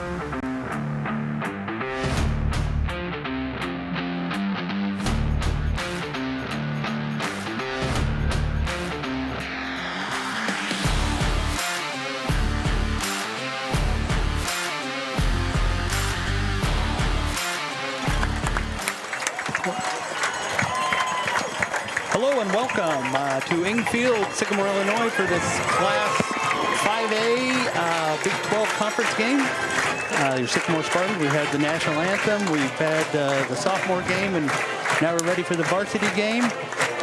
Hello and welcome to Ingfield, Sycamore, Illinois for this Class 5A Big 12 Conference game. Your Sycamore Spartans, we had the national anthem, we've had the sophomore game, and now we're ready for the varsity game.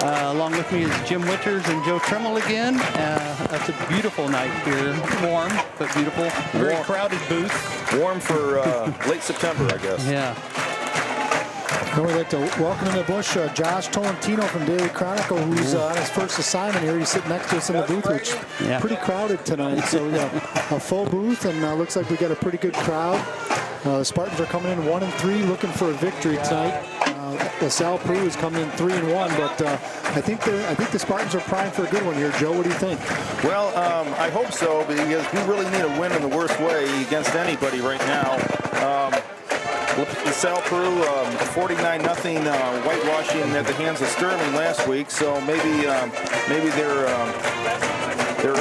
Along with me is Jim Winters and Joe Trimmel again. That's a beautiful night here. Warm, but beautiful. Very crowded booth. Warm for late September, I guess. Yeah. And we'd like to welcome in the bush Josh Tolentino from Daily Chronicle, who's on his first assignment here. He's sitting next to us in the booth, which is pretty crowded tonight. So we got a full booth, and looks like we got a pretty good crowd. The Spartans are coming in 1-3, looking for a victory tonight. LaSalle-Peru is coming in 3-1, but I think the Spartans are primed for a good one here. Joe, what do you think? Well, I hope so, because we really need a win in the worst way against anybody right now. LaSalle-Peru 49-0 whitewashing at the hands of Sterling last week, so maybe their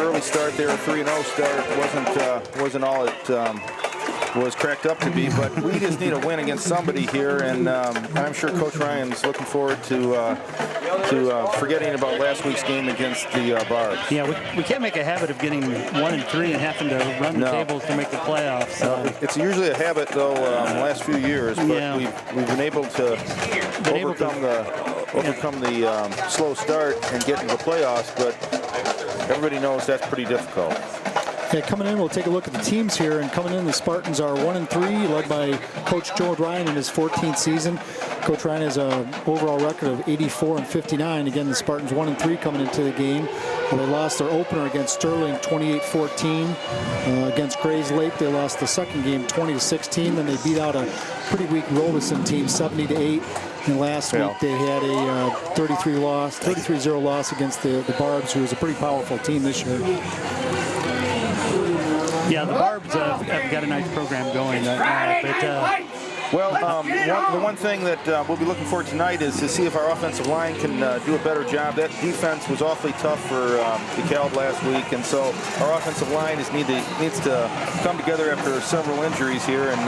early start, their 3-0 start wasn't all it was cracked up to be, but we just need a win against somebody here, and I'm sure Coach Ryan's looking forward to forgetting about last week's game against the Barbs. Yeah, we can't make a habit of getting 1-3 and having to run the tables to make the playoffs. So. It's usually a habit, though, the last few years, but we've been able to overcome the slow start and get into the playoffs, but everybody knows that's pretty difficult. Yeah, coming in, we'll take a look at the teams here. And coming in, the Spartans are 1-3, led by Coach Joe Ryan in his 14th season. Coach Ryan has an overall record of 84-59. Again, the Spartans 1-3 coming into the game. They lost their opener against Sterling 28-14. Against Grays Lake, they lost the second game 20-16. Then they beat out a pretty weak Robeson team 70-8. And last week they had a 33-0 loss against the Barbs, who is a pretty powerful team this year. Yeah, the Barbs have got a nice program going. The one thing that we'll be looking for tonight is to see if our offensive line can do a better job. That defense was awfully tough for DeKalb last week, and so our offensive line needs to come together after several injuries here and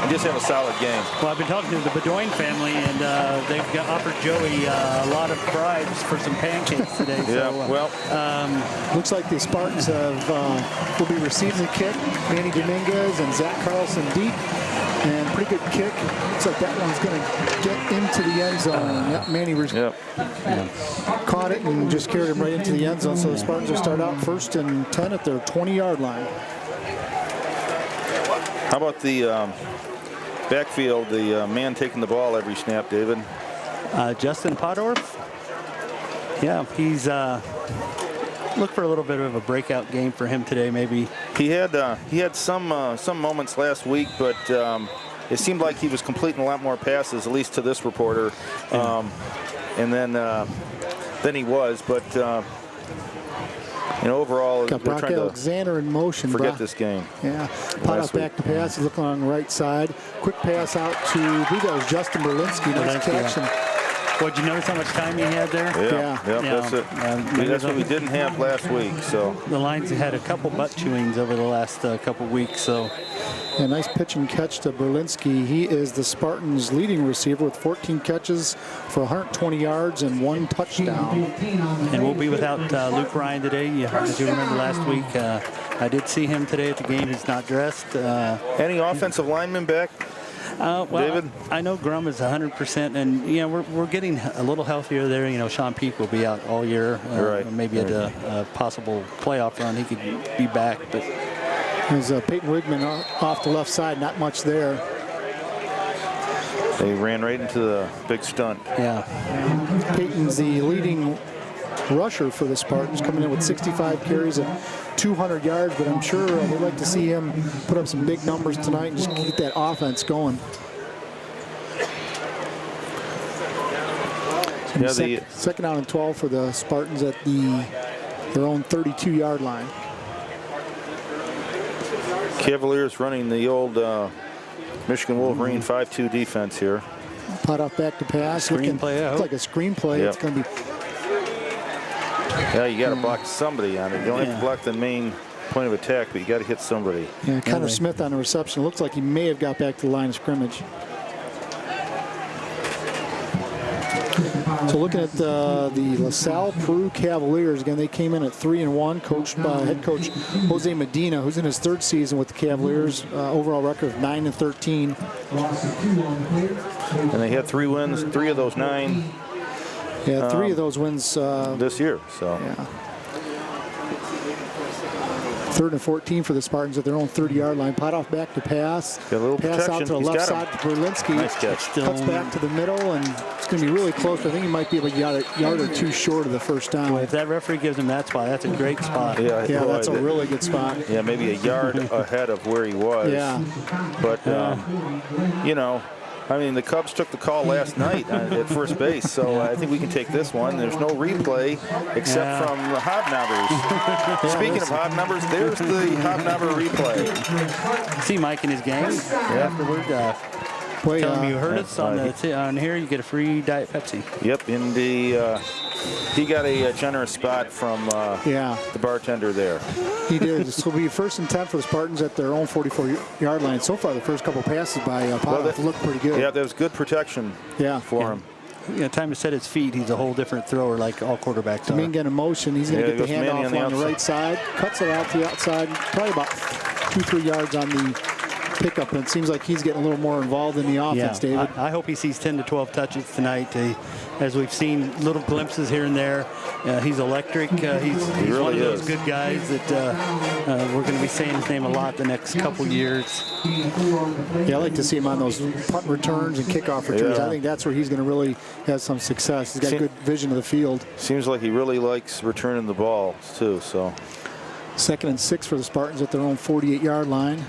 just have a solid game. Well, I've been talking to the Bedoin family, and they've offered Joey a lot of bribes for some pancakes today. Looks like the Spartans will be receiving the kick. Manny Dominguez and Zach Carlson deep. And pretty good kick. Looks like that one's going to get into the end zone. Manny caught it and just carried him right into the end zone. So the Spartans will start out 1st and 10 at their 20-yard line. How about the backfield, the man taking the ball every snap, David? Justin Podorf. Yeah, he's look for a little bit of a breakout game for him today, maybe. He had some moments last week, but it seemed like he was completing a lot more passes, at least to this reporter. And then he was, but overall, got Brock Alexander in motion. Forget this game. Yeah, Podolf back to pass. He's looking on the right side. Quick pass out to, I believe that was Justin Berlinski. Nice catch. Well, did you notice how much time he had there? Yeah. That's it. That's what we didn't have last week. So the Lions had a couple butt chewings over the last couple weeks. So a nice pitch and catch to Berlinski. He is the Spartans' leading receiver with 14 catches for 120 yards and 1 touchdown. And we'll be without Luke Ryan today. As you remember last week, I did see him today at the game. He's not dressed. Any offensive linemen back? David? I know Grum is 100%, and we're getting a little healthier there. Sean Peake will be out all year. Maybe at a possible playoff run, he could be back. But there's Peyton Wigman off the left side, not much there. They ran right into the big stunt. Yeah. Peyton's the leading rusher for the Spartans, coming in with 65 carries and 200 yards, but I'm sure they'd like to see him put up some big numbers tonight and just get that offense going. Second down and 12 for the Spartans at their own 32-yard line. Cavaliers running the old Michigan Wolverine 5-2 defense here. Pot off back to pass. Screenplay, Looks like a screenplay. Yep. It's going to be. Yeah, you got to block somebody on it. You don't have to block the main point of attack, but you got to hit somebody. Yeah, Connor Smith on the reception. Looks like he may have got back to the line of scrimmage. So looking at the LaSalle-Peru Cavaliers, again, they came in at 3-1, coached by head coach Jose Medina, who's in his 3rd season with the Cavaliers, overall record of 9-13. And they had 3 wins, 3 of those 9. Yeah, 3 of those wins this year. So. Yeah. 3rd and 14 for the Spartans at their own 30-yard line. Pot off back to pass. Got a little pass protection. out to the He's left got side to Berlinski. Nice catch. Cuts back to the middle, and it's going to be really close. But I think he might be a yard or 2 short of the first down. Boy, if that referee gives him that spot, that's a great spot. Yeah, that's a really good spot. Yeah, maybe a yard ahead of where he was. Yeah. But, you know, I mean, the Cubs took the call last night at first base, so I think we can take this one. There's no replay except from the Hobnobbers. Speaking of Hobnobbers, there's the Hobnobber replay. See Mike in his game afterward. Tell him you heard us on here. You get a free Diet Pepsi. Yep, in the he got a generous spot from the bartender there. He did. This will be 1st and 10 for the Spartans at their own 44-yard line. So far, the first couple passes by Potoff looked pretty good. Yeah, there was good protection for him. Yeah, time to set his feet. He's a whole different thrower, like all quarterbacks are. Domingue in motion. He's going to get the handoff on the right side. Cuts it out to the outside. Probably about 2-3 yards on the pickup, and it seems like he's getting a little more involved in the offense, David. I hope he sees 10 to 12 touches tonight. As we've seen little glimpses here and there, he's electric. He's really one of those good guys that we're going to be saying his name a lot the next couple years. Yeah, I like to see him on those punt returns and kickoff returns. I think that's where he's going to really have some success. He's got good vision of the field. Seems like he really likes returning the ball, too. So 2nd and 6 for the Spartans at their own 48-yard line.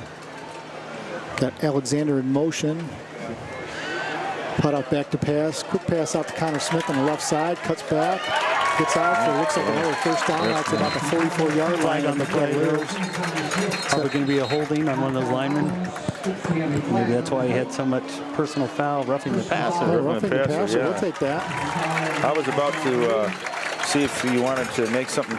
Got Alexander in motion. Put out back to pass. Quick pass out to Connor Smith on the left side. Cuts back. Gets out for looks like another first down out to about the 44-yard line on the play. Probably going to be a holding on one of those linemen. Maybe that's why he had so much personal foul, roughing the passer. Roughing the passer, we'll take that. I was about to see if you wanted to make something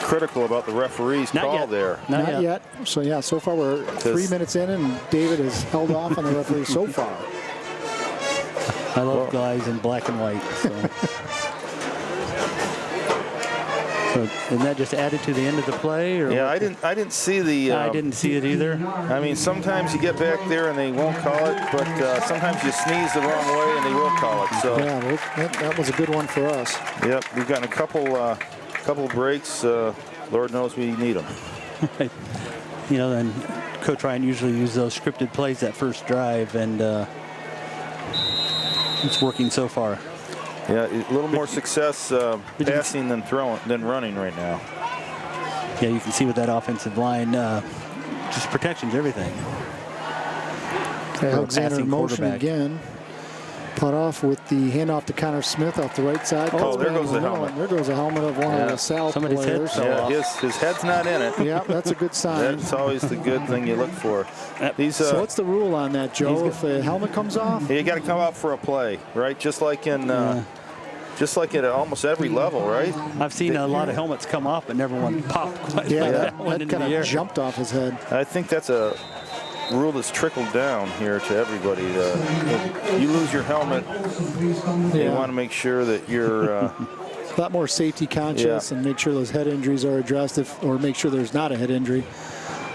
critical about the referee's call there. Not yet. So, yeah, so far we're 3 minutes in, and David has held off on the referee so far. I love guys in black and white. So isn't that just added to the end of the play? Or yeah, I didn't see the. I didn't see it either. I mean, sometimes you get back there and they won't call it, but sometimes you sneeze the wrong way and they will call it. So yeah, well, that was a good one for us. Yep, we've gotten a couple breaks. Lord knows we need them. You know, then Coach Ryan usually uses those scripted plays that first drive, and it's working so far. Yeah, a little more success passing than running right now. Yeah, you can see with that offensive line, just protection's everything. Alexander in motion again. Put off with the handoff to Connor Smith off the right side. Oh, there goes the helmet. There goes the helmet of one of the LaSalle players. His head's not in it. Yeah, that's a good sign. That's always the good thing you look for. So what's the rule on that, Joe? If the helmet comes off? You got to come out for a play, right? Just like at almost every level, right? I've seen a lot of helmets come off, but never one pop quite like that kind of jumped off his head. I think that's a rule that's trickled down here to everybody. You lose your helmet, you want to make sure that you're a lot more safety conscious and make sure those head injuries are addressed, or make sure there's not a head injury.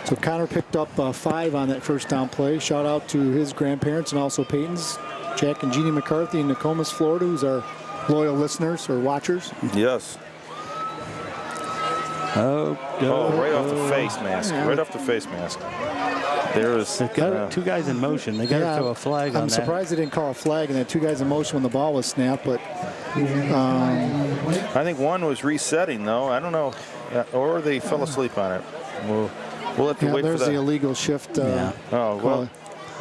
So Connor picked up 5 on that first down play. Shout out to his grandparents and also Peyton's, Jack and Jeannie McCarthy in Nokomis, Florida, who's our loyal listeners or watchers. Yes. Oh, right off the face mask. Right off the face mask. There's two guys in motion. They got to throw a flag on that. I'm surprised they didn't call a flag and that 2 guys in motion when the ball was snapped, but I think one was resetting though. I don't know, or they fell asleep on it. We'll have to wait for that. There's the illegal shift. Oh well.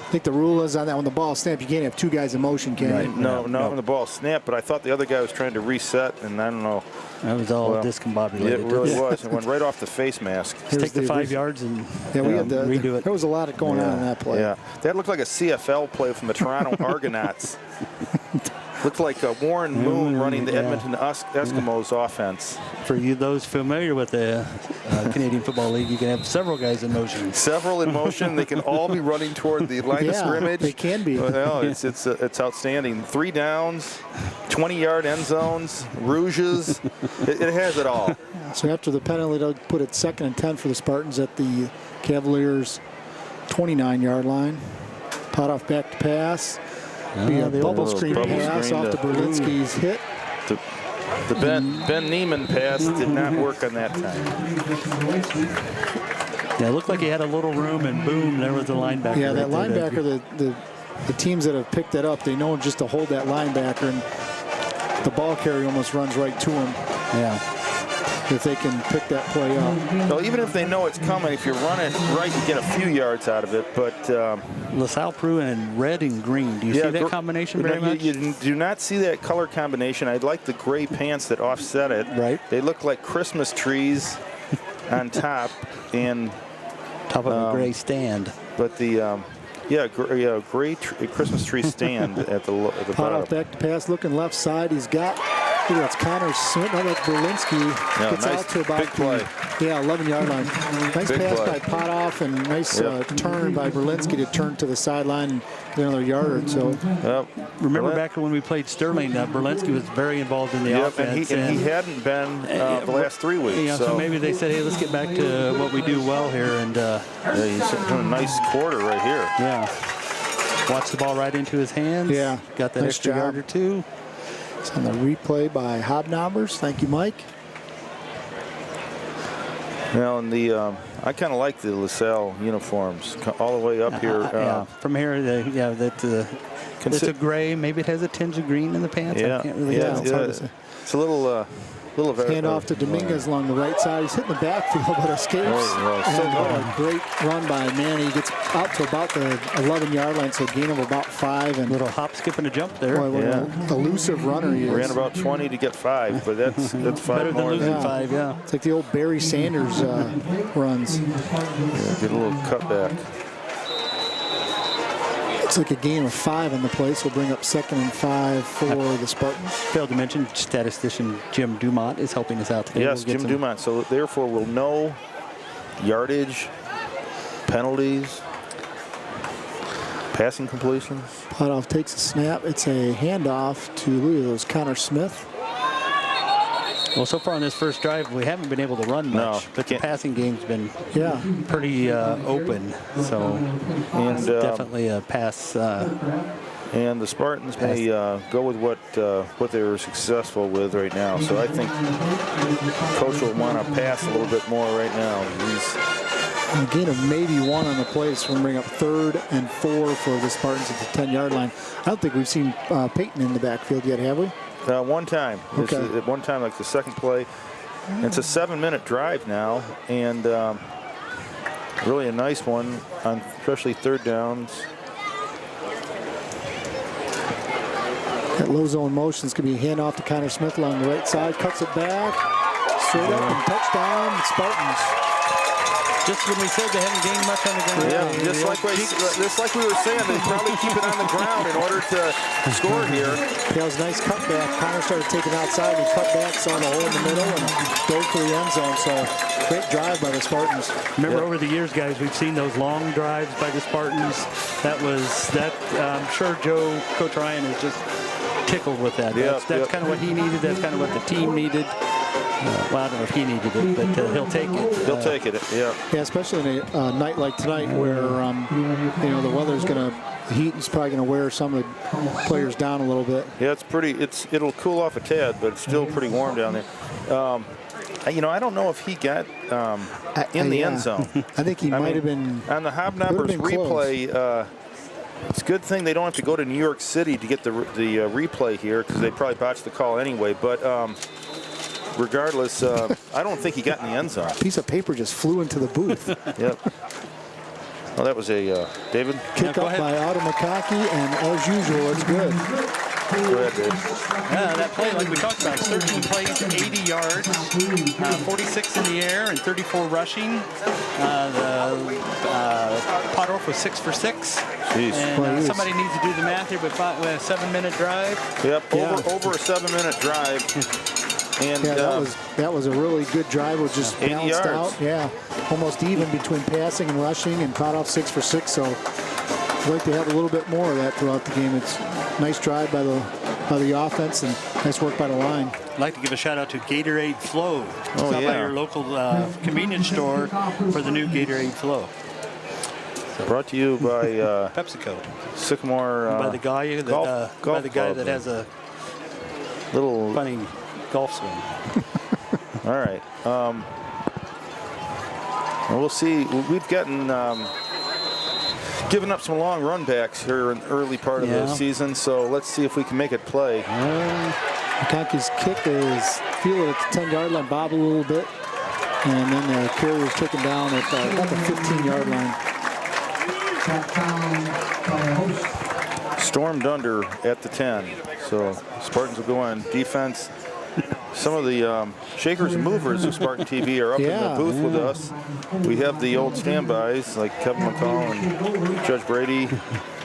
I think the rule is on that when the ball snaps, you can't have two guys in motion, can you? No, when the ball snapped, but I thought the other guy was trying to reset, and I don't know. That was all discombobulated. It really was. It went right off the face mask. Just take the 5 yards and redo it. There was a lot going on in that play. Yeah, that looked like a CFL play from the Toronto Argonauts. Looked like Warren Moon running the Edmonton Eskimos offense. For those familiar with the Canadian Football League, you can have several guys in motion. Several in motion. They can all be running toward the line of scrimmage. They can be. Well, it's outstanding. 3 downs, 20-yard end zones, rouges. It has it all. So after the penalty, they'll put it 2nd and 10 for the Spartans at the Cavaliers' 29-yard line. Pot off back to pass. Be a bubble screen pass off to Berlinski's hit. The Ben Neiman pass did not work on that time. Yeah, it looked like he had a little room, and boom, there was the linebacker. Yeah, that linebacker, the teams that have picked that up, they know just to hold that linebacker, and the ball carrier almost runs right to him. Yeah. If they can pick that play up. Well, even if they know it's coming, if you run it right, you get a few yards out of it. But LaSalle-Peru in red and green. Do you see that combination very much? You do not see that color combination. I like the gray pants that offset it. Right. They look like Christmas trees on top and top of a gray stand. But the gray Christmas tree stand at the Pot bottom. off back to pass, looking left side. He's got. That's Connor Smith. No, that's Berlinski. Yeah, gets nice, out to about big play. 11-yard line. Nice Big pass play. by Potoff and nice turn by Berlinski to turn to the sideline and get another yard or so. Remember back when we played Sterling, Berlinski was very involved in the offense. And he hadn't been the last 3 weeks. Yeah, so maybe they said, hey, let's get back to what we do well here. And he's doing a nice quarter right here. Yeah. Watch the ball right into his hands. Yeah. Got that nice extra job. yard or two. It's on the replay by Hobnobbers. Thank you, Mike. Well, and I kind of like the LaSalle uniforms all the way up here. From here, it's a gray. Maybe it has a tinge of green in the pants. Yeah, I can't really tell. It's a little Hand off to Dominguez along the right side. He's hitting the backfield, but escapes. A great run by Manny. He gets out to about the 11-yard line, so gain of about 5. And little hop, skip, and a jump there. Boy, what an elusive runner he is. Ran about 20 to get 5, but that's 5 better more than losing 5. Yeah, it's like the old Barry Sanders runs. Yeah, get a little cutback. It's like a gain of 5 on the play, so we'll bring up 2nd and 5 for the Spartans. Failed to mention, statistician Jim Dumont is helping us out today. Yes, Jim Dumont. So therefore, we'll know yardage, penalties, passing completions. Potoff takes a snap. It's a handoff to Louisville's Connor Smith. Well, so far on this first drive, we haven't been able to run much, but the passing game's been pretty open. So it's definitely a pass. And the Spartans may go with what they were successful with right now. So I think Coach will want to pass a little bit more right now. A gain of maybe 1 on the play, so we'll bring up 3rd and 4 for the Spartans at the 10-yard line. I don't think we've seen Peyton in the backfield yet, have we? One time. Okay. At one time, like the second play. It's a 7-minute drive now, and really a nice one, on especially 3rd downs. That low zone motion is going to be a handoff to Connor Smith along the right side. Cuts it back. Straight up and touchdown, Spartans. Just when we said they haven't gained much on the ground. Yeah, just like we were saying, they probably keep it on the ground in order to score here. That was a nice cutback. Connor started taking outside. He cut back, saw the hole in the middle, and dove for the end zone. So great drive by the Spartans. Remember, over the years, guys, we've seen those long drives by the Spartans. I'm sure Coach Ryan is just tickled with that. That's kind of what he needed. That's kind of what the team needed. Well, I don't know if he needed it, but he'll take it. He'll take it, yeah. Yeah, especially in a night like tonight where, the weather's going to, the heat is probably going to wear some of the players down a little bit. Yeah, it'll cool off a tad, but it's still pretty warm down there. I don't know if he got in the end zone. I think he might have been. On the Hobnobbers replay, it's a good thing they don't have to go to New York City to get the replay here, because they probably botched the call anyway. But regardless, I don't think he got in the end zone. A piece of paper just flew into the booth. Yep. Well, that was a David. Kick up by Otto McConkey, and as usual, it's good. Go ahead, Dave. That play, like we talked about, 13 plays, 80 yards, 46 in the air, and 34 rushing. Potterhoff was 6 for 6. Jeez. And somebody needs to do the math here, but with a 7-minute drive. Yep, over a 7-minute drive. And that was a really good drive. It was just balanced out. Yeah, almost even between passing and rushing, and Potterhoff 6 for 6. So I'd like to have a little bit more of that throughout the game. It's a nice drive by the offense and nice work by the line. I'd like to give a shout out to Gatorade Flow. Oh, Stop by your local convenience store for the new Gatorade Flow. Brought to you by PepsiCo. Sycamore. By the guy that has a little funny golf swing. All right. Well, we'll see. We've gotten given up some long run backs here in the early part of the season, so let's see if we can make it play. McConkey's kick is fielded at the 10-yard line, bob a little bit, and then the carry was taken down at about the 15-yard line. Stormed under at the 10, so Spartans will go on defense. Some of the shakers and movers of Spartan TV are up in the booth with us. We have the old standbys like Kevin McCall and Judge Brady,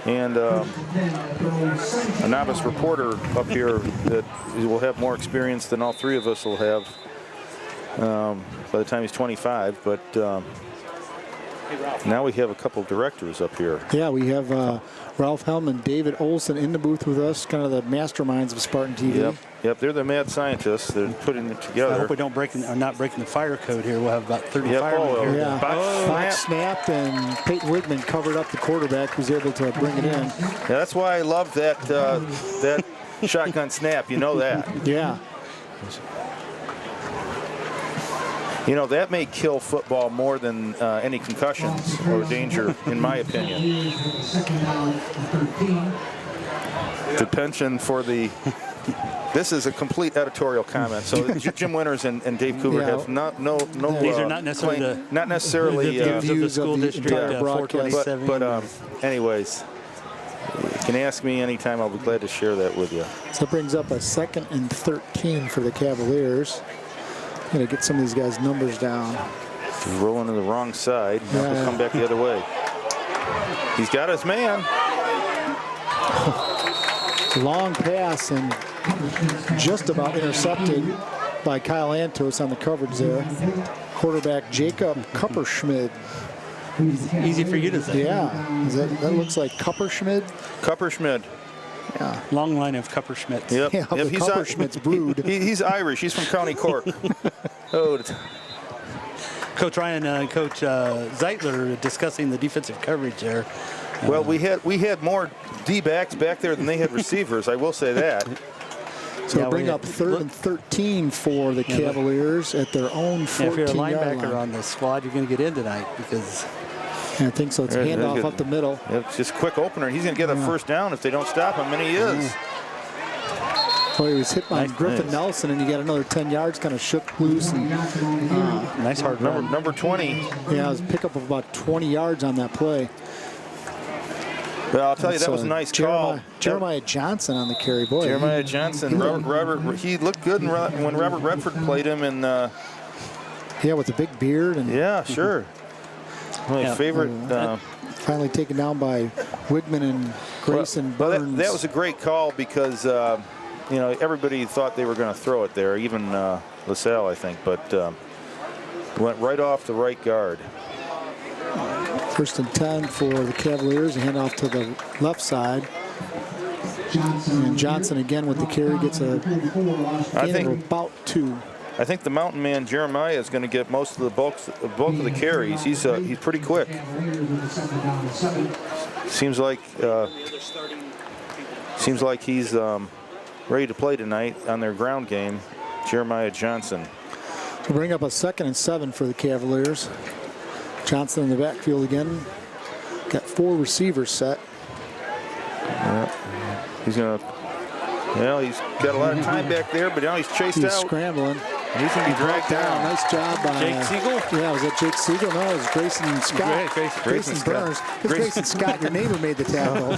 and a novice reporter up here that will have more experience than all three of us will have by the time he's 25. But now we have a couple directors up here. Yeah, we have Ralph Helm and David Olson in the booth with us, kind of the masterminds of Spartan TV. Yep, they're the mad scientists. They're putting it together. I hope we don't not breaking the fire code here. We'll have about 30 firemen here. Yeah, box snap, and Peyton Wigman covered up the quarterback, who's able to bring it in. Yeah, that's why I love that that shotgun snap. You know that. Yeah. You know, that may kill football more than any concussions or danger, in my opinion. The pension for the... This is a complete editorial comment. So Jim Winters and Dave Cougar have no. These are not necessarily the views of the school district. But anyways, you can ask me anytime. I'll be glad to share that with you. So that brings up a 2nd and 13 for the Cavaliers. Going to get some of these guys' numbers down. He's rolling to the wrong side. Now he'll come back the other way. He's got his man. Long pass and just about intercepted by Kyle Antos on the coverage there. Quarterback Jacob Kupperschmid. Easy for you to say. Yeah, that looks like Kupperschmid. Kupperschmid. Yeah. Long line of Kupperschmidts. Yep. Yeah, he's Kupperschmidt's brood. He's Irish. He's from County Cork. Coach Ryan and Coach Zeitler discussing the defensive coverage there. Well, we had more D-backs back there than they had receivers. I will say that. So bring up 3rd and 13 for the Cavaliers at their own 14-yard line. If you're a linebacker on the squad, you're going to get in tonight because. I think so. It's a handoff up the middle. It's just a quick opener. He's going to get a first down if they don't stop him, and he is. Well, he was hit by Griffin Nelson, and you got another 10 yards, kind of shook loose. And, nice hard run. Number 20. Yeah, it was a pickup of about 20 yards on that play. Well, I'll tell you, that was a nice call. Jeremiah Johnson on the carry. Boy, Jeremiah Johnson. Robert, he looked good when Robert Redford played him. And yeah, with the big beard. And yeah, sure. My favorite. Finally taken down by Wigman and Grayson Burns. That was a great call because, everybody thought they were going to throw it there, even LaSalle, I think, but went right off the right guard. 1st and 10 for the Cavaliers. A handoff to the left side. And Johnson again with the carry gets a gain of about 2. I think the mountain man Jeremiah is going to get most of the bulk of the carries. He's pretty quick. Seems like he's ready to play tonight on their ground game. Jeremiah Johnson. We'll bring up a 2nd and 7 for the Cavaliers. Johnson in the backfield again. Got 4 receivers set. Yeah. He's got a lot of time back there, but now he's chased out. He's scrambling. He's going to be dragged down. Nice job by Jake Siegel? Yeah, was that Jake Siegel? No, it was Grayson Scott. Grayson Burns. Because Grayson Scott, your neighbor, made the tackle.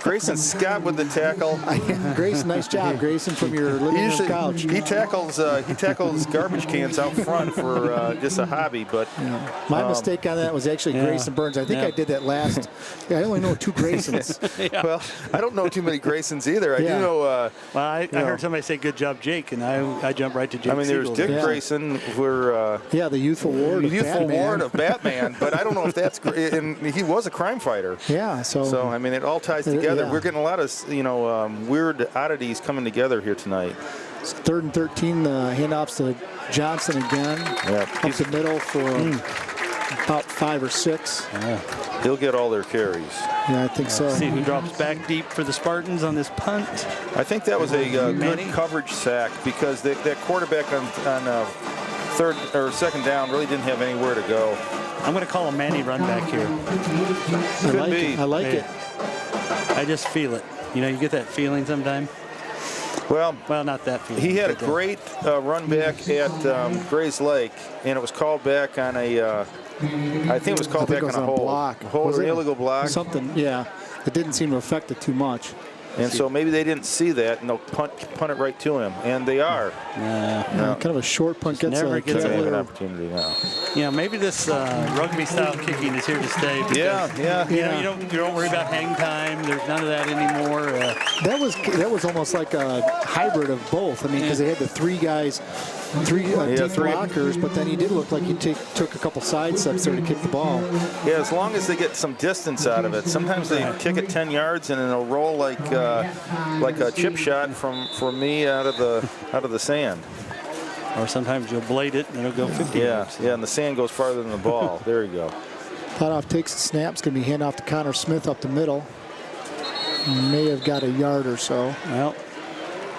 Grayson Scott with the tackle. Grayson, nice job, Grayson, from your living room couch. He tackles garbage cans out front for just a hobby, but my mistake on that was actually Grayson Burns. I think I did that last. I only know 2 Graysons. Well, I don't know too many Graysons either. I do know. Well, I heard somebody say "good job, Jake," and I jumped right to Jake. I mean, there's Dick Grayson. The youthful ward. Of Batman, but I don't know if that's. And he was a crime fighter. Yeah. So I mean, it all ties together. Yeah. We're getting a lot of weird oddities coming together here tonight. 3rd and 13. Handoffs to Johnson again. Yeah. Up the middle for about 5 or 6. Yeah. He'll get all their carries. Yeah, I think so. See who drops back deep for the Spartans on this punt. I think that was a good coverage sack because that quarterback on 3rd or 2nd down really didn't have anywhere to go. I'm going to call a Manny run back here. I like it. I just feel it. You get that feeling sometime. Well, not that feeling. He had a great run back at Gray's Lake, and it was called back on a. I think it was called back on a block. Hold an illegal block. Something, yeah. It didn't seem to affect it too much. And so maybe they didn't see that, and they'll punt it right to him, and they are. Kind of a short punt gets an opportunity now. Yeah, maybe this rugby-style kicking is here to stay. You don't worry about hang time. There's none of that anymore. That was almost like a hybrid of both. I mean, because they had the 3 guys, three blockers, but then he did look like he took a couple side steps there to kick the ball. Yeah, as long as they get some distance out of it. Sometimes they kick it 10 yards and it'll roll like a chip shot from me out of the sand. Or sometimes you'll blade it and it'll go 50 yards. Yeah, and the sand goes farther than the ball. There you go. Potoff takes the snap. It's going to be hand off to Connor Smith up the middle. May have got a yard or so. Well,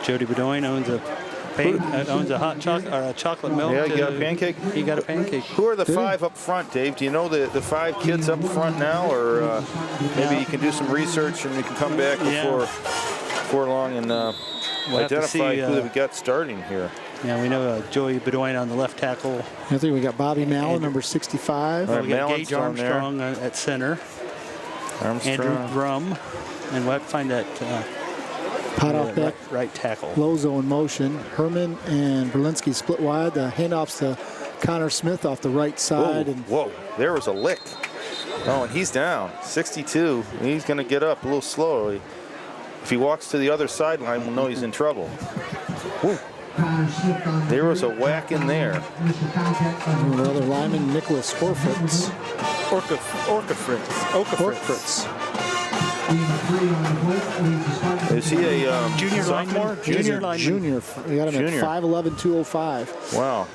Jody Bedoin owns a hot chocolate or a chocolate milk. Yeah, you got a pancake? He got a pancake. Who are the 5 up front, Dave? Do you know the 5 kids up front now? Or maybe you can do some research and you can come back before long and identify who we got starting here. Yeah, we know Joey Bedoin on the left tackle. I think we got Bobby Mallon, number 65. We got Gage Armstrong at center. Andrew Brum. And we'll have to find that Potoff back. Right tackle. Lozo in motion. Herman and Berlinski split wide. The handoffs to Connor Smith off the right side. Whoa, there was a lick. Oh, and he's down. 62. He's going to get up a little slowly. If he walks to the other sideline, we'll know he's in trouble. Woo. There was a whack in there. The other lineman, Nicholas Orfritz. Is he a junior sophomore? Junior. We got him at 5'11", 205. Wow.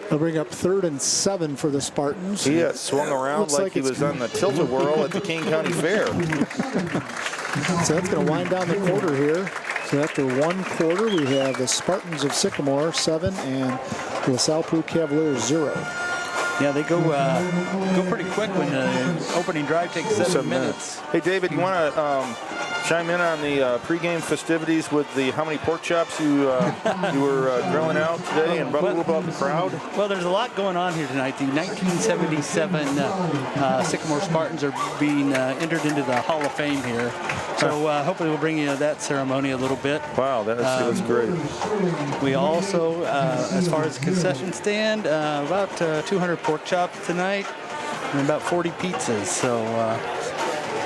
They'll bring up 3rd and 7 for the Spartans. He swung around like he was on the tilt-a-whirl at the King County Fair. So that's going to wind down the quarter here. So after 1 quarter, we have the Spartans of Sycamore 7 and the LaSalle-Peru Cavaliers 0. Yeah, they go pretty quick when the opening drive takes 7 minutes. Hey, David, you want to chime in on the pregame festivities with how many pork chops you were grilling out today, and a little about the crowd? Well, there's a lot going on here tonight. The 1977 Sycamore Spartans are being entered into the Hall of Fame here. So hopefully we'll bring you that ceremony a little bit. Wow, that's great. We also, as far as the concession stand, about 200 pork chops tonight and about 40 pizzas. So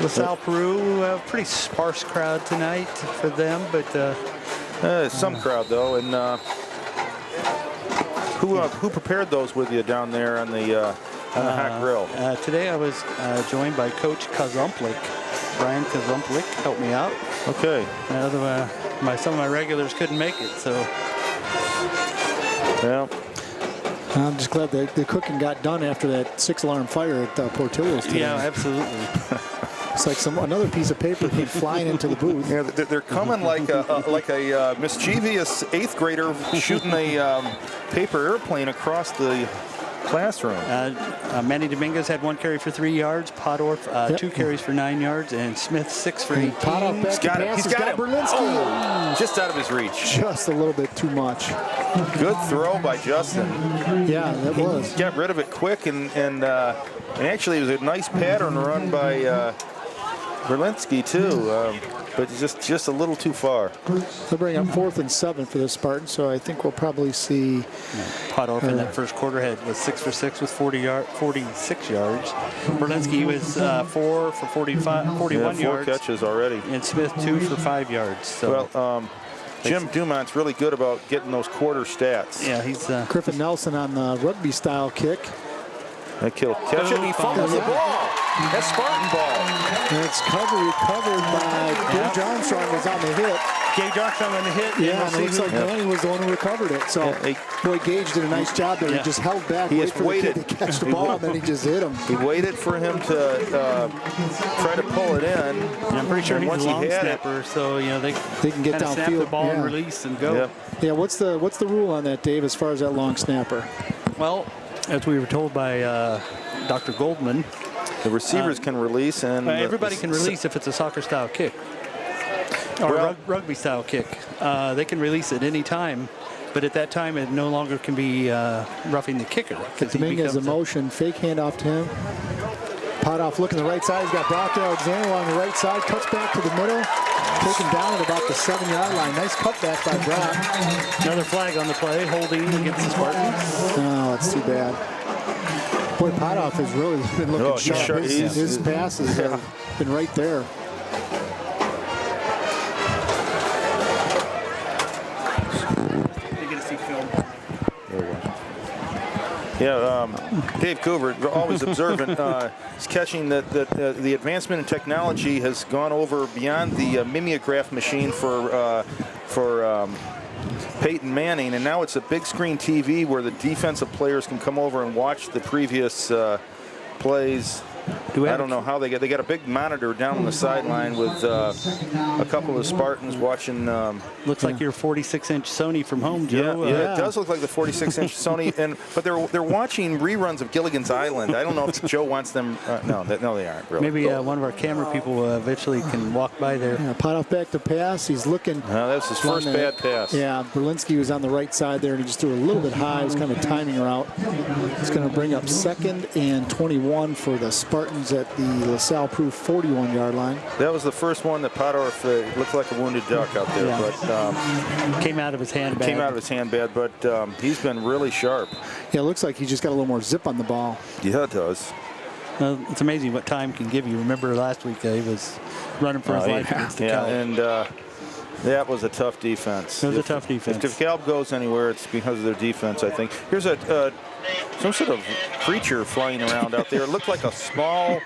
LaSalle-Peru, a pretty sparse crowd tonight for them, but some crowd though. And who prepared those with you down there on the hot grill? Today I was joined by Coach Kazumplik. Brian Kazumplik helped me out. Okay. Some of my regulars couldn't make it, so. Well, I'm just glad that the cooking got done after that 6-alarm fire at Portillo's today. Yeah, absolutely. It's like another piece of paper came flying into the booth. Yeah, they're coming like a mischievous 8th grader shooting a paper airplane across the classroom. Manny Dominguez had 1 carry for 3 yards. Podorf 2 carries for 9 yards, and Smith 6 for 18. Podorf back to pass. He's got Berlinski. Oh, just out of his reach. Just a little bit too much. Good throw by Justin. Yeah, that was. Got rid of it quick, and actually it was a nice pattern run by Berlinski too. But just a little too far. They'll bring up 4th and 7 for the Spartans, so I think we'll probably see. Podorf in that first quarter was 6 for 6 with 46 yards. Berlinski was 4 for 41 yards. 4 catches already. And Smith 2 for 5 yards. So. Well, Jim Dumont's really good about getting those quarter stats. Yeah, he's Griffin Nelson on the rugby style kick. That kill catch it. He fumbles the ball. That's Spartan ball. And it's recovered by Gage Armstrong was on the hit. Gage Armstrong on the hit. Yeah, and it looks like Delaney was the one who recovered it. So, boy, Gage did a nice job there. He just held back, waited for the kid to catch the ball, and then he just hit him. He waited for him to try to pull it in. And I'm pretty sure he's a long snapper, so they can get downfield, snap the ball and release and go. Yeah, what's the rule on that, Dave, as far as that long snapper? Well, as we were told by Dr. Goldman, the receivers can release, and everybody can release if it's a soccer-style kick or rugby-style kick. They can release at any time, but at that time it no longer can be roughing the kicker. Dominguez in motion, fake handoff to him. Podorf looking the right side. He's got Brock Alexander along the right side. Cuts back to the middle. Taken down at about the 7-yard line. Nice cutback by Brock. Another flag on the play, holding against the Spartans. Oh, that's too bad. Boy, Podorf has really been looking sharp. His passes have been right there. Yeah, Dave Coover, always observant. He's catching that the advancement in technology has gone over beyond the mimeograph machine for Peyton Manning, and now it's a big screen TV where the defensive players can come over and watch the previous plays. I don't know how they got a big monitor down on the sideline with a couple of Spartans watching. Looks like your 46-inch Sony from home, Joe. Yeah, it does look like the 46-inch Sony, but they're watching reruns of Gilligan's Island. I don't know if Joe wants them. No, they aren't really. Maybe one of our camera people eventually can walk by there. Yeah, Podorf back to pass. He's looking. That was his first bad pass. Yeah, Berlinski was on the right side there, and he just threw a little bit high. It was kind of a timing route. It's going to bring up 2nd and 21 for the Spartans at the LaSalle-Peru 41-yard line. That was the first one that Podorf looked like a wounded duck out there, but came out of his hand bad. But he's been really sharp. Yeah, it looks like he just got a little more zip on the ball. Yeah, it does. It's amazing what time can give you. Remember last week he was running for his life against the Cal. And that was a tough defense. It was a tough defense. If Cal goes anywhere, it's because of their defense, I think. Here's some sort of creature flying around out there. It looked like a small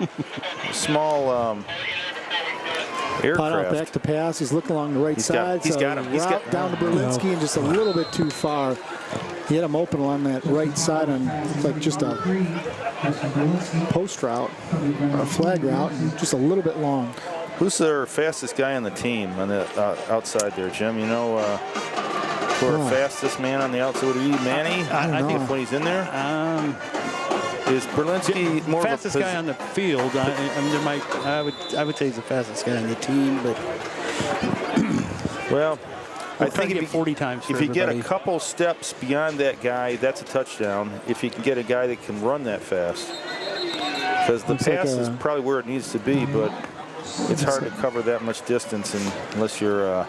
aircraft. Podorf back to pass. He's looking along the right side. He's got him. He's got down to Berlinski and just a little bit too far. He had him open along that right side on like just a post route, or a flag route, and just a little bit long. Who's their fastest guy on the team on the outside there, Jim? You know, who our fastest man on the outside would be Manny? I think when he's in there. Is Berlinski more fastest guy on the field? I would say he's the fastest guy on the team, but well, I think if 40 times. If you get a couple steps beyond that guy, that's a touchdown. If you can get a guy that can run that fast, because the pass is probably where it needs to be, but it's hard to cover that much distance unless you're a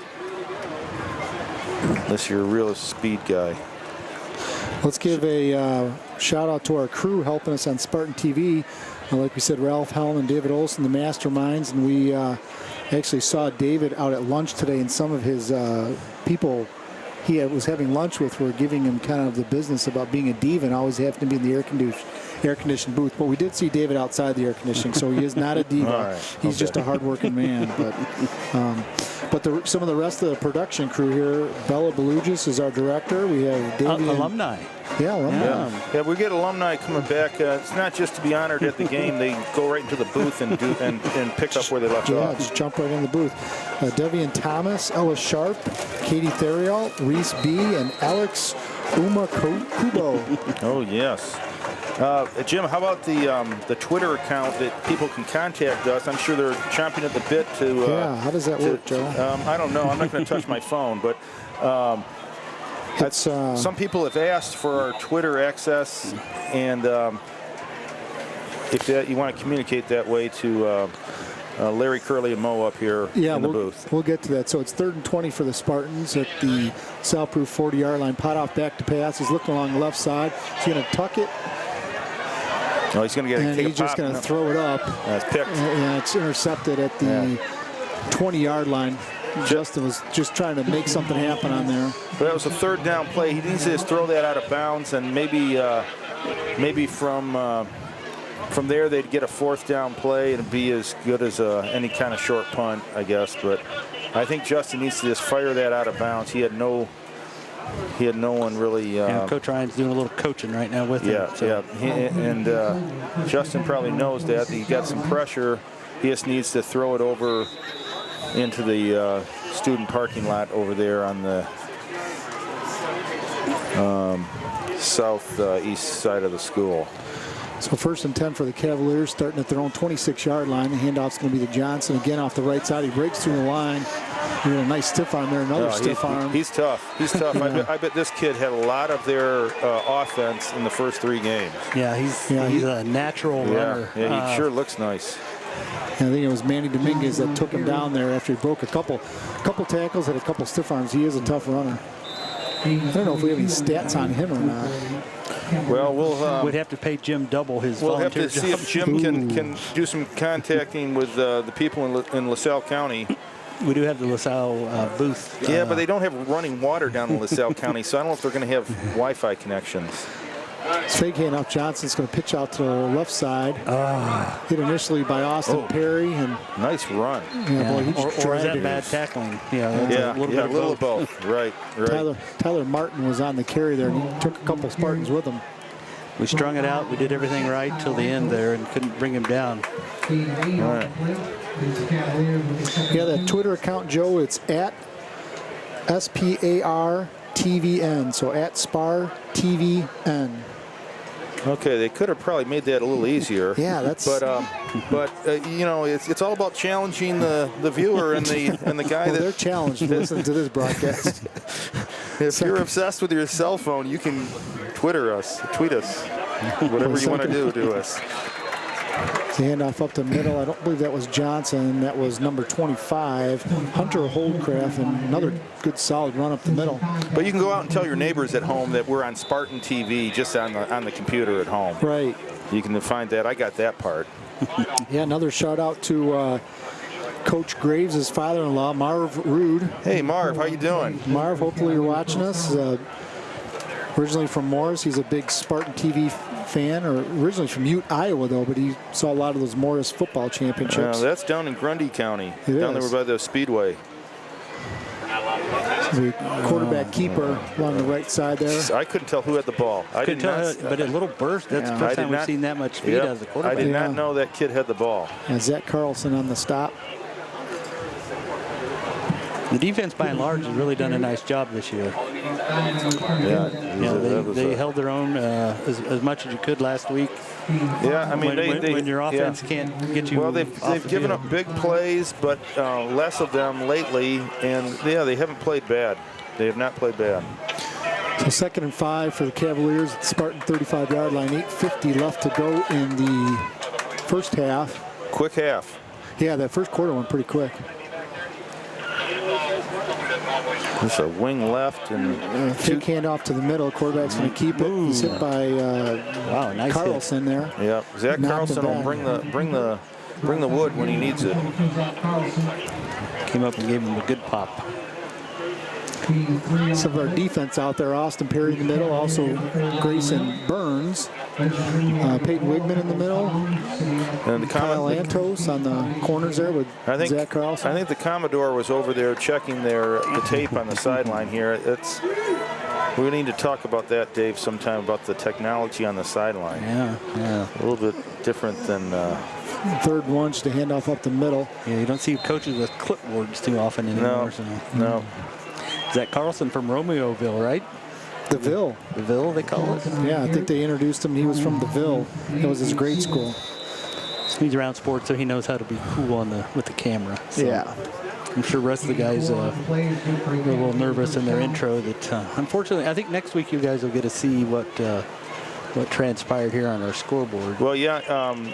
real speed guy. Let's give a shout out to our crew helping us on Spartan TV. Like we said, Ralph Helm and David Olson, the masterminds, and we actually saw David out at lunch today, and some of his people he was having lunch with were giving him kind of the business about being a diva and always having to be in the air-conditioned booth. But we did see David outside the air conditioning, so he is not a diva. Right. He's just a hard-working man. But some of the rest of the production crew here, Bella Belugis is our director. We have Davian. Alumni. Yeah, alumni. Yeah, we get alumni coming back. It's not just to be honored at the game. They go right into the booth and pick up where they left off. Yeah, just jump right in the booth. Devian Thomas, Ellis Sharp, Katie Theriault, Reese B., and Alex Kubo. Oh, yes. Jim, how about the Twitter account that people can contact us? I'm sure they're chomping at the bit to. Yeah, how does that work, Joe? I don't know. I'm not going to touch my phone, but some people have asked for our Twitter access, and if you want to communicate that way to Larry, Curley, and Mo up here in the booth. We'll get to that. So it's 3rd and 20 for the Spartans at the LaSalle-Peru 40-yard line. Pot off back to pass. He's looking along the left side. He's going to tuck it. Oh, he's going to and he's just going to throw it up. That's picked. And it's intercepted at the 20-yard line. Justin was just trying to make something happen on there. But that was a 3rd down play. He needs to just throw that out of bounds, and maybe from there they'd get a 4th down play and be as good as any kind of short punt, I guess. But I think Justin needs to just fire that out of bounds. He had no one really. Coach Ryan's doing a little coaching right now with him. Yeah. And Justin probably knows that. He got some pressure. He just needs to throw it over into the student parking lot over there on the southeast side of the school. So 1st and 10 for the Cavaliers, starting at their own 26-yard line. The handoff's going to be to Johnson again off the right side. He breaks through the line. He had a nice stiff arm there, another stiff arm. He's tough. He's tough. Yeah. I bet this kid had a lot of their offense in the first 3 games. Yeah, he's a natural runner. Yeah, he sure looks nice. I think it was Manny Dominguez that took him down there after he broke a couple tackles, had a couple stiff arms. He is a tough runner. I don't know if we have any stats on him or not. Well, we'd have to pay Jim double his volunteer We'll have to see if Jim can do some contacting with the people in LaSalle County. We do have the LaSalle booth. Yeah, but they don't have running water down in LaSalle County, so I don't know if they're going to have Wi-Fi connections. It's fake handoff. Johnson's going to pitch out to the left side. Hit initially by Austin Perry. And nice run. Boy, he or is that bad tackling? A little of both. Right. Tyler Martin was on the carry there, and he took a couple Spartans with him. We strung it out. We did everything right till the end there and couldn't bring him down. All right. Yeah, that Twitter account, Joe, it's at SPARTVN. So at SPARTVN. Okay, they could have probably made that a little easier. Yeah, that's. But it's all about challenging the viewer and the guy they're challenged to listen to this broadcast. If you're obsessed with your cell phone, you can tweet us, whatever you want to do to us. The handoff up the middle. I don't believe that was Johnson. That was number 25, Hunter Holdcraft, and another good solid run up the middle. But you can go out and tell your neighbors at home that we're on Spartan TV just on the computer at home. Right. You can find that. I got that part. Yeah, another shout out to Coach Graves' father-in-law, Marv Rude. Hey, Marv, how you doing? Marv, hopefully you're watching us. Originally from Morris. He's a big Spartan TV fan, or originally from Ute, Iowa, though, but he saw a lot of those Morris football championships. That's down in Grundy County, down there by the Speedway. The quarterback keeper along the right side there. I couldn't tell who had the ball. I did not, but a little burst. That's the first time we've seen that much speed as a quarterback. I did not know that kid had the ball. And Zach Carlson on the stop. The defense, by and large, has really done a nice job this year. They held their own as much as you could last week. Yeah, I mean, when your offense can't get you. Well, they've given up big plays, but less of them lately, and they haven't played bad. They have not played bad. So 2nd and 5 for the Cavaliers at the Spartan 35-yard line. 8:50 left to go in the first half. Quick half. Yeah, that first quarter went pretty quick. It's a wing left and fake handoff to the middle. Quarterback's going to keep it. He's hit by nice Carlson hit. there. Yeah, Zach Carlson will bring the wood when he needs it. Came up and gave him a good pop. Some of our defense out there. Austin Perry in the middle. Also Grayson Burns. Peyton Wigman in the middle. And Kyle Antos on the corners there with Zach Carlson. I think the Commodore was over there checking the tape on the sideline here. We need to talk about that, Dave, sometime, about the technology on the sideline. Yeah. A little bit different than... Third and 1 to handoff up the middle. Yeah, you don't see coaches with clipboards too often anymore. No. Is that Carlson from Romeoville, right? DeVille. DeVille, they call it. Yeah, I think they introduced him. He was from DeVille. That was his grade school. He's around sports, so he knows how to be cool with the camera. So Yeah. I'm sure the rest of the guys are a little nervous in their intro. That unfortunately, I think next week you guys will get to see what transpired here on our scoreboard. Well, yeah,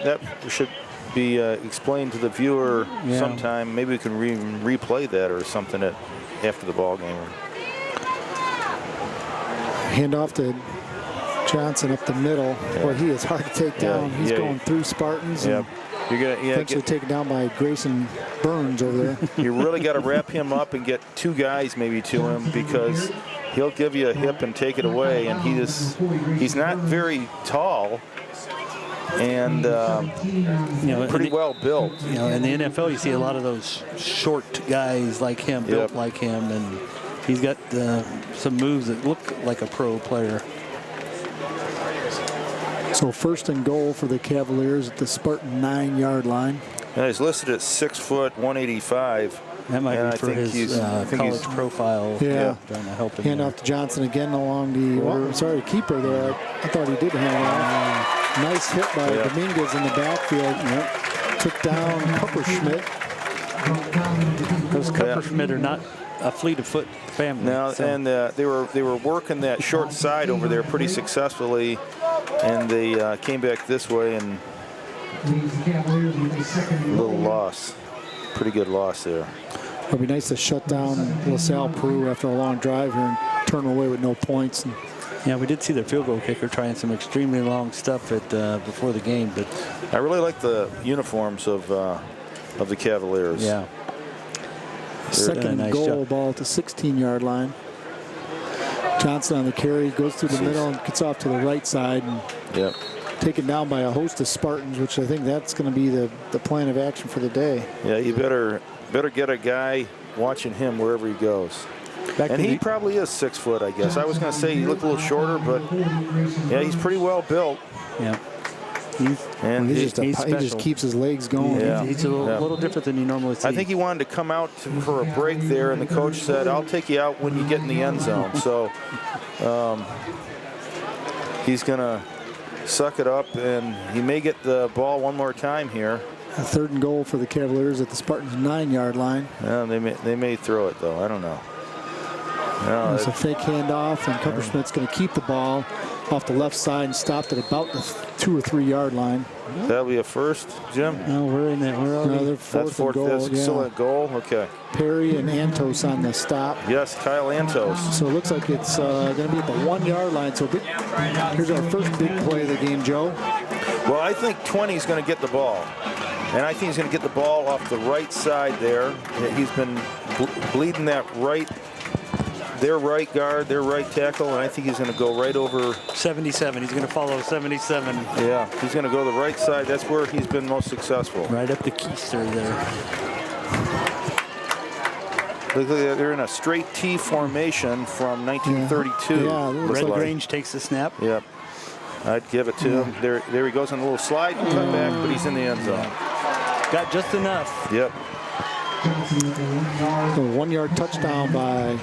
that should be explained to the viewer sometime. Maybe we can replay that or something after the ball game. Hand off to Johnson up the middle. Yeah. Boy, he is hard to take down. He's going through Spartans. Yeah. And You're gonna eventually taken down by Grayson Burns over there. You really got to wrap him up and get two guys maybe to him, because he'll give you a hip and take it away, and he's not very tall and pretty well built. You know, in the NFL, you see a lot of those short guys like him, built like him, and he's got some moves that look like a pro player. So first and goal for the Cavaliers at the Spartan 9-yard line. And he's listed at 6 foot 185. That might and be for his college profile. Yeah. Trying to help him. Hand off to Johnson again along the keeper there. I thought he did hand it off. Nice hit by Dominguez in the backfield. Took down Kupperschmidt. Those Kupperschmidt are not a fleet of foot family. Now, and they were working that short side over there pretty successfully, and they came back this way, and a little loss. Pretty good loss there. It'll be nice to shut down LaSalle-Peru after a long drive here and turn away with no points. And yeah, we did see their field goal kicker trying some extremely long stuff before the game, but I really like the uniforms of the Cavaliers. Yeah. Second and goal, ball at the 16-yard line. Johnson on the carry, goes through the middle and gets off to the right side and taken down by a host of Spartans, which I think that's going to be the plan of action for the day. Yeah, you better get a guy watching him wherever he goes. And he probably is 6 foot, I guess. I was going to say he looked a little shorter, but yeah, he's pretty well built. Yeah. He just keeps his legs going. Yeah. He's a little different than you normally see. I think he wanted to come out for a break there, and the coach said, "I'll take you out when you get in the end zone." So he's going to suck it up, and he may get the ball one more time here. A third and goal for the Cavaliers at the Spartans' 9-yard line. Yeah, they may throw it, though. I don't know. No, it's a fake handoff, and Kupperschmidt's going to keep the ball off the left side and stopped at about the 2 or 3 yard line. That'll be a first, Jim? No, we're in there. We're already. They're fourth and goal. That's still a goal? Okay. Perry and Antos on the stop. Yes, Kyle Antos. So it looks like it's going to be at the 1 yard line. So here's our first big play of the game, Joe. Well, I think 20 is going to get the ball. And I think he's going to get the ball off the right side there. He's been bleeding that their right guard, their right tackle, and I think he's going to go right over 77. He's going to follow 77. Yeah, he's going to go the right side. That's where he's been most successful. Right up the keister there. Look, they're in a straight T formation from 1932. Yeah, Red Grange takes the snap. Yep. I'd give it to him. There he goes on a little slide and cut back, but he's in the end zone. Got just enough. Yep. A 1 yard touchdown by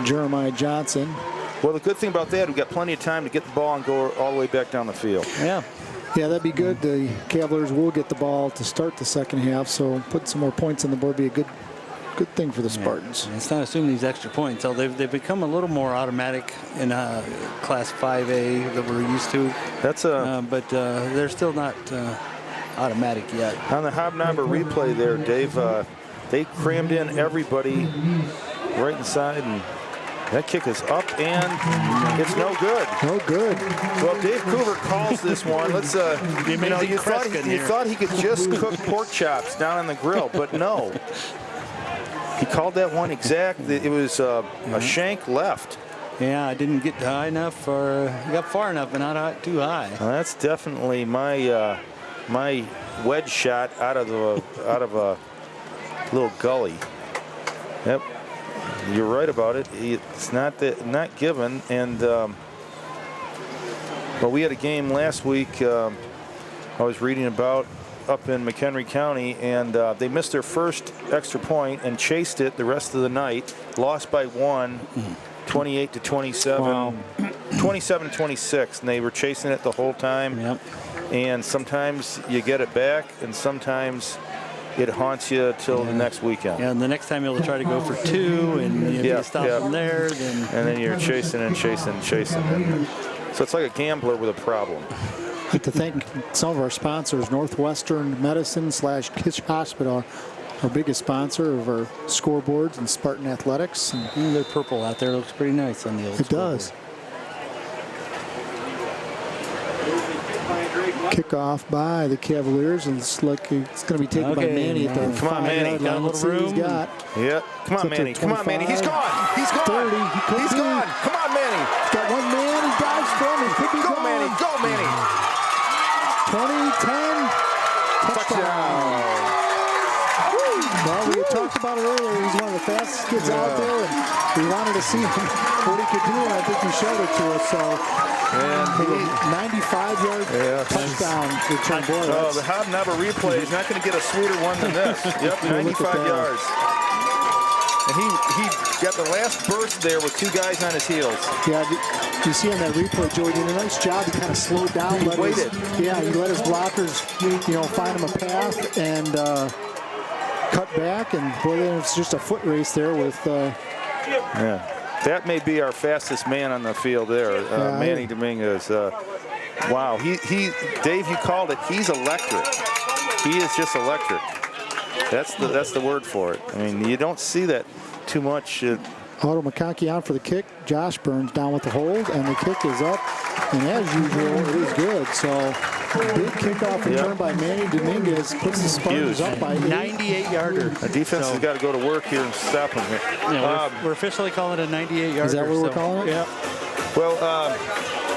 Jeremiah Johnson. Well, the good thing about that, we've got plenty of time to get the ball and go all the way back down the field. Yeah. Yeah, that'd be good. The Cavaliers will get the ball to start the second half, so put some more points on the board would be a good thing for the Spartans. It's not assuming these extra points. So they've become a little more automatic in Class 5A that we're used to. That's but they're still not automatic yet. On the Hobnobber replay there, Dave, they crammed in everybody right inside, and that kick is up, and it's no good. No good. Well, Dave Coover calls this one. Let's, you thought he could just cook pork chops down on the grill, but no. He called that one exact. It was a shank left. Yeah, I didn't get high enough, or got far enough, but not too high. Well, that's definitely my wedge shot out of a little gully. Yep, you're right about it. It's not given. And well, we had a game last week. I was reading about up in McHenry County, and they missed their first extra point and chased it the rest of the night. Lost by 1, 28-27. Wow. 27-26, and they were chasing it the whole time. Yep. And sometimes you get it back, and sometimes it haunts you till the next weekend. Yeah, and the next time you'll try to go for 2, and if you stop from there, then... And then you're chasing and chasing and chasing. So it's like a gambler with a problem. I'd like to thank some of our sponsors, Northwestern Medicine / Kish Hospital, our biggest sponsor of our scoreboards and Spartan Athletics. And they're purple out there. It looks pretty nice on the old scoreboard. It does. Kickoff by the Cavaliers, and it's going to be taken by Manny at the 5-yard line. Let's see what he's got. Yeah, come on, Manny. Come on, Manny. He's gone. He's gone. 30. He's gone. Come on, Manny. He's got one man. He dives for him. He could be Go, gone. Manny. Go, Manny. 20-10. Touchdown. Well, we had talked about it earlier. He's one of the fastest kids out there, and we wanted to see him, what he could do, and I think he showed it to us. So, and 95-yard touchdown return. Boy, the Hobnobber replay is not going to get a sweeter one than this. Yep, 95 yards. And he got the last burst there with 2 guys on his heels. Yeah, you see on that replay, Joey did a nice job. He kind of slowed down. He waited. He let his blockers, find him a path and cut back. And boy, it's just a foot race there with. Yeah, that may be our fastest man on the field there, Manny Dominguez. Wow, Dave, you called it. He's electric. He is just electric. That's the word for it. I mean, you don't see that too much. Otto McConkey on for the kick. Josh Burns down with the hold, and the kick is up. And as usual, it is good. So big kickoff return by Manny Dominguez puts the Spartans up by 98-yarder. The defense has got to go to work here and stop him here. Yeah, we're officially calling it a 98-yarder. Is that what we're calling it? Yeah. Well,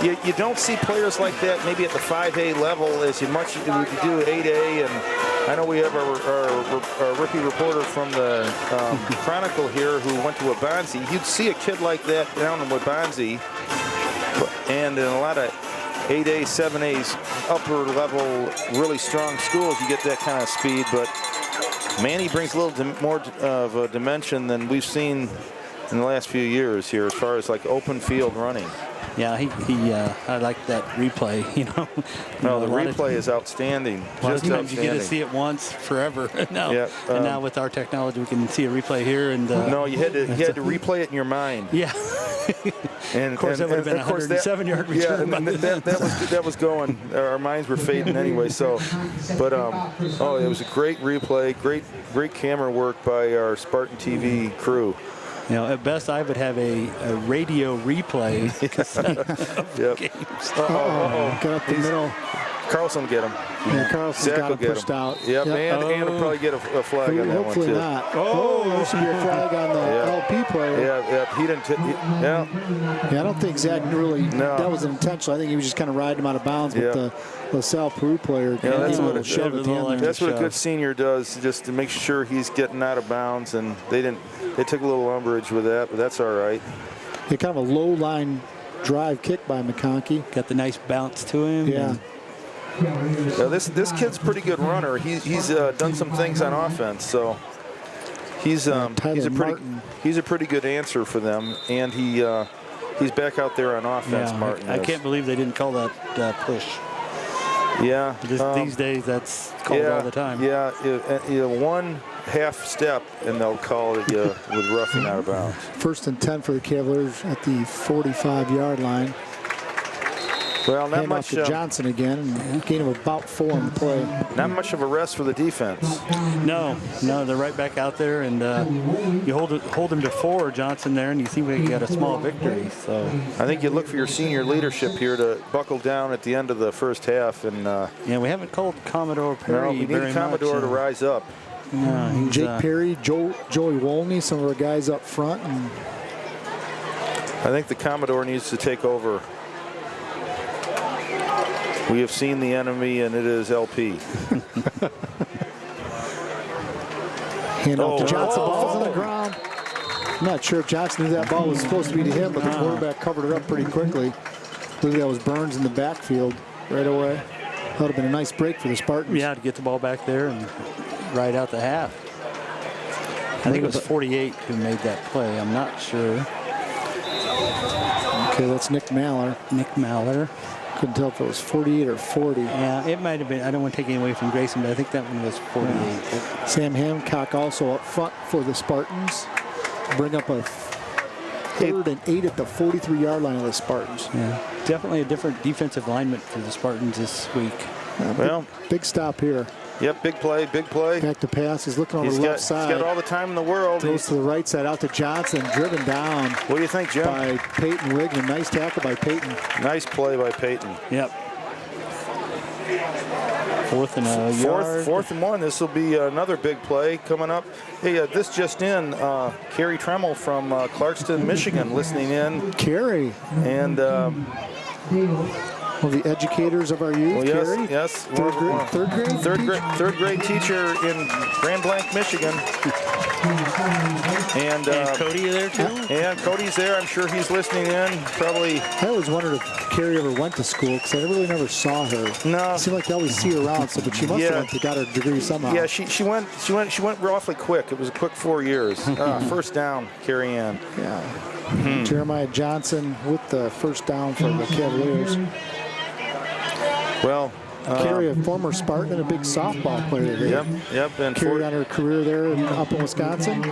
you don't see players like that maybe at the 5A level as much as you do 8A. And I know we have our rookie reporter from the Chronicle here who went to Wabanzi. You'd see a kid like that down in Wabanzi, and in a lot of 8A, 7A's upper level, really strong schools, you get that kind of speed. But Manny brings a little more of a dimension than we've seen in the last few years here as far as like open field running. Yeah, I like that replay, No, the replay is outstanding. Just outstanding. You get to see it once forever. Now, and now with our technology, we can see a replay here. And no, you had to replay it in your mind. Yeah. And of course, that would have been a 107-yard return. Yeah, and that was going. Our minds were fading anyway. So, but it was a great replay, great camera work by our Spartan TV crew. At best, I would have a radio replay. Yep. Get up the middle. Carlson will get him. Yeah, Carlson's got him pushed out. Yep, and he'll probably get a flag on that one, too. Hopefully not. There should be a flag on the LP player. Yeah, he didn't. Yeah, I don't think Zach really, that was intentional. I think he was just kind of riding him out of bounds with the LaSalle-Peru player. Yeah, that's what That's what a good senior does, just to make sure he's getting out of bounds, and they took a little umbrage with that, but that's all right. Yeah, kind of a low line drive kick by McConkey. Got the nice bounce to him. Yeah. This kid's a pretty good runner. He's done some things on offense, so he's a pretty good answer for them, and he's back out there on offense. Martin, I can't believe they didn't call that push. Yeah, these days that's called all the time. Yeah, one half step and they'll call it with roughing out of bounds. 1st and 10 for the Cavaliers at the 45-yard line. Well, not much. To Johnson again, and gain of about 4 in the play. Not much of a rest for the defense. No, they're right back out there, and you hold them to 4, Johnson there, and you think we got a small victory. So I think you look for your senior leadership here to buckle down at the end of the first half, and we haven't called Commodore Perry. No, we need Commodore to rise up. Yeah, Jake Perry, Joey Wolney, some of our guys up front. And I think the Commodore needs to take over. We have seen the enemy, and it is LP. Hand off to Johnson. Ball's on the ground. I'm not sure if Johnson knew that ball was supposed to be to him, but the quarterback covered it up pretty quickly. I believe that was Burns in the backfield right away. That would have been a nice break for the Spartans. Yeah, to get the ball back there and ride out the half. I think it was 48 who made that play. I'm not sure. Okay, that's Nick Maller. Nick Maller. Couldn't tell if it was 48 or 40. Yeah, it might have been. I don't want to take any away from Grayson, but I think that one was 48. Yeah. Sam Hancock also up front for the Spartans. Bring up a 3rd and 8 at the 43-yard line of the Spartans. Yeah, definitely a different defensive alignment for the Spartans this week. Well, big stop here. Yep, big play, big play. Back to pass. He's looking over the left side. He's got all the time in the world. Goes to the right side, out to Johnson, driven down. What do you think, Jim? By Peyton Wigman. Nice tackle by Peyton. Nice play by Peyton. Yep. 4th and a yard. 4th and 1. This will be another big play coming up. Hey, this just in. Carrie Tremmel from Clarkston, Michigan, listening in. Carrie. And one of the educators of our youth, well, Carrie. Yes. Third grade teacher in Grand Blanc, Michigan. And Cody there too? And Cody's there. I'm sure he's listening in. Probably. I always wondered if Carrie ever went to school because I really never saw her. No. It seemed like I always see her around, but she must have went to got her degree somehow. Yeah, she went awfully quick. It was a quick 4 years. First down, Carrie Ann. Yeah. Jeremiah Johnson with the first down for the Cavaliers. Well, Carrie, a former Spartan and a big softball player there. Yep. And carried on her career there up in Wisconsin.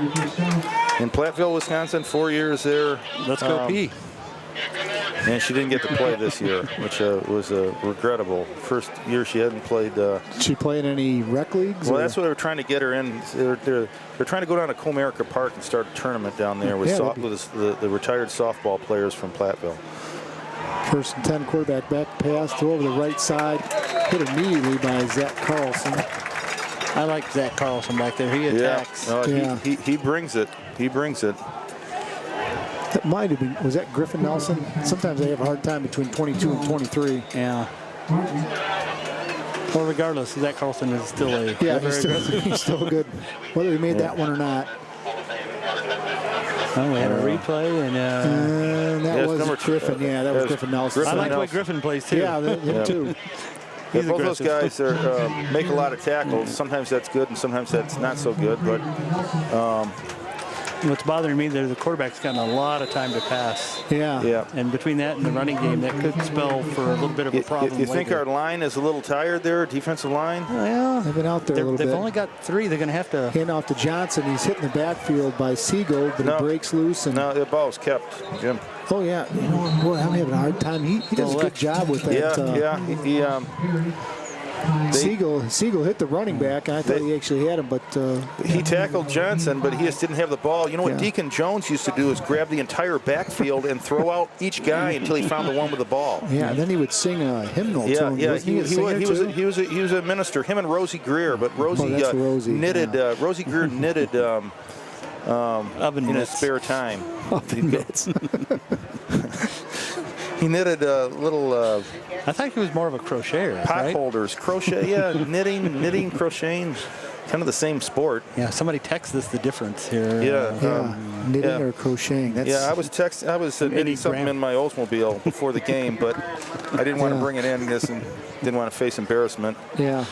In Platteville, Wisconsin, 4 years there. Let's go P. And she didn't get to play this year, which was regrettable. First year she hadn't played. Did she play in any rec leagues? Well, that's what they were trying to get her in. They're trying to go down to Comerica Park and start a tournament down there with the retired softball players from Platteville. 1st and 10 quarterback back pass, throw over the right side, hit immediately by Zach Carlson. I like Zach Carlson back there. He attacks. He brings it. He brings it. That might have been, was that Griffin Nelson? Sometimes they have a hard time between 22 and 23. Yeah. Well, regardless, Zach Carlson is still a he's still good, whether he made that one or not. Oh, we had a replay, and that was Griffin. That was Griffin Nelson. I like the way Griffin plays too. Yeah, him too. Both those guys make a lot of tackles. Sometimes that's good, and sometimes that's not so good. But what's bothering me there, the quarterback's gotten a lot of time to pass. Yeah. And between that and the running game, that could spell for a little bit of a problem. You think our line is a little tired there, defensive line? Well, they've been out there a little bit. They've only got 3. They're going to have to hand off to Johnson. He's hitting the backfield by Siegel, but he breaks loose. And no, the ball's kept, Jim. Oh, yeah. Boy, I'm having a hard time. He does a good job with that. Siegel hit the running back, and I thought he actually had him, but he tackled Johnson, but he just didn't have the ball. You know what Deacon Jones used to do is grab the entire backfield and throw out each guy until he found the one with the ball. Yeah, and then he would sing a hymnal to him. He was a minister. Him and Rosie Greer, but Rosie knitted. Rosie Greer knitted oven in his spare time. Oven mitts. He knitted a little. I thought he was more of a crocheter. Pot holders, crochet, knitting, crocheting, kind of the same sport. Yeah, somebody text us the difference here. Knitting or crocheting. I was knitting something in my Oldsmobile before the game, but I didn't want to bring it in and didn't want to face embarrassment. Yeah.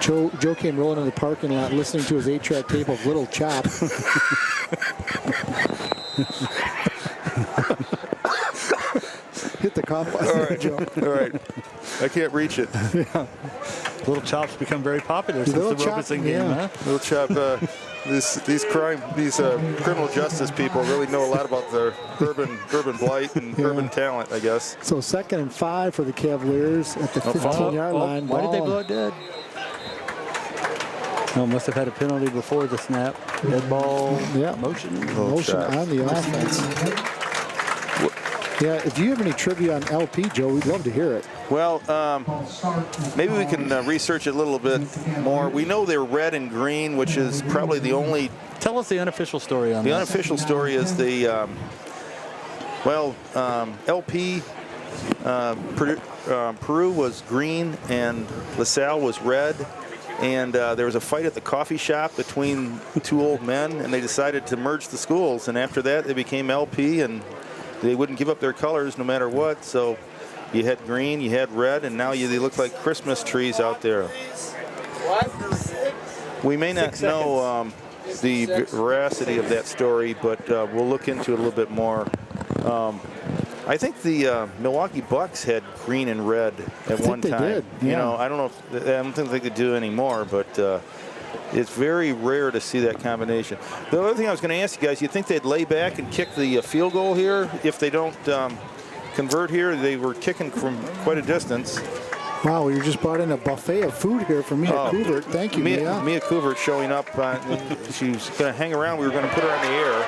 Joe came rolling in the parking lot listening to his 8-track tape of Little Chop. Hit the cough button. All right. I can't reach it. Yeah. Little Chop's become very popular since the Robeson game, huh? Little Chop. These criminal justice people really know a lot about their urban blight and urban talent, I guess. So 2nd and 5 for the Cavaliers at the 15-yard line. Why did they blow it dead? Oh, must have had a penalty before the snap. Dead ball. Yeah. Motion on the offense. Yeah, if you have any trivia on LP, Joe, we'd love to hear it. Well, maybe we can research it a little bit more. We know they're red and green, which is probably the only... Tell us the unofficial story on that. The unofficial story is the, LP, Peru was green and LaSalle was red. And there was a fight at the coffee shop between 2 old men, and they decided to merge the schools. And after that, they became LP, and they wouldn't give up their colors no matter what. So you had green, you had red, and now they look like Christmas trees out there. We may not know the veracity of that story, but we'll look into it a little bit more. I think the Milwaukee Bucks had green and red at one time. They did. You Yeah. know, I don't think they could do anymore, but it's very rare to see that combination. The other thing I was going to ask you guys, you think they'd lay back and kick the field goal here if they don't convert here? They were kicking from quite a distance. Wow, you just brought in a buffet of food here for Mia Couvert. Thank you, Mia. Mia Couvert showing up. She's going to hang around. We were going to put her on the air.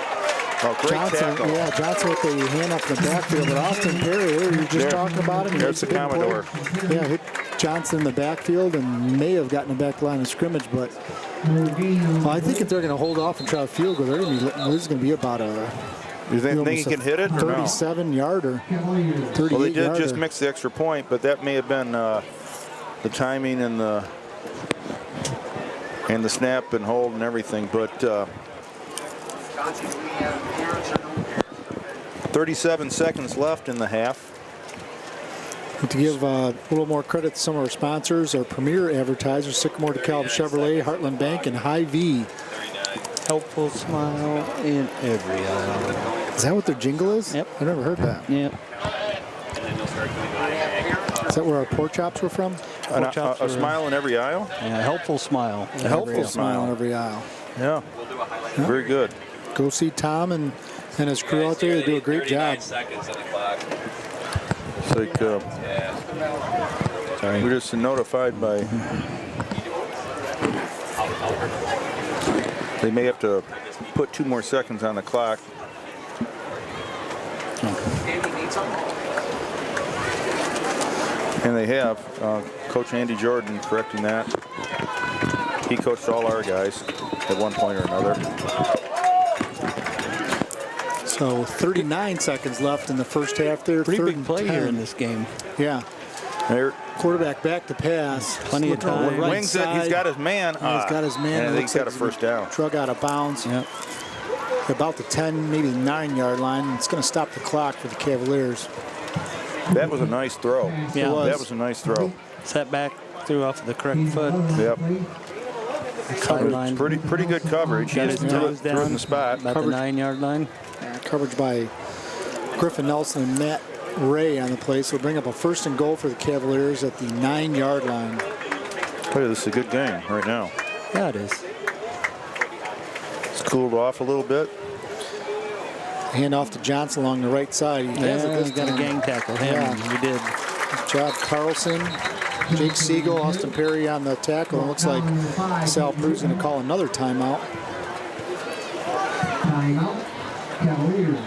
Oh, great Johnson, tackle. yeah, Johnson with the hand up in the backfield. But Austin Perry, you were just talking about him. There's the Commodore. Yeah, hit Johnson in the backfield and may have gotten the back line of scrimmage. But I think if they're going to hold off and try a field goal, this is going to be about a. You think he can hit it or no? 37-yarder, 38-yarder. Well, they did just mix the extra point, but that may have been the timing and the snap and hold and everything. But 37 seconds left in the half. To give a little more credit to some of our sponsors, our premier advertisers, Sycamore, DeKalb Chevrolet, Heartland Bank, and Hy-Vee. Helpful smile in every aisle. Is that what their jingle is? Yep. I never heard that. Yep. Is that where our pork chops were from? A smile in every aisle? Yeah, a helpful smile. A helpful smile in every aisle. Yeah. Very good. Go see Tom and his crew out there. They do a great job. It's like we're just notified by. They may have to put 2 more seconds on the clock. And they have. Coach Andy Jordan correcting that. He coached all our guys at one point or another. So 39 seconds left in the first half there. Pretty big play here in this game. Yeah. There. Quarterback back to pass. Plenty of time. Right Wings it. He's got his man. He's got his man. And he's got a first down. Drug out of bounds. Yep. About the 10, maybe 9-yard line. It's going to stop the clock for the Cavaliers. That was a nice throw. Yeah, that was a nice throw. Set back, threw off the correct foot. Yep. Sideline. Pretty good coverage. Got He his just threw nose it in down the spot. about the 9-yard line. Coverage by Griffin Nelson and Matt Ray on the play. So we'll bring up a 1st and goal for the Cavaliers at the 9-yard line. Boy, this is a good game right now. Yeah, it is. It's cooled off a little bit. Hand off to Johnson along the right side. He has it this got time. a gang tackle. Him. Yeah. He did. Good job, Carlson. Jake Siegel, Austin Perry on the tackle. It looks like LaSalle-Peru is going to call another timeout. Timeout, Cavaliers.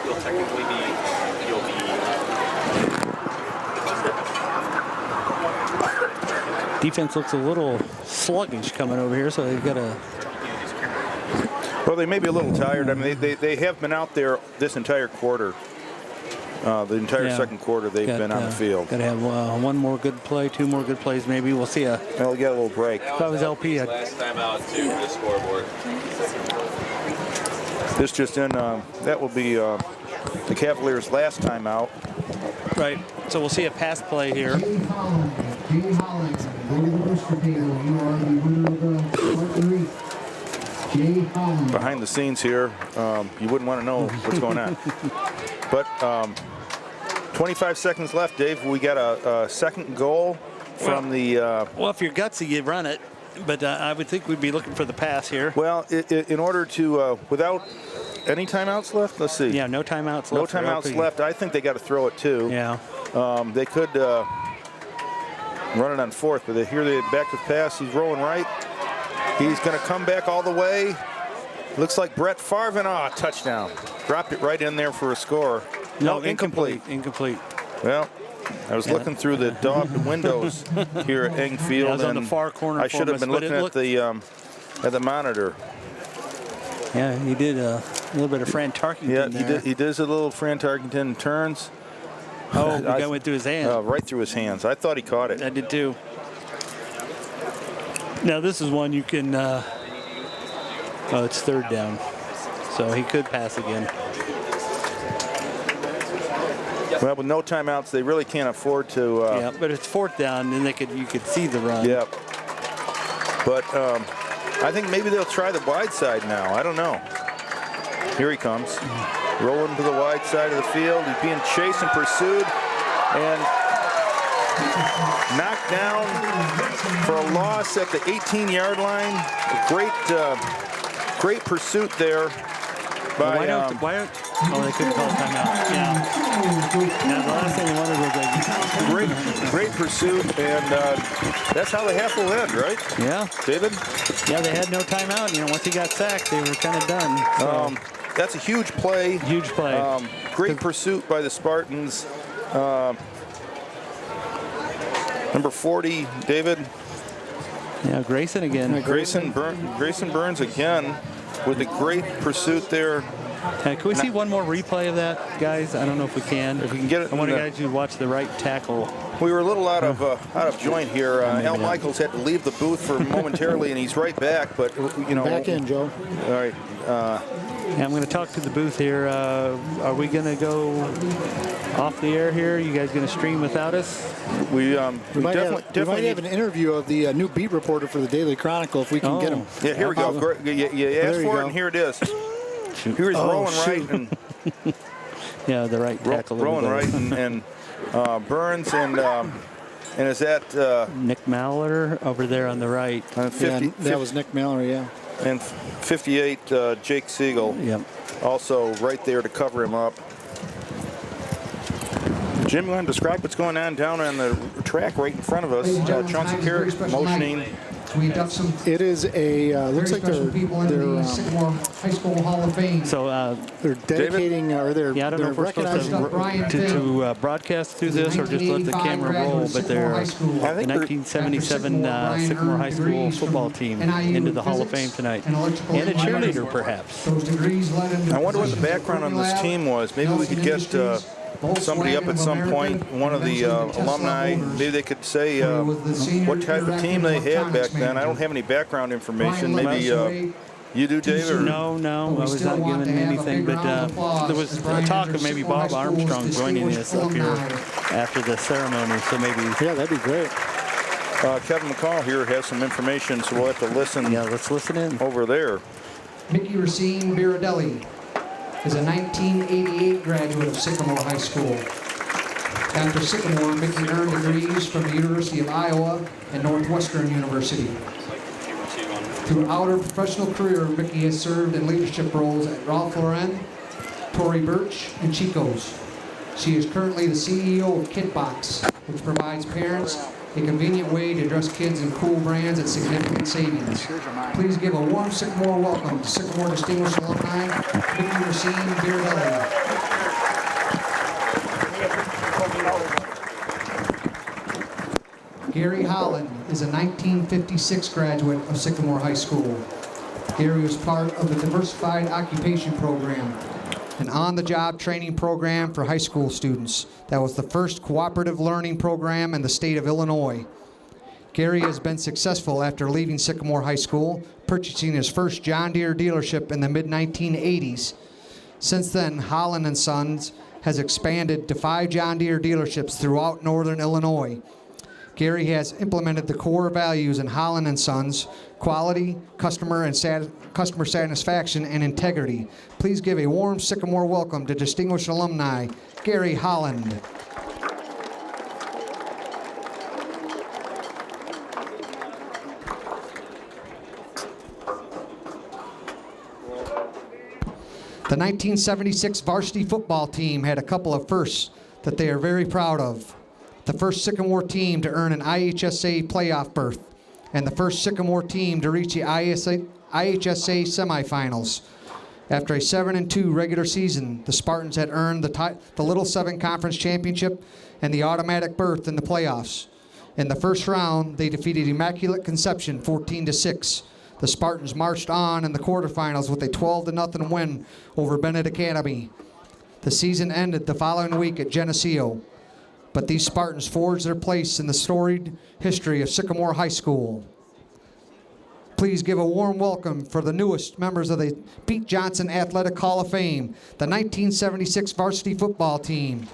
You'll technically be. Defense looks a little sluggish coming over here, so they've got to. Well, they may be a little tired. I mean, they have been out there this entire quarter. The entire second quarter, they've been on the field. Got to have one more good play, 2 more good plays, maybe. We'll see. Well, we got a little break. If I was LP, I'd. Last time out too for the scoreboard. This just in. That will be the Cavaliers' last time out. Right. So we'll see a pass play here. Jay Holland, go to the booster table. You are the winner of the part 3. Jay Holland. Behind the scenes here, you wouldn't want to know what's going on. But 25 seconds left, Dave. We got a second goal from the. Well, if you're gutsy, you run it. But I would think we'd be looking for the pass here. Well, in order to, without any timeouts left, let's see. Yeah, no timeouts left. No timeouts left. I think they got to throw it too. Yeah. They could run it on 4th, but here they back to the pass. He's rolling right. He's going to come back all the way. Looks like Brett Favre, and touchdown. Dropped it right in there for a score. No, incomplete. Incomplete. Well, I was looking through the daubed windows here at Engfield. I was on the far corner. I should have been looking at the monitor. Yeah, he did a little bit of Fran Tarkington. Yeah, there. he does a little Fran Tarkington turns. Oh, the guy went through his hand. Right through his hands. I thought he caught it. I did too. Now this is one you can. It's 3rd down, so he could pass again. Well, with no timeouts, they really can't afford to. Yeah, but it's 4th down, then you could see the run. Yep. But I think maybe they'll try the wide side now. I don't know. Here he comes. rolling to the wide side of the field. He's being chased and pursued and knocked down for a loss at the 18-yard line. A great pursuit there by. Oh, they couldn't call a timeout. Yeah, the last thing they wanted was great pursuit, and that's how the half will end, right? Yeah. David? Yeah, they had no timeout. Once he got sacked, they were kind of done. So. That's a huge play. Huge play. Great pursuit by the Spartans. Number 40, David. Yeah, Grayson again. Grayson Burns again with a great pursuit there. Can we see one more replay of that, guys? I don't know if we can. If we can get it. I want you guys to watch the right tackle. We were a little out of joint here. Al Michaels had to leave the booth for momentarily, and he's right back. But back in, Joe. All right. Yeah, I'm going to talk to the booth here. Are we going to go off the air here? You guys going to stream without us? We might have an interview of the new beat reporter for the Daily Chronicle if we can get him. Yeah, here we go. You asked for it, and here it is. Here's rolling right and yeah, the right tackle. Rolling right and Burns and is that Nick Mallard over there on the right? 50, that was Nick Mallard, yeah. And 58 Jake Siegel. Yep. Also right there to cover him up. Jim, you want to describe what's going on down on the track right in front of us? Chauncey Carrick motioning. It is a looks like they're Sycamore High School Hall of Fame. So they're dedicating or they're I don't know if we're supposed to broadcast through this or just let the camera roll, but they're the 1977 Sycamore High School football team into the Hall of Fame tonight, and a cheerleader perhaps. I wonder what the background on this team was. Maybe we could get somebody up at some point, one of the alumni, maybe they could say what type of team they had back then. I don't have any background information. Maybe you do, Dave? Or? No, I was not given anything, but there was talk of maybe Bob Armstrong joining us up here after the ceremony, so maybe. Yeah, that'd be great. Kevin McCall here has some information, so we'll have to listen. Yeah, let's listen in. Over there. Mickey Racine Biradelli is a 1988 graduate of Sycamore High School. After Sycamore, Mickey earned degrees from the University of Iowa and Northwestern University. Throughout her professional career, Mickey has served in leadership roles at Ralph Lauren, Tory Burch, and Chico's. She is currently the CEO of Kitbox, which provides parents a convenient way to dress kids in cool brands at significant savings. Please give a warm Sycamore welcome to Sycamore Distinguished Alumni, Mickey Racine Biradelli. Gary Holland is a 1956 graduate of Sycamore High School. Gary was part of the Diversified Occupation Program, an on-the-job training program for high school students that was the first cooperative learning program in the state of Illinois. Gary has been successful after leaving Sycamore High School, purchasing his first John Deere dealership in the mid-1980s. Since then, Holland & Sons has expanded to 5 John Deere dealerships throughout northern Illinois. Gary has implemented the core values in Holland & Sons: quality, customer satisfaction, and integrity. Please give a warm Sycamore welcome to distinguished alumni, Gary Holland. The 1976 varsity football team had a couple of firsts that they are very proud of. The first Sycamore team to earn an IHSA playoff berth, and the first Sycamore team to reach the IHSA semifinals. After a 7-2 regular season, the Spartans had earned the Little Seven Conference Championship and the automatic berth in the playoffs. In the first round, they defeated Immaculate Conception 14-6. The Spartans marched on in the quarterfinals with a 12-0 win over Bennett Academy. The season ended the following week at Geneseo, but these Spartans forged their place in the storied history of Sycamore High School. Please give a warm welcome for the newest members of the Pete Johnson Athletic Hall of Fame, the 1976 varsity football team.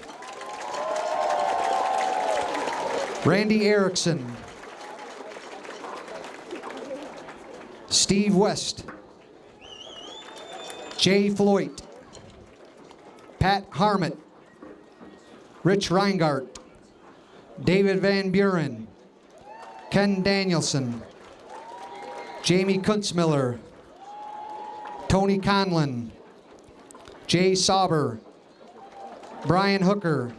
Randy Erickson, Steve West, Jay Floyd, Pat Harmit, Rich Reingart, David Van Buren, Ken Danielson, Jamie Kuntzmiller, Tony Conlon, Jay Sauber, Brian Hooker,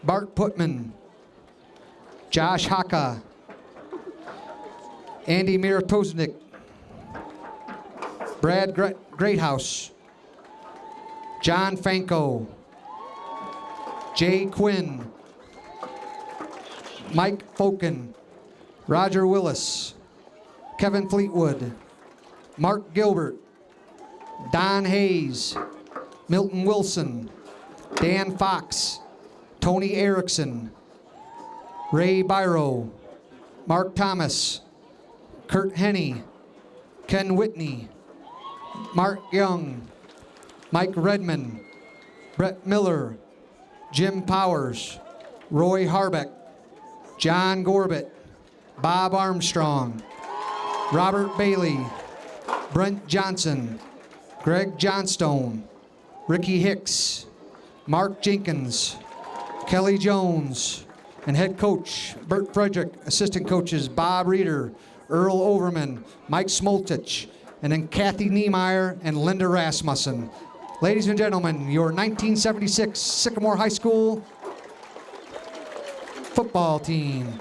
Bart Putman, Josh Haka, Andy Miratoznik, Brad Greathouse, John Fanko, Jay Quinn, Mike Foken, Roger Willis, Kevin Fleetwood, Mark Gilbert, Don Hayes, Milton Wilson, Dan Fox, Tony Erickson, Ray Byro, Mark Thomas, Kurt Henney, Ken Whitney, Mark Young, Mike Redmond, Brett Miller, Jim Powers, Roy Harbeck, John Gorbett, Bob Armstrong, Robert Bailey, Brent Johnson, Greg Johnstone, Ricky Hicks, Mark Jenkins, Kelly Jones, and head coach Bert Frederick, assistant coaches Bob Reeder, Earl Overman, Mike Smoltich, and then Kathy Niemeyer and Linda Rasmussen. Ladies and gentlemen, your 1976 Sycamore High School football team.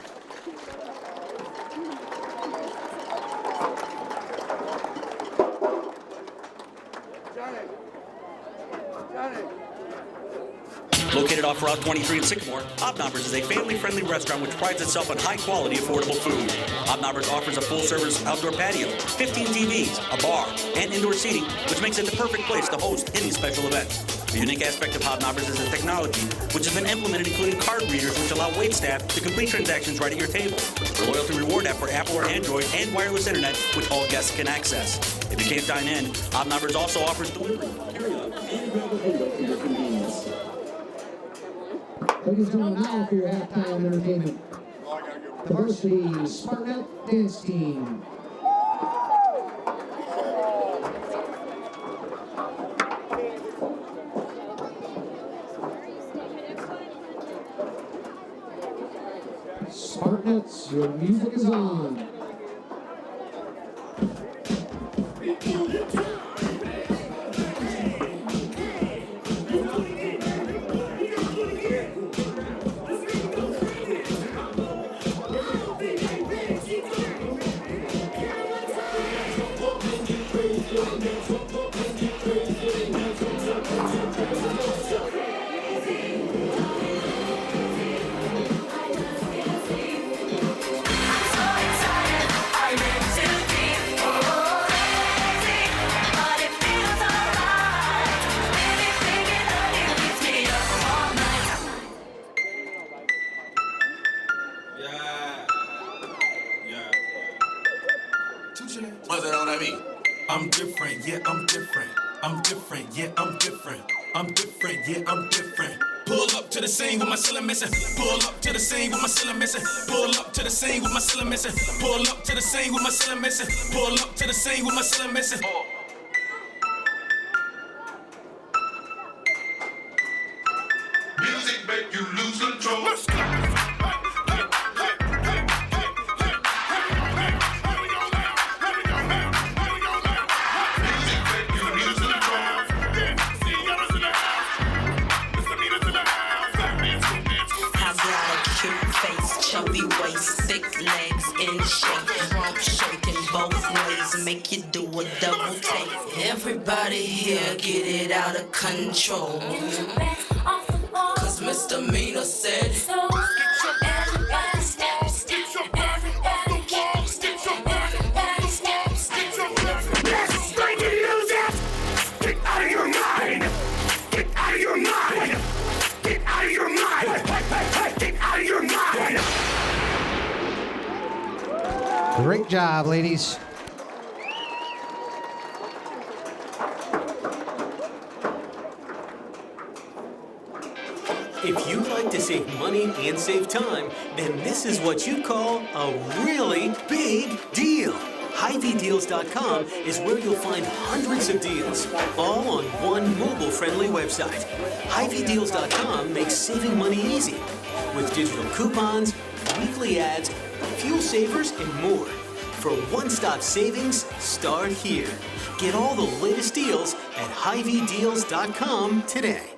Located off Route 23 in Sycamore, Hobnobbers is a family-friendly restaurant which prides itself on high-quality, affordable food. Hobnobbers offers a full-service outdoor patio, 15 TVs, a bar, and indoor seating, which makes it the perfect place to host any special event. The unique aspect of Hobnobbers is the technology, which has been implemented, including card readers, which allow waitstaff to complete transactions right at your table. The loyalty reward app for Apple or Android, and wireless internet, which all guests can access. If you can't dine in, Hobnobbers also offers delivery, carry-out, and grab a window for your convenience. Ladies and gentlemen, now for your halftime entertainment, the Varsity Sparknet Dance Team. Sparknets, your music is on. What's that on that mean? I'm different, yeah, I'm different. I'm different, yeah, I'm different. I'm different, yeah, I'm different. Pull up to the scene with my ceiling missing. Pull up to the scene with my ceiling missing. Pull up to the scene with my ceiling missing. Pull up to the scene with my ceiling missing. Pull up to the scene with my ceiling missing. Music make you lose control. Let's go. Chubby waist, thick legs in shape, rump shaking both ways, make you do a double take. Everybody here get it out of control. Cause Misdemeanor said, so everybody step, step, everybody get, step, everybody step, step. Let's break it, use it. Get out of your mind. Get out of your mind. Get out of your mind. Get out of your mind. Great job, ladies. If you'd like to save money and save time, then this is what you call a really big deal. HyVDeals.com is where you'll find hundreds of deals, all on one mobile-friendly website. HyVDeals.com makes saving money easy with digital coupons, weekly ads, fuel savers, and more. For one-stop savings, start here. Get all the latest deals at HyVDeals.com today.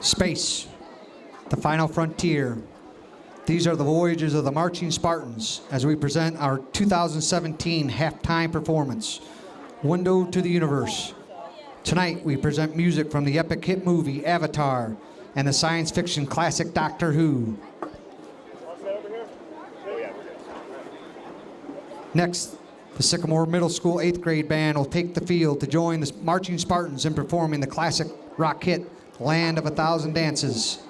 Space, the final frontier. These are the voyages of the marching Spartans as we present our 2017 halftime performance, Window to the Universe. Tonight we present music from the epic hit movie Avatar and the science fiction classic Doctor Who. Next, the Sycamore Middle School 8th grade band will take the field to join the marching Spartans in performing the classic rock hit Land of a Thousand Dances.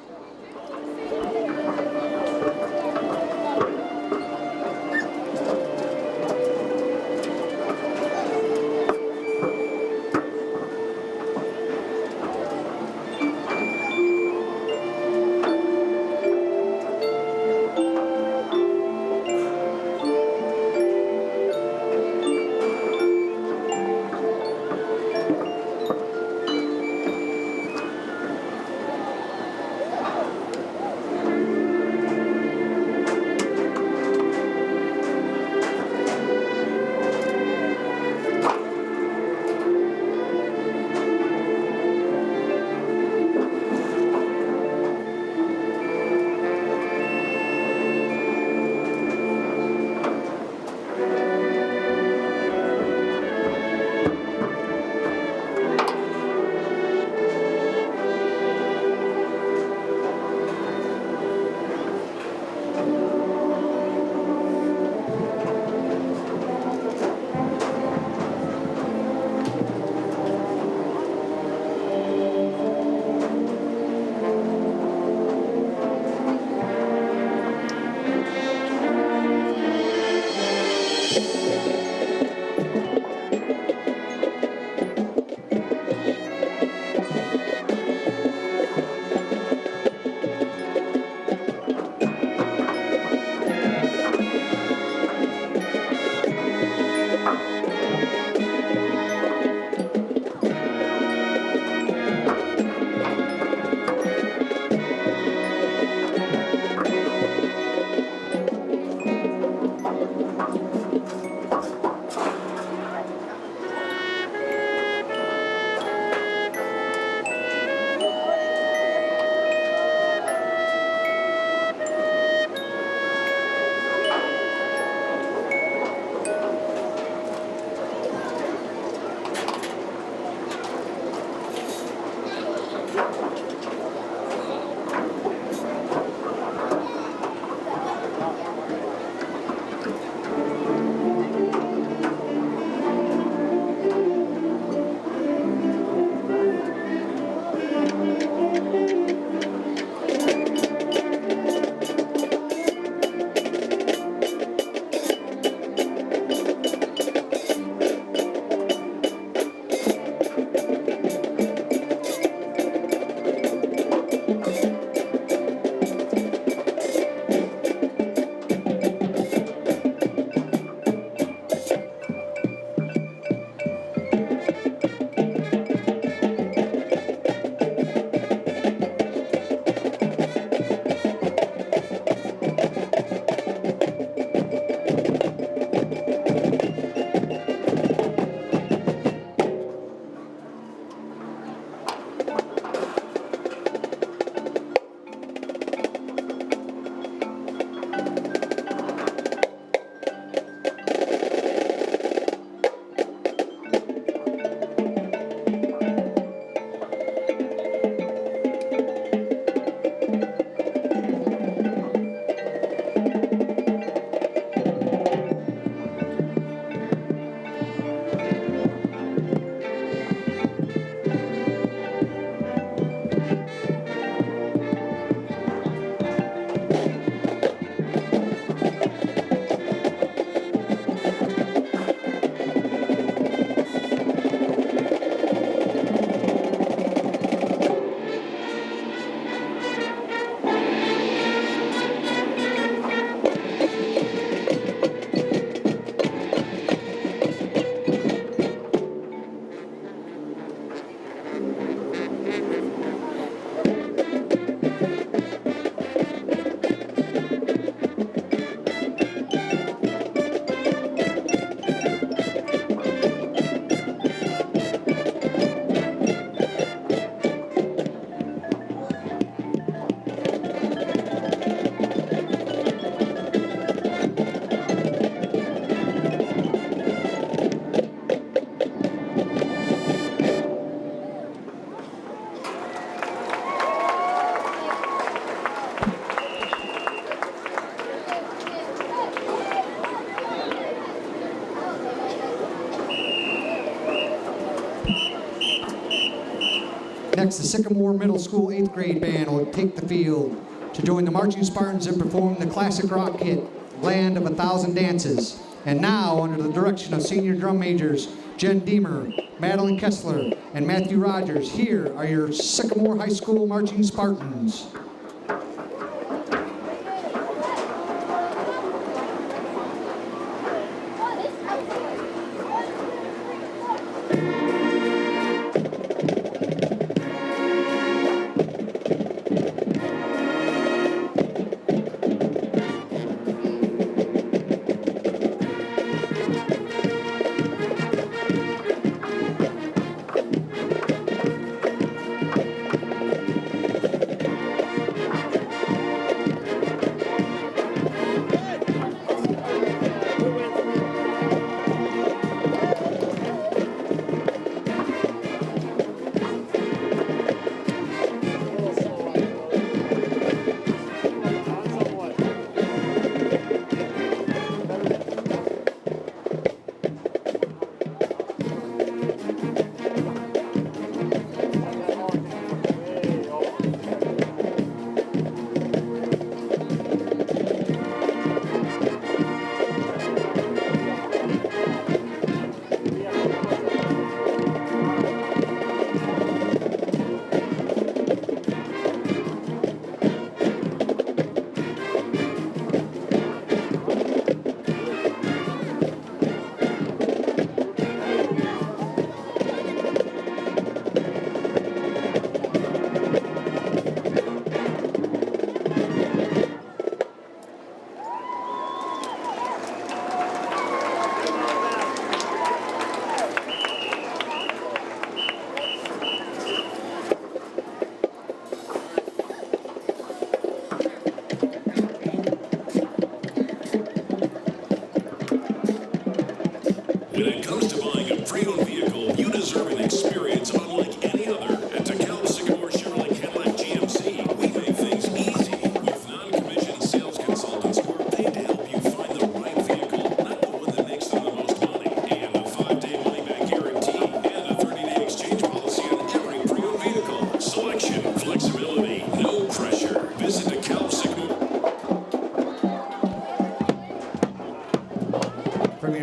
Next, the Sycamore Middle School 8th grade band will take the field to join the Marching Spartans and perform the classic rock hit, Land of a Thousand Dances. And now, under the direction of senior drum majors Jen Deemer, Madeline Kessler, and Matthew Rogers, here are your Sycamore High School Marching Spartans.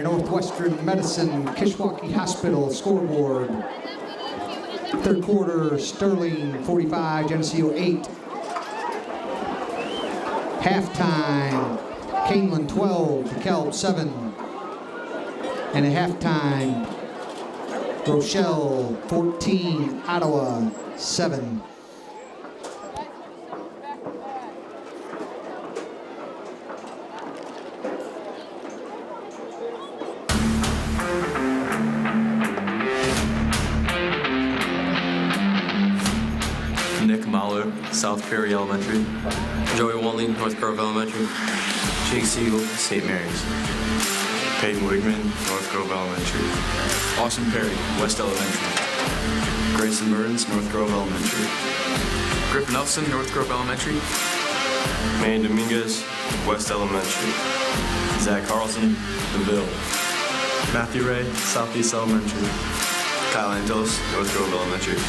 Northwestern Medicine Kishwaukee Hospital scoreboard. Third quarter, Sterling 45, Geneseo 8. Halftime, Canelan 12, DeKalb 7. And at halftime, Rochelle 14, Ottawa 7. South Perry Elementary. Joey Wanley, North Grove Elementary. Jake Siegel, St. Mary's. Peyton Wigman, North Grove Elementary. Austin Perry, West Elementary. Grayson Burns, North Grove Elementary. Griffin Nelson, North Grove Elementary. Manny Dominguez, West Elementary. Zach Carlson, DeVille. Matthew Ray, Southeast Elementary. Kyle Angelos, North Grove Elementary.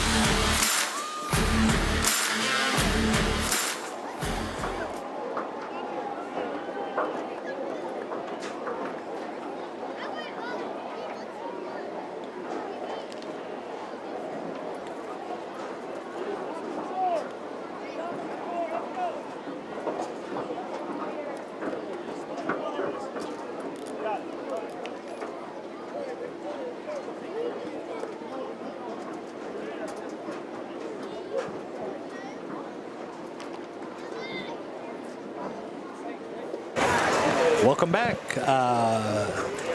Welcome back.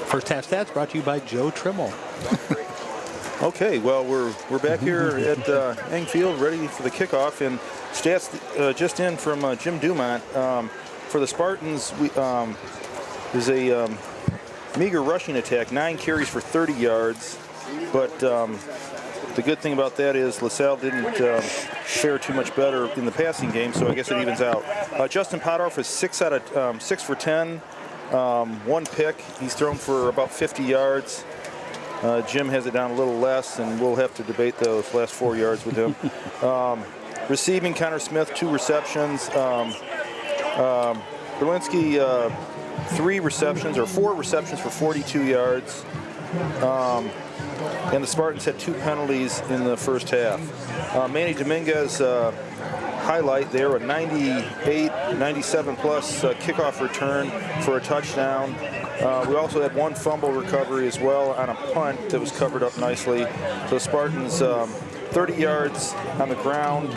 First half stats brought to you by Joe Trimmel. Okay, well, we're back here at Engfield, ready for the kickoff, and stats just in from Jim Dumont. For the Spartans, there's a meager rushing attack, 9 carries for 30 yards, but the good thing about that is LaSalle didn't fare too much better in the passing game, so I guess it evens out. Justin Pottorff is 6 for 10, 1 pick. He's thrown for about 50 yards. Jim has it down a little less, and we'll have to debate those last 4 yards with him. Receiving, Connor Smith, 2 receptions. Berlinski, 4 receptions for 42 yards. And the Spartans had 2 penalties in the first half. Manny Dominguez, highlight there, a 98, 97-plus kickoff return for a touchdown. We also had 1 fumble recovery as well on a punt that was covered up nicely. So Spartans, 30 yards on the ground,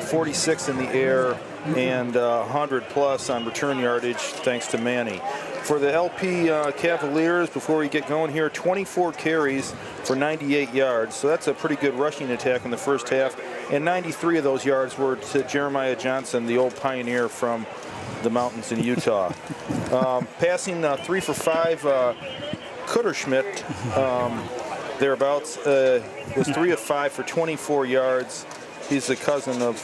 46 in the air, and 100-plus on return yardage thanks to Manny. For the LP Cavaliers, before we get going here, 24 carries for 98 yards. So that's a pretty good rushing attack in the first half. And 93 of those yards were to Jeremiah Johnson, the old pioneer from the mountains in Utah. Passing 3 for 5, Kutterschmidt, thereabouts, was 3 of 5 for 24 yards. He's the cousin of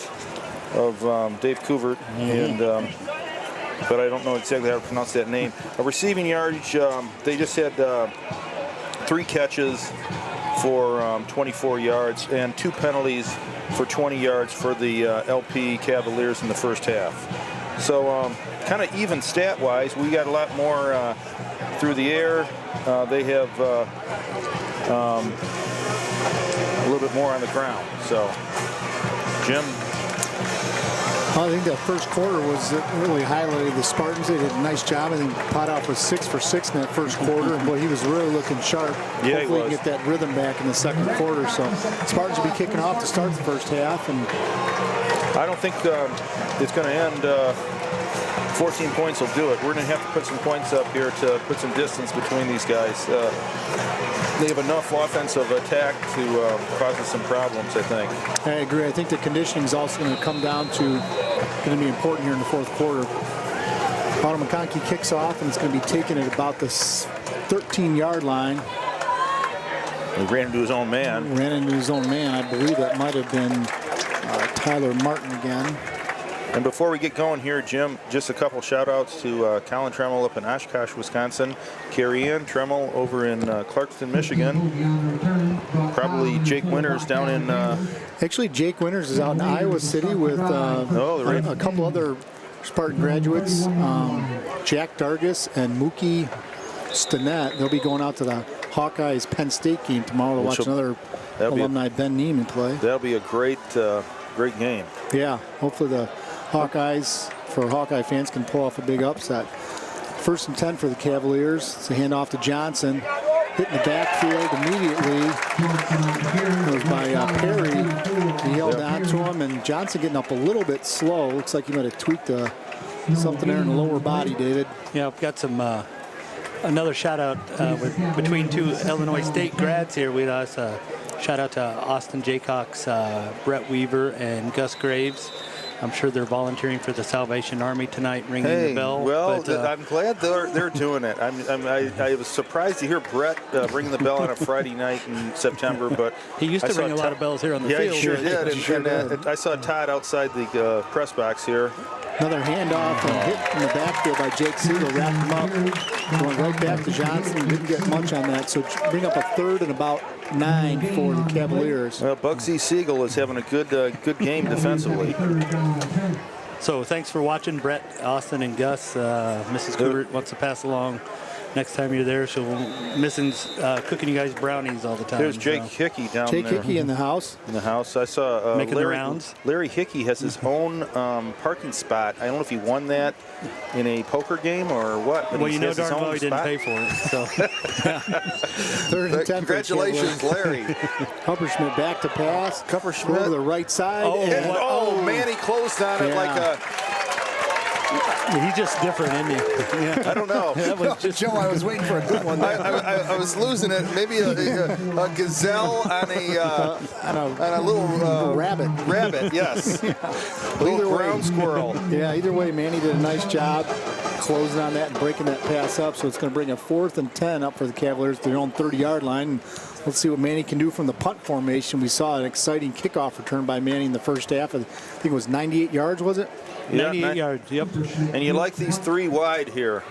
Dave Couvert, and but I don't know exactly how to pronounce that name. Receiving yardage, they just had 3 catches for 24 yards and 2 penalties for 20 yards for the LP Cavaliers in the first half. So kind of even stat-wise. We got a lot more through the air. They have a little bit more on the ground. So, Jim? I think that first quarter was really highlighted the Spartans. They did a nice job. I think Potoff was 6 for 6 in that first quarter. And boy, he was really looking sharp. Yeah, hopefully he can get that rhythm back in the second quarter. So Spartans will be kicking off to start the first half. And I don't think it's going to end. 14 points will do it. We're going to have to put some points up here to put some distance between these guys. They have enough offensive attack to cause us some problems, I think. I agree. I think the conditioning is also going to come down to going to be important here in the fourth quarter. Otto McConkey kicks off, and it's going to be taken at about the 13-yard line. He ran into his own man. I believe that might have been Tyler Martin again. And before we get going here, Jim, just a couple shout-outs to Colin Tremmel up in Oshkosh, Wisconsin, Carrie Ann Tremmel over in Clarkston, Michigan, probably Jake Winters down in... Actually, Jake Winters is out in Iowa City with a couple other Spartan graduates, Jack Dargis and Mookie Stinnett. They'll be going out to the Hawkeyes Penn State game tomorrow to watch another alumni Ben Neiman play. That'll be a great game. Yeah, hopefully the Hawkeyes, for Hawkeye fans, can pull off a big upset. 1st and 10 for the Cavaliers. It's a handoff to Johnson. Hitting the backfield immediately. It was by Perry. He held on to him, and Johnson getting up a little bit slow. Looks like he might have tweaked something there in the lower body, David. Yeah, I've got some another shout out between 2 Illinois State grads here. We had shout out to Austin Jaycox, Brett Weaver, and Gus Graves. I'm sure they're volunteering for the Salvation Army tonight, ringing the bell. Well, I'm glad they're doing it. I was surprised to hear Brett ringing the bell on a Friday night in September, but he used to ring a lot of bells here on the field. Yeah, he sure did. And I saw Todd outside the press box here. Another handoff and hit in the backfield by Jake Siegel, wrapped him up, going right back to Johnson. Didn't get much on that, so bring up a 3rd and about 9 for the Cavaliers. Well, Bugsy Siegel is having a good game defensively. So thanks for watching, Brett, Austin, and Gus. Mrs. Coubert wants to pass along. Next time you're there, she'll missing cooking you guys brownies all the time. There's Jake Hickey down there. Jake Hickey in the house. I saw making the rounds. Larry Hickey has his own parking spot. I don't know if he won that in a poker game or what. But well, you know darn well he didn't pay for it. So. 3rd and 10. Congratulations, Larry. Kupperschmidt back to pass. Kupperschmidt to the right side. Man, he closed on it like a... He's just different, isn't he? Yeah. I don't know. That was just Joe, I was waiting for a good one there. I was losing it. Maybe a gazelle on a little rabbit. Rabbit, yes. Little ground squirrel. Yeah, either way, Manny did a nice job closing on that and breaking that pass up. So it's going to bring a 4th and 10 up for the Cavaliers to their own 30-yard line. Let's see what Manny can do from the punt formation. We saw an exciting kickoff return by Manny in the first half. I think it was 98 yards, was it? Yeah, 98 yards, yep. And you like these 3 wide here.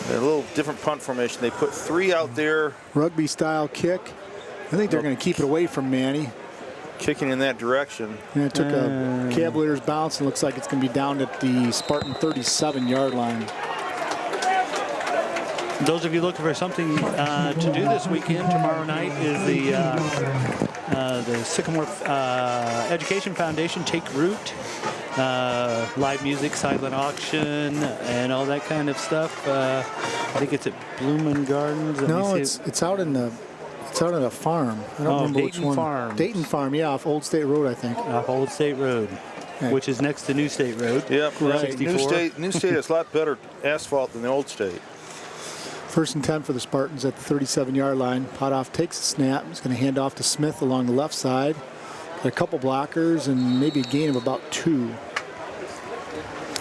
A little different punt formation. They put 3 out there. Rugby style kick. I think they're going to keep it away from Manny. Kicking in that direction. And it took a Cavaliers bounce and looks like it's going to be down at the Spartan 37-yard line. Those of you looking for something to do this weekend, tomorrow night is the Sycamore Education Foundation Take Root. Live music, silent auction, and all that kind of stuff. I think it's at Bloomin' Gardens. No, it's out in the farm. I don't remember which one. Farms. Dayton Farm, yeah, off Old State Road, I think. Off Old State Road, which is next to New State Road. Yep, right. 64. New State has a lot better asphalt than the Old State. 1st and 10 for the Spartans at the 37-yard line. Potoff takes the snap. He's going to hand off to Smith along the left side. Got a couple blockers and maybe a gain of about 2.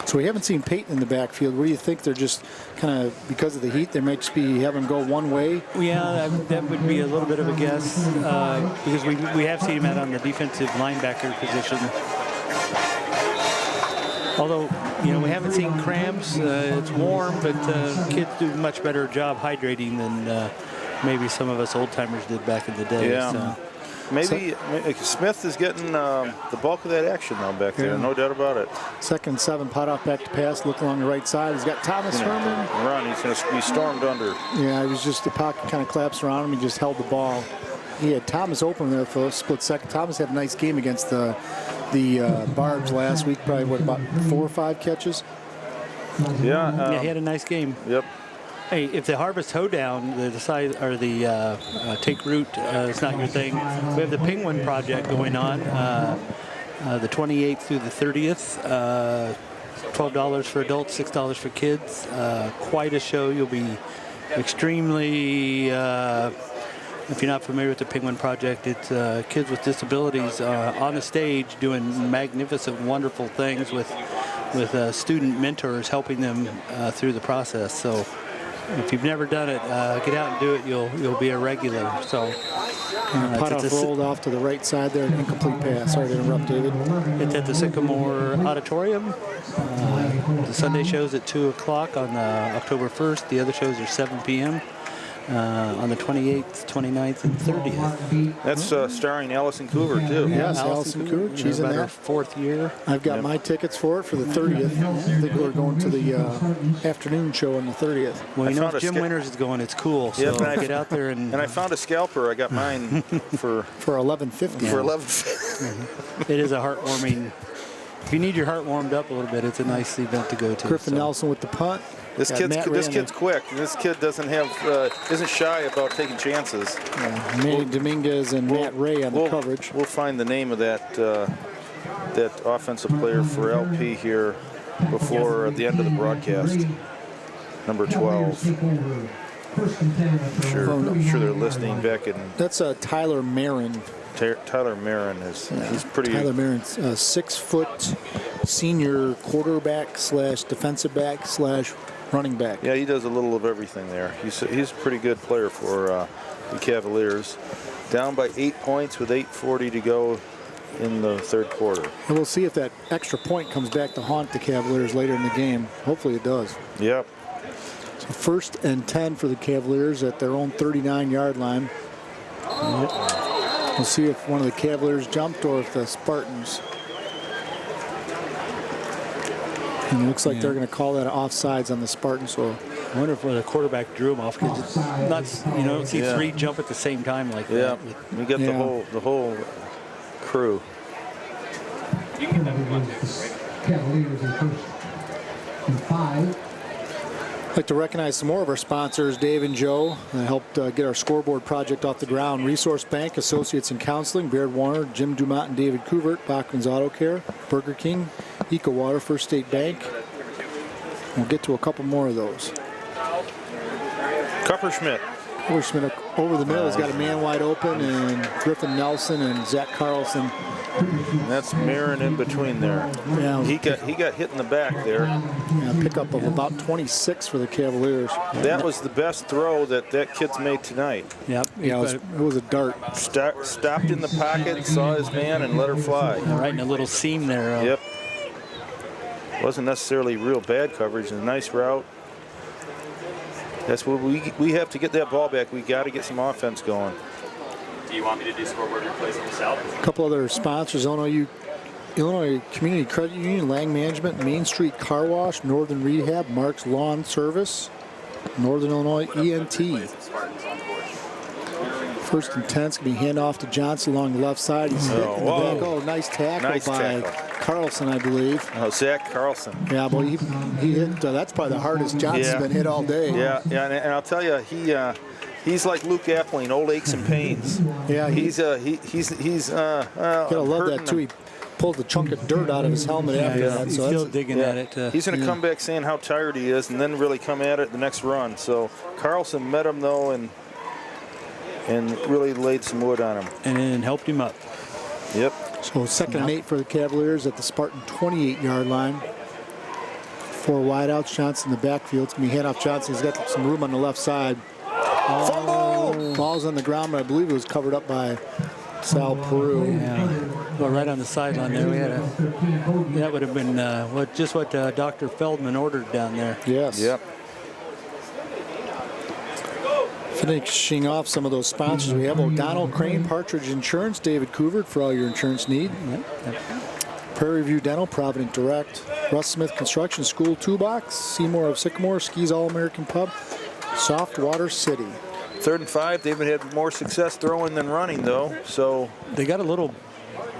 So we haven't seen Peyton in the backfield. What do you think? They're just kind of, because of the heat, they might just be having him go one way? Yeah, that would be a little bit of a guess because we have seen him out on the defensive linebacker position. Although, we haven't seen cramps. It's warm, but kids do a much better job hydrating than maybe some of us old-timers did back in the day. Yeah. So. Maybe Smith is getting the bulk of that action now back there, no doubt about it. 2nd and 7, Potoff back to pass, look along the right side. He's got Thomas Herman. Run, he's going to be stormed under. Yeah, it was just the pocket kind of collapsed around him. He just held the ball. He had Thomas open there for a split second. Thomas had a nice game against the Barbs last week, probably, about 4 or 5 catches? Yeah, he had a nice game. Yep. Hey, if the Harvest Hoedown, the Take Root is not your thing, we have the Penguin Project going on the 28th through the 30th. $12 for adults, $6 for kids. Quite a show. You'll be extremely... if you're not familiar with the Penguin Project, it's kids with disabilities on the stage doing magnificent, wonderful things with student mentors helping them through the process. So if you've never done it, get out and do it. You'll be a regular. So Potoff rolled off to the right side there, an incomplete pass. Sorry to interrupt, David. It's at the Sycamore Auditorium. The Sunday show's at 2 o'clock on October 1st. The other shows are 7 p.m. On the 28th, 29th, and 30th. That's starring Allison Coover, too. Yes, Allison Coover. She's in there. 4th year. I've got my tickets for it for the 30th. I think we're going to the afternoon show on the 30th. Well, if Jim Winters is going, it's cool. So get out there and... And I found a scalper. I got mine for $11.50. For $11.50. It is a heartwarming... If you need your heart warmed up a little bit, it's a nice event to go to. Griffin Nelson with the punt. This kid's quick. This kid isn't shy about taking chances. Manny Dominguez and Matt Ray on the coverage. We'll find the name of that offensive player for LP here before the end of the broadcast. Number 12. I'm sure they're listening back in. That's Tyler Marin. Tyler Marin he's pretty. Tyler Marin's 6-foot senior quarterback / defensive back / running back. Yeah, he does a little of everything there. He's a pretty good player for the Cavaliers. Down by 8 points with 8:40 to go in the 3rd quarter. And we'll see if that extra point comes back to haunt the Cavaliers later in the game. Hopefully it does. Yep. So 1st and 10 for the Cavaliers at their own 39-yard line. We'll see if one of the Cavaliers jumped or if the Spartans. And it looks like they're going to call that offsides on the Spartans. So I wonder if the quarterback drew him off because it's not, you don't see 3 jump at the same time like that. Yeah, we got the whole crew. You can never watch it, right? Cavaliers in 1st and 5. I'd like to recognize some more of our sponsors, Dave and Joe, that helped get our scoreboard project off the ground. Resource Bank, Associates in Counseling, Baird Warner, Jim Dumont and David Kuvert, Bachman's Auto Care, Burger King, Eco Water, First State Bank. We'll get to a couple more of those. Kupperschmidt over the middle. He's got a man wide open, and Griffin Nelson and Zach Carlson. And that's Marin in between there. Yeah, he got hit in the back there. Yeah, pickup of about 26 for the Cavaliers. That was the best throw that kid's made tonight. Yep. Yeah, it was a dart. Stopped in the pocket, saw his man, and let her fly. Right in a little seam there. Yep. Wasn't necessarily real bad coverage. A nice route. That's what we have to get that ball back. We got to get some offense going. Do you want me to do scoreboard replays on the south? A couple other sponsors: Illinois Community Credit Union, Lang Management, Main Street Car Wash, Northern Rehab, Mark's Lawn Service, Northern Illinois ENT. First and 10's going to be handoff to Johnson along the left side. He's hit in the back. Oh, nice tackle by Carlson, I believe. Oh, Zach Carlson. Yeah, boy, he hit. That's probably the hardest Johnson's been hit all day. Yeah, and I'll tell you, he's like Luke Appling, old aches and pains. Yeah, he's gotta love that too. He pulled the chunk of dirt out of his helmet after that. He's still digging at it. He's going to come back saying how tired he is, and then really come at it the next run. So Carlson met him though, and really laid some wood on him. And then helped him up. Yep. So 2nd and 8 for the Cavaliers at the Spartan 28-yard line. 4 wideouts. Johnson in the backfield. It's going to be handoff Johnson. He's got some room on the left side. Ball's on the ground, but I believe it was covered up by LaSalle-Peru. Yeah. Well, right on the sideline there. We had that would have been what Dr. Feldman ordered down there. Yes. Yep. Finishing off some of those sponsors, we have O'Donnell Crane Partridge Insurance, David Couvert for all your insurance need. Prairie View Dental, Provident Direct, Russ Smith Construction, School Toolbox, Seymour of Sycamore, Skis All-American Pub, Soft Water City. 3rd and 5. They've had more success throwing than running, though. So they got a little.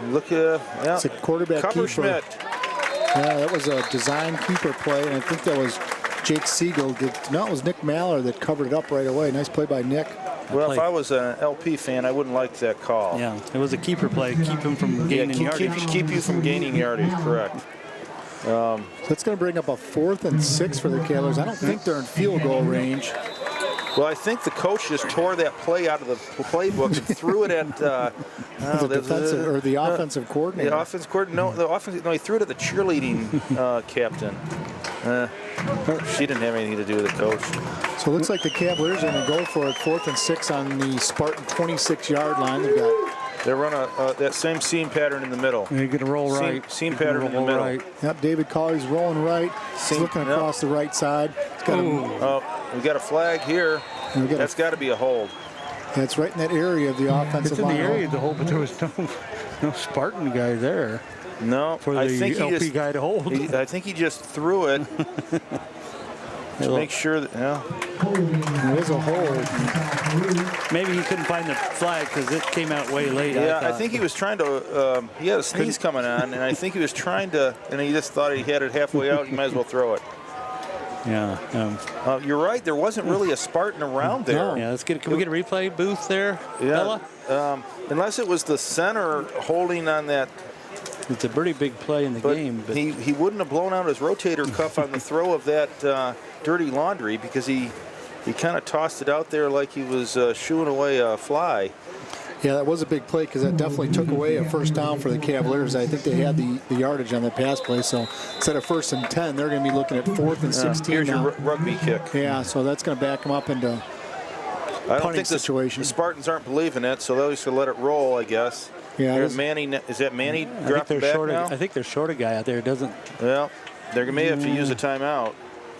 Look, it's a quarterback Cover keeper. Schmidt. Yeah, that was a design keeper play, and I think that was Jake Siegel. No, it was Nick Maller that covered it up right away. Nice play by Nick. Well, if I was an LP fan, I wouldn't like that call. Yeah, it was a keeper play. Keep him from gaining yardage. Keep you from gaining yardage, correct. So it's going to bring up a 4th and 6 for the Cavaliers. I don't think they're in field goal range. Well, I think the coach just tore that play out of the playbook and threw it at the offensive coordinator. The offensive coordinator. No, he threw it at the cheerleading captain. She didn't have anything to do with the coach. So it looks like the Cavaliers are going to go for it. 4th and 6 on the Spartan 26-yard line. They're running that same seam pattern in the middle. They're going to roll right. Seam pattern in the middle. Right. Yep, David Colley's rolling right. He's looking across the right side. We got a flag here. That's got to be a hold. That's right in that area of the offensive line. It's in the area of the hold, but there was no Spartan guy there. No, for the LP guy to hold. I think he just threw it to make sure that. There is a hold. Maybe he couldn't find the flag because it came out way late. Yeah, I think he was trying to. He had a sneeze coming on, and I think he was trying to, and he just thought he had it halfway out. You might as well throw it. Yeah. You're right. There wasn't really a Spartan around there. No. Yeah. Can we get a replay booth there, Bella? Unless it was the center holding on that. It's a pretty big play in the game. But he wouldn't have blown out his rotator cuff on the throw of that dirty laundry because he kind of tossed it out there like he was shooing away a fly. Yeah, that was a big play because that definitely took away a first down for the Cavaliers. I think they had the yardage on that pass play. So instead of 1st and 10, they're going to be looking at 4th and 16 Here's now. your rugby kick. Yeah, so that's going to back them up into I don't think the Spartans aren't believing it, so they'll just let it roll, I guess. Yeah, is that Manny dropping back now? I think they're short a guy out there. Doesn't. Well, they may have to use a timeout.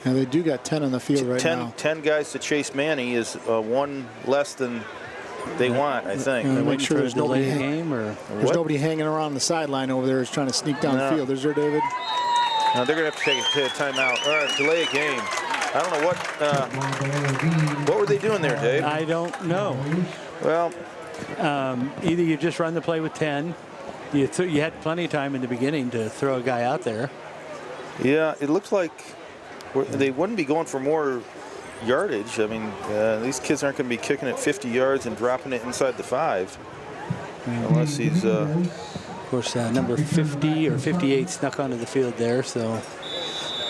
Yeah, they do got 10 on the field right now. 10 guys to chase Manny is one less than they want, I think. Make sure there's nobody nobody hanging around the sideline over there who's trying to sneak down the field. Is there, David? No, they're going to have to take a timeout. All right, delay a game. I don't know what were they doing there, Dave? I don't know. Well, either you just run the play with 10. You had plenty of time in the beginning to throw a guy out there. Yeah, it looks like they wouldn't be going for more yardage. I mean, these kids aren't going to be kicking it 50 yards and dropping it inside the 5. Unless he's... Of course, number 50 or 58 snuck onto the field there, so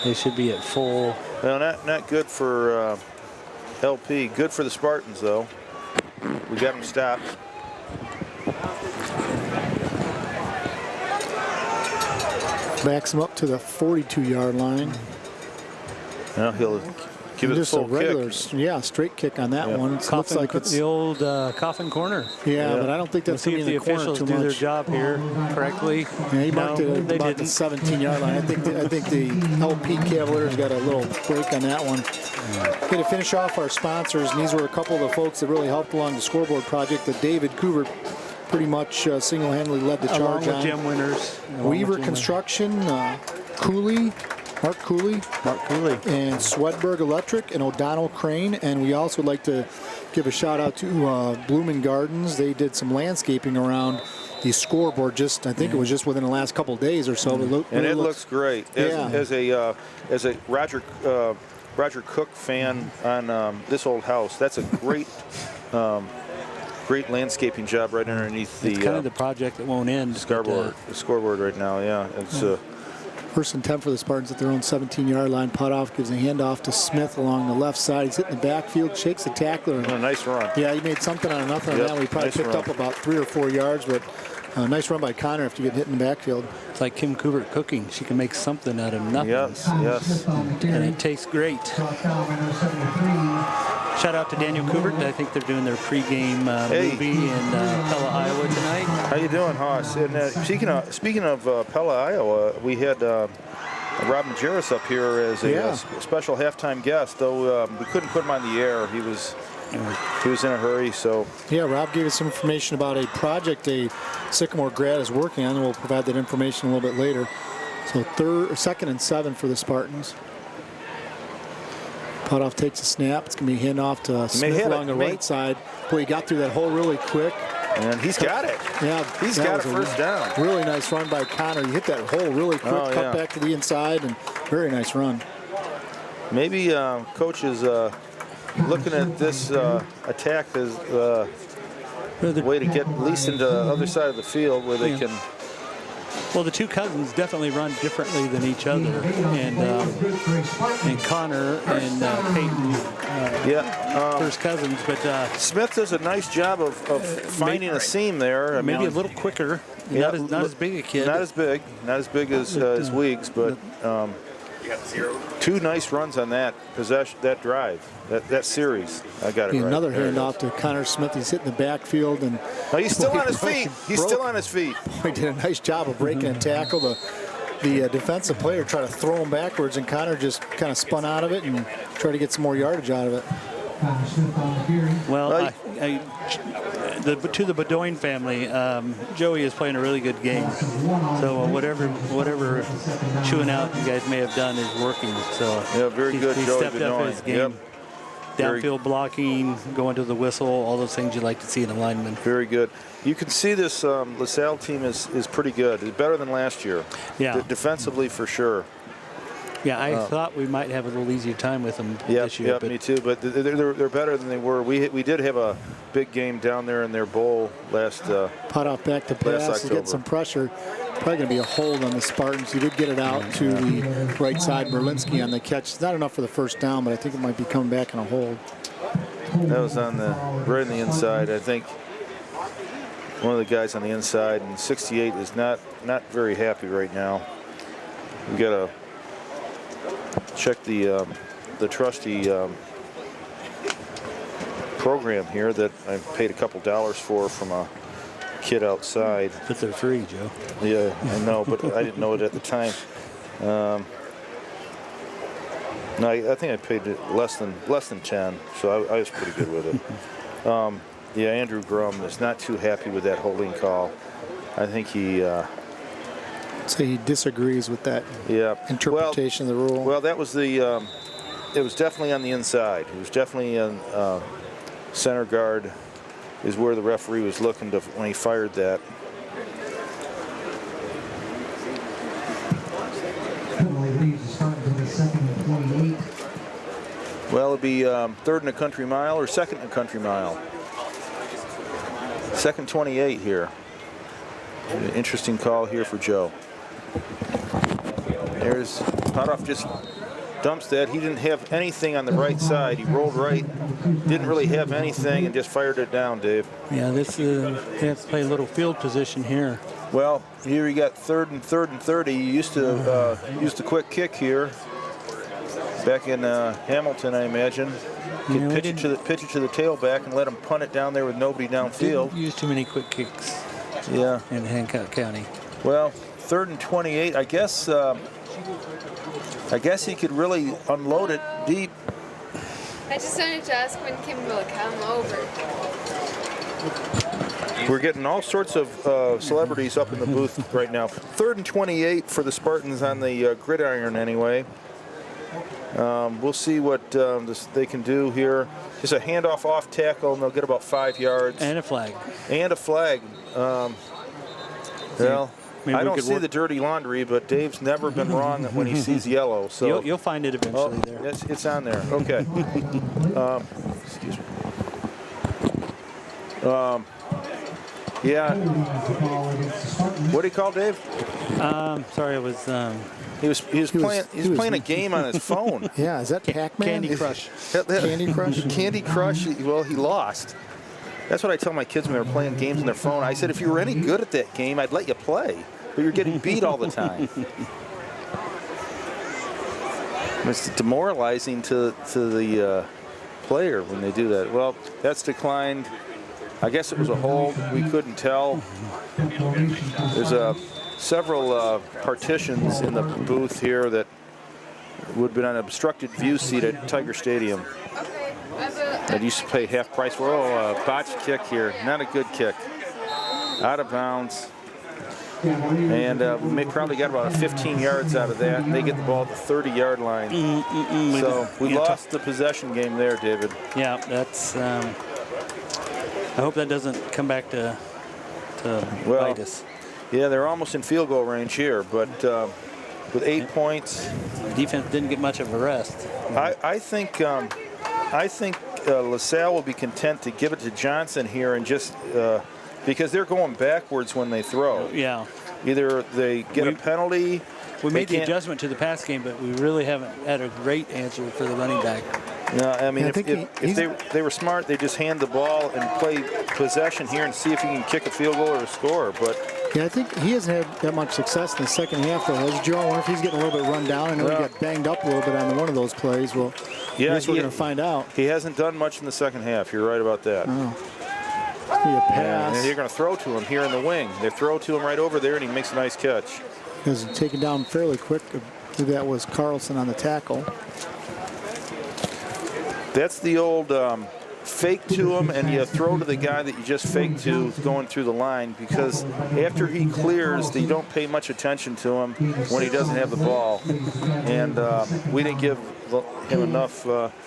they should be at full. Well, not good for LP. Good for the Spartans, though. We got him stopped. Backs him up to the 42-yard line. Now Give it just a full regular, kick. Straight kick on that one. It looks like it's the old coffin corner. Yeah, but I don't think that's We'll see going to if be the in the corner officials too do their much. job here correctly. Yeah, he marked it at about the 17-yard line. I think the LP Cavaliers got a little break on that one. Okay, to finish off our sponsors, and these were a couple of the folks that really helped along the scoreboard project that David Couvert pretty much single-handedly led the charge Along with on. Jim Winters. Weaver Construction, Cooley, Mark Cooley, and Swedberg Electric, and O'Donnell Crane. And we also would like to give a shout out to Blooming Gardens. They did some landscaping around the scoreboard. I think it was just within the last couple of days or so. It looks great. As a Roger Cook fan on this old house, that's a great great landscaping job right underneath the. It's kind of the project that won't end. The scoreboard right now. Yeah, it's. First and 10 for the Spartans at their own 17-yard line. Putoff gives a handoff to Smith along the left side. He's hitting the backfield, shakes the tackler. A nice run. Yeah, he made something out of nothing on that one. He probably picked up about 3 or 4 yards, but nice run by Connor after you get hit in the backfield. It's like Kim Couvert cooking. She can make something out of nothing. Yes. And it tastes great. Shout out to Daniel Couvert. I think they're doing their pregame movie in Pella, Iowa tonight. How you doing, Hoss? And speaking of Pella, Iowa, we had Robin Jarris up here as a special halftime guest. Though we couldn't put him on the air. He was in a hurry. So yeah, Rob gave us some information about a project a Sycamore grad is working on, and we'll provide that information a little bit later. So second and 7 for the Spartans. Putoff takes a snap. It's going to be handoff to Smith along the right side. Boy, he got through that hole really quick. And he's got it. Yeah, he's got a first down. Really nice run by Connor. He hit that hole really quick, cut back to the inside, and very nice run. Maybe coach is looking at this attack as a way to get at least into the other side of the field where they can. Well, the two cousins definitely run differently than each other, and Connor and Peyton, first cousins. But Smith does a nice job of finding a seam there. Maybe a little quicker. Not as big a kid. Not as big as Weeks, but two nice runs on that possession, that drive, that series. I got it right. Another handoff to Connor Smith. He's hitting the backfield, and he's still on his feet. He's still on his feet. He did a nice job of breaking a tackle. The defensive player tried to throw him backwards, and Connor just kind of spun out of it and tried to get some more yardage out of it. Well, to the Bedoin family, Joey is playing a really good game. So whatever chewing out you guys may have done is working. So very good. He Joey stepped up Bedoin. his game. Downfield blocking, going to the whistle, all those things you like to see in a lineman. Very good. You can see this LaSalle team is pretty good. It's better than last year. Yeah. Defensively for sure. Yeah, I thought we might have a little easier time with them this year. Yeah, me too. But they're better than they were. We did have a big game down there in their bowl last. Putoff back to pass. He's getting some pressure. Probably going to be a hold on the Spartans. He did get it out to the right side. Berlinski on the catch. It's not enough for the first down, but I think it might be coming back in a hold. That was on right on the inside. I think one of the guys on the inside, and 68 is not very happy right now. We got to check the trusty program here that I paid a couple dollars for from a kid outside. But they're free, Joe. Yeah, I know, but I didn't know it at the time. No, I think I paid less than 10, so I was pretty good with it. Andrew Grum is not too happy with that holding call. I think he. So he disagrees with that interpretation of the rule. Well, that was the. It was definitely on the inside. It was definitely on center guard. Is where the referee was looking to when he fired that. Well, it'll be third and a country mile or second and a country mile. Second 28 here. An interesting call here for Joe. There's Putoff just dumps that. He didn't have anything on the right side. He rolled right, didn't really have anything, and just fired it down, Dave. Yeah, this they have to play a little field position here. Well, here you got third and 30. You used to use the quick kick here. back in Hamilton, I imagine. Could pitch it to the tailback and let him punt it down there with nobody downfield. Didn't use too many quick kicks. Yeah. In Hancock County. Well, 3rd and 28. I guess he could really unload it deep. I just wanted to ask when Kim will come over. We're getting all sorts of celebrities up in the booth right now. 3rd and 28 for the Spartans on the gridiron anyway. We'll see what they can do here. Just a handoff off tackle, and they'll get about 5 yards. And a flag. Well, I don't see the dirty laundry, but Dave's never been wrong when he sees yellow. So you'll find it eventually there. It's on there. Okay. Excuse me. Yeah. What do you call Dave? Sorry, I was. He was playing a game on his phone. Yeah, is that Pac-Man? Candy Crush. Candy Crush? Candy Crush. Well, he lost. That's what I tell my kids when they're playing games on their phone. I said, if you were any good at that game, I'd let you play. But you're getting beat all the time. It's demoralizing to the player when they do that. Well, that's declined. I guess it was a hold. We couldn't tell. There's several partitions in the booth here that would have been on an obstructed view seat at Tiger Stadium. That used to pay half price for. Botched kick here. Not a good kick. Out of bounds. And we probably got about 15 yards out of that. And they get the ball at the 30-yard line. So we lost the possession game there, David. Yeah, that's. I hope that doesn't come back to bite us. Yeah, they're almost in field goal range here, but with 8 points, defense didn't get much of a rest. I think LaSalle will be content to give it to Johnson here and just because they're going backwards when they throw. Yeah. Either they get a penalty. We made the adjustment to the pass game, but we really haven't had a great answer for the running back. No, I mean, if they were smart, they just hand the ball and play possession here and see if he can kick a field goal or a score. But yeah, I think he hasn't had that much success in the second half, though. Has Joe? I wonder if he's getting a little bit run down. I know he got banged up a little bit on one of those plays. Well, yeah, I guess we're going to find out. He hasn't done much in the second half. You're right about that. Oh. A pass. And they're going to throw to him here in the wing. They throw to him right over there, and he makes a nice catch. He was taken down fairly quick. I believe that was Carlson on the tackle. That's the old fake to him, and you throw to the guy that you just faked to going through the line, because after he clears, you don't pay much attention to him when he doesn't have the ball. And we didn't give him enough.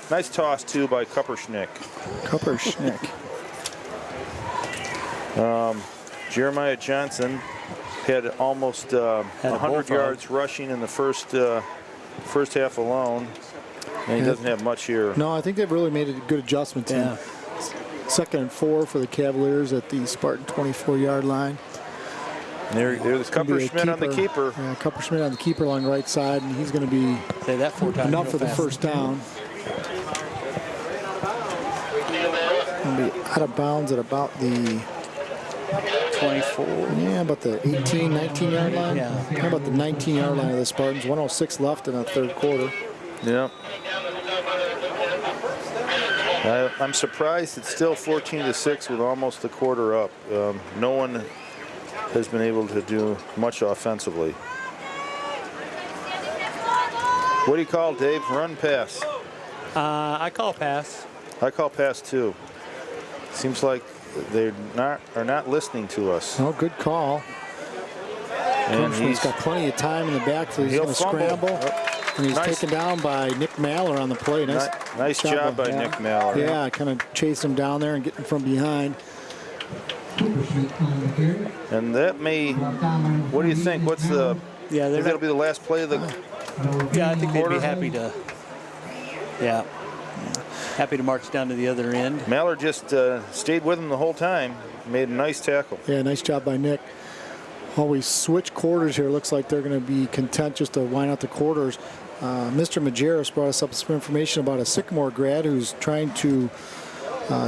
Nice toss, too, by Kupperschnick. Jeremiah Johnson had almost 100 yards rushing in the first half alone. And he doesn't have much here. No, I think they've really made a good adjustment. Yeah. 2nd and 4 for the Cavaliers at the Spartan 24-yard line. There's Kupperschmidt on the keeper. Yeah, Kupperschmidt on the keeper along the right side, and he's going to be enough for the first down. Going to be out of bounds at about the 24. Yeah, about the 18, 19-yard line. Yeah. How about the 19-yard line of the Spartans? 1:06 left in the third quarter. Yeah. I'm surprised it's still 14-6 with almost a quarter up. No one has been able to do much offensively. What do you call, Dave? Run, pass? I call pass. I call pass too. Seems like they are not listening to us. Oh, good call. And he's got plenty of time in the backfield. He's going to scramble. And he's taken down by Nick Maller on the play. Nice job by Nick Maller. Yeah, kind of chase him down there and get him from behind. And that may, what do you think? What's the, think that'll be the last play of the I think they'd be happy to, happy to march down to the other end. Maller just stayed with him the whole time. Made a nice tackle. Yeah, nice job by Nick. While we switch quarters here, looks like they're going to be content just to wind out the quarters. Mr. Majerus brought us up some information about a Sycamore grad who's trying to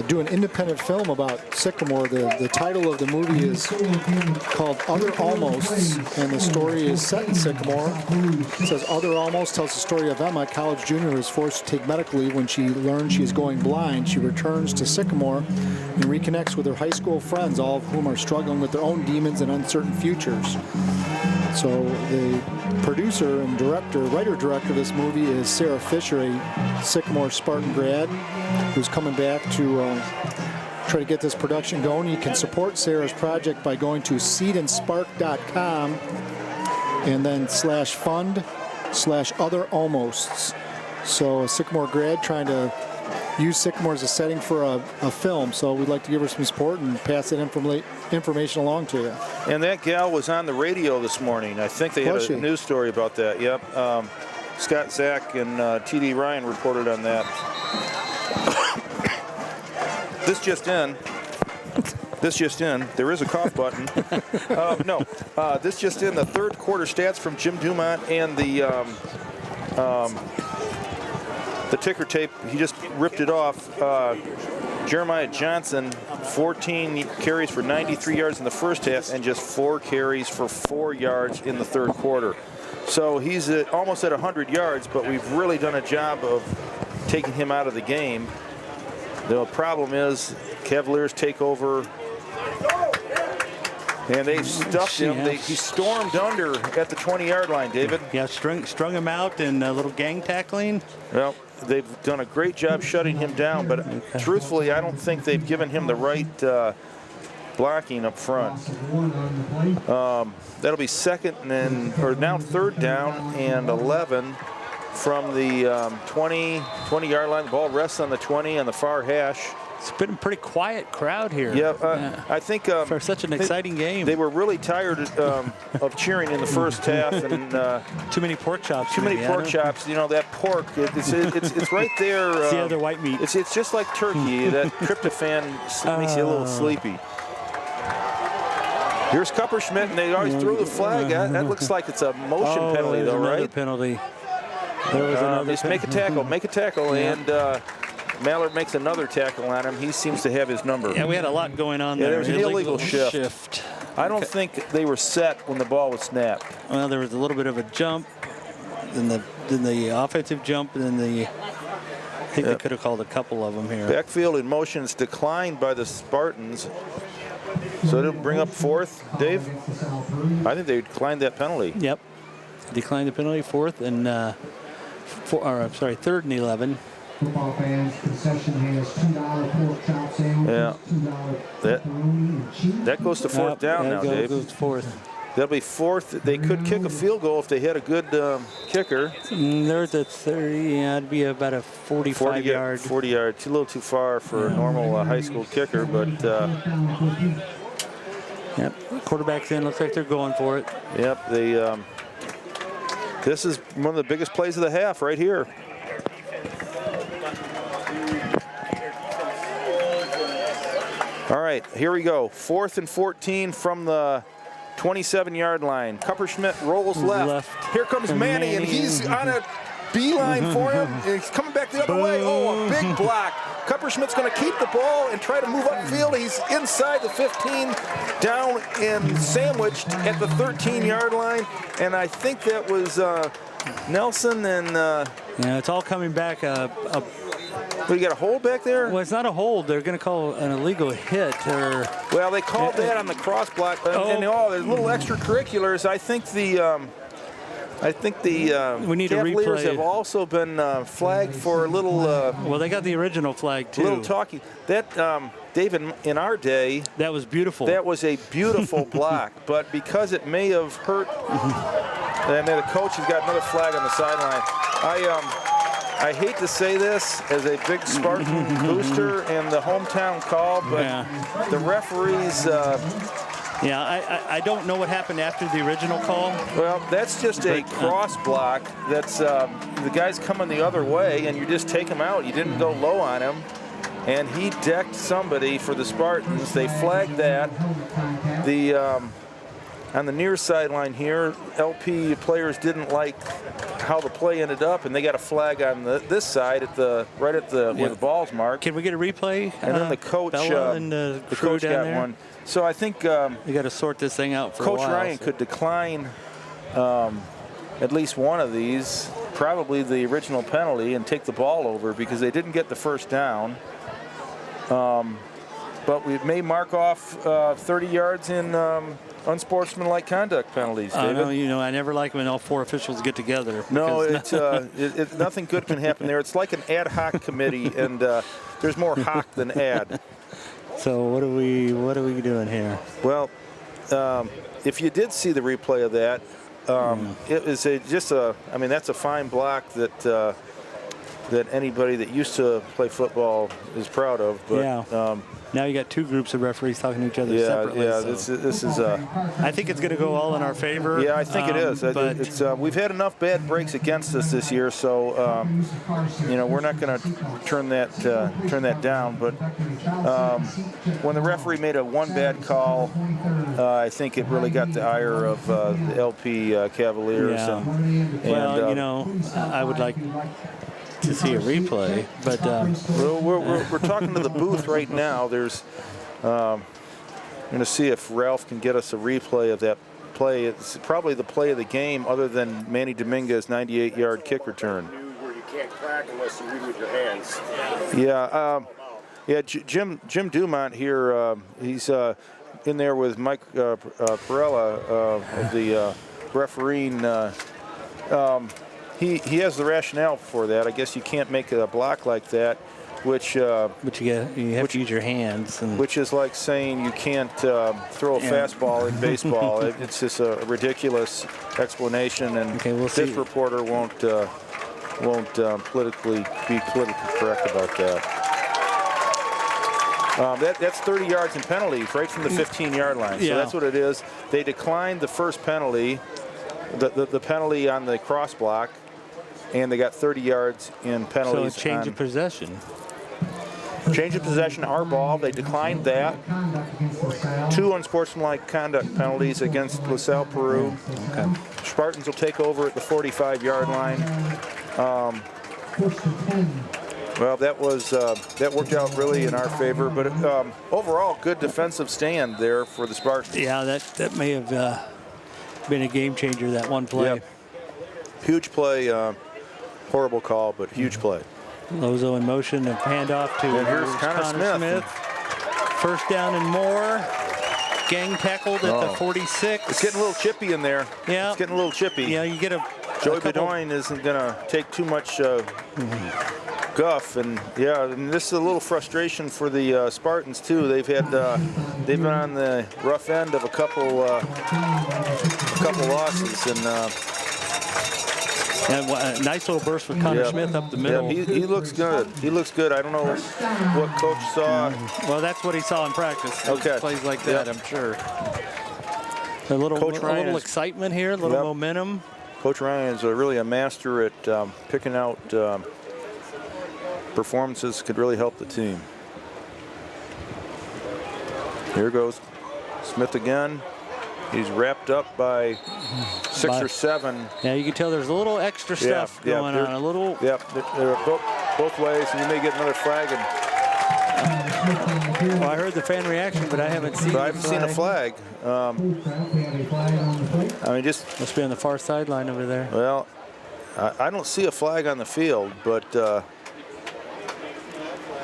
do an independent film about Sycamore. The title of the movie is called Other Almosts, and the story is set in Sycamore. It says Other Almost tells the story of Emma, a college junior who is forced to take medical leave when she learns she is going blind. She returns to Sycamore and reconnects with her high school friends, all of whom are struggling with their own demons and uncertain futures. So the producer and writer-director of this movie is Sarah Fisher, a Sycamore Spartan grad, who's coming back to try to get this production going. You can support Sarah's project by going to seedandspark.com and then /fund/otheralmosts. So a Sycamore grad trying to use Sycamore as a setting for a film. So we'd like to give her some support and pass that information along to you. And that gal was on the radio this morning. I think they had a news story about that. Yep. Scott Zach and T.D. Ryan reported on that. This just in. There is a cough button. This just in. The third quarter stats from Jim Dumont and the ticker tape. He just ripped it off. Jeremiah Johnson, 14 carries for 93 yards in the first half and just 4 carries for 4 yards in the third quarter. So he's almost at 100 yards, but we've really done a job of taking him out of the game. The problem is Cavaliers take over, and they stuffed him. He stormed under at the 20-yard line, David. Yeah, strung him out in a little gang tackling. Well, they've done a great job shutting him down, but truthfully, I don't think they've given him the right blocking up front. That'll be now third down and 11 from the 20-yard line. The ball rests on the 20 on the far hash. It's been a pretty quiet crowd here. Yeah, I think for such an exciting game, they were really tired of cheering in the first half, and too many pork chops. Too many pork chops. You know, that pork. It's right there. It's the other white meat. It's just like turkey. That tryptophan makes you a little sleepy. Here's Kupperschmidt, and they already threw the flag. That looks like it's a motion penalty, though, right? Penalty. There was another. Just make a tackle, and Mallard makes another tackle on him. He seems to have his number. Yeah, we had a lot going on there. There was an illegal shift. I don't think they were set when the ball was snapped. Well, there was a little bit of a jump, then the offensive jump, and then I think they could have called a couple of them here. Backfield in motion is declined by the Spartans. So it'll bring up fourth, Dave? I think they declined that penalty. Yep. Declined the penalty, fourth and third and 11. Football fans, concession has $2 pork chop sandwiches, $2 that goes to fourth down now, Dave. Goes to fourth. That'll be fourth. They could kick a field goal if they had a good kicker. There's a 30. Yeah, it'd be about a 45 yard. 40 yards. A little too far for a normal high school kicker, but. Yep. Quarterback's in. Looks like they're going for it. Yep. This is one of the biggest plays of the half right here. All right, here we go. 4th and 14 from the 27-yard line. Kupperschmidt rolls left. Here comes Manny, and he's on a beeline for him. And he's coming back the other way. Oh, a big block. Kupperschmidt's going to keep the ball and try to move upfield. He's inside the 15, down and sandwiched at the 13-yard line. And I think that was Nelson and... yeah, it's all coming back. You got a hold back there? Well, it's not a hold. They're going to call an illegal hit. Well, they called that on the cross block. And there's little extracurriculars. I think the we need Cavaliers have also been flagged for a little... well, they got the original flag, too. A little talking. That, David, in our day... That was beautiful. That was a beautiful block. But because it may have hurt... and then the coach has got another flag on the sideline. I hate to say this as a big Spartan booster and the hometown call, but the referees... I don't know what happened after the original call. Well, that's just a cross block. That's the guy's coming the other way, and you just take him out. You didn't go low on him, and he decked somebody for the Spartans. They flagged that. On the near sideline here, LP players didn't like how the play ended up, and they got a flag on this side where the ball's marked. Can we get a replay? And then the coach, the coach got there? one. So I think you got to sort this thing out for Coach a while. Ryan could decline at least one of these, probably the original penalty, and take the ball over because they didn't get the first down. But we may mark off 30 yards in unsportsmanlike conduct penalties, David. I never like when all 4 officials get together. No, nothing good can happen there. It's like an ad hoc committee, and there's more hoc than ad. So what are we doing here? Well, if you did see the replay of that, it is that's a fine block that anybody that used to play football is proud of. But, yeah. Now you got 2 groups of referees talking to each other separately. Yeah, so. this is. I think it's going to go all in our favor. Yeah, I think it is. But it's we've had enough bad breaks against us this year, so we're not going to turn that down. But when the referee made a one bad call, I think it really got the ire of the LP Cavaliers. Yeah. I would like to see a replay, but we're talking to the booth right now. There's I'm going to see if Ralph can get us a replay of that play. It's probably the play of the game, other than Manny Dominguez's 98-yard kick return. Where you can't crack unless you read with your hands. Yeah. Jim Dumont here. He's in there with Mike Perella of the refereeing. He has the rationale for that. I guess you can't make a block like that, which you have to use your hands. Which is like saying you can't throw a fastball in baseball. It's just a ridiculous explanation, and this reporter won't politically be politically correct about that. That's 30 yards in penalties right from the 15-yard line. So that's what it is. They declined the first penalty, the penalty on the cross block, and they got 30 yards in penalties. So a change of possession. Change of possession, our ball. They declined that. 2 unsportsmanlike conduct penalties against LaSalle-Peru. Okay. Spartans will take over at the 45-yard line. Well, that worked out really in our favor, but overall, good defensive stand there for the Spartans. Yeah, that may have been a game changer, that one play. Yep. Huge play, horrible call, but huge play. Lozo in motion and handoff to Connor Smith. First down and more. Gang tackled at the 46. It's getting a little chippy in there. Yeah. It's getting a little chippy. Yeah, you get Joey Bedoin isn't going to take too much guff, and this is a little frustration for the Spartans too. They've been on the rough end of a couple losses, and a nice little burst with Connor Smith up the middle. Yeah, he looks good. He looks good. I don't know what coach saw. Well, that's what he saw in practice. Okay. Plays like that, I'm sure. A little excitement here, a little momentum. Coach Ryan is really a master at picking out performances could really help the team. Here goes Smith again. He's wrapped up by 6 or 7. Yeah, you can tell there's a little extra stuff going on. A little. Yep, they're both ways, and you may get another flag. Well, I heard the fan reaction, but I haven't seen. I haven't seen a flag. I mean, just must be on the far sideline over there. Well, I don't see a flag on the field, but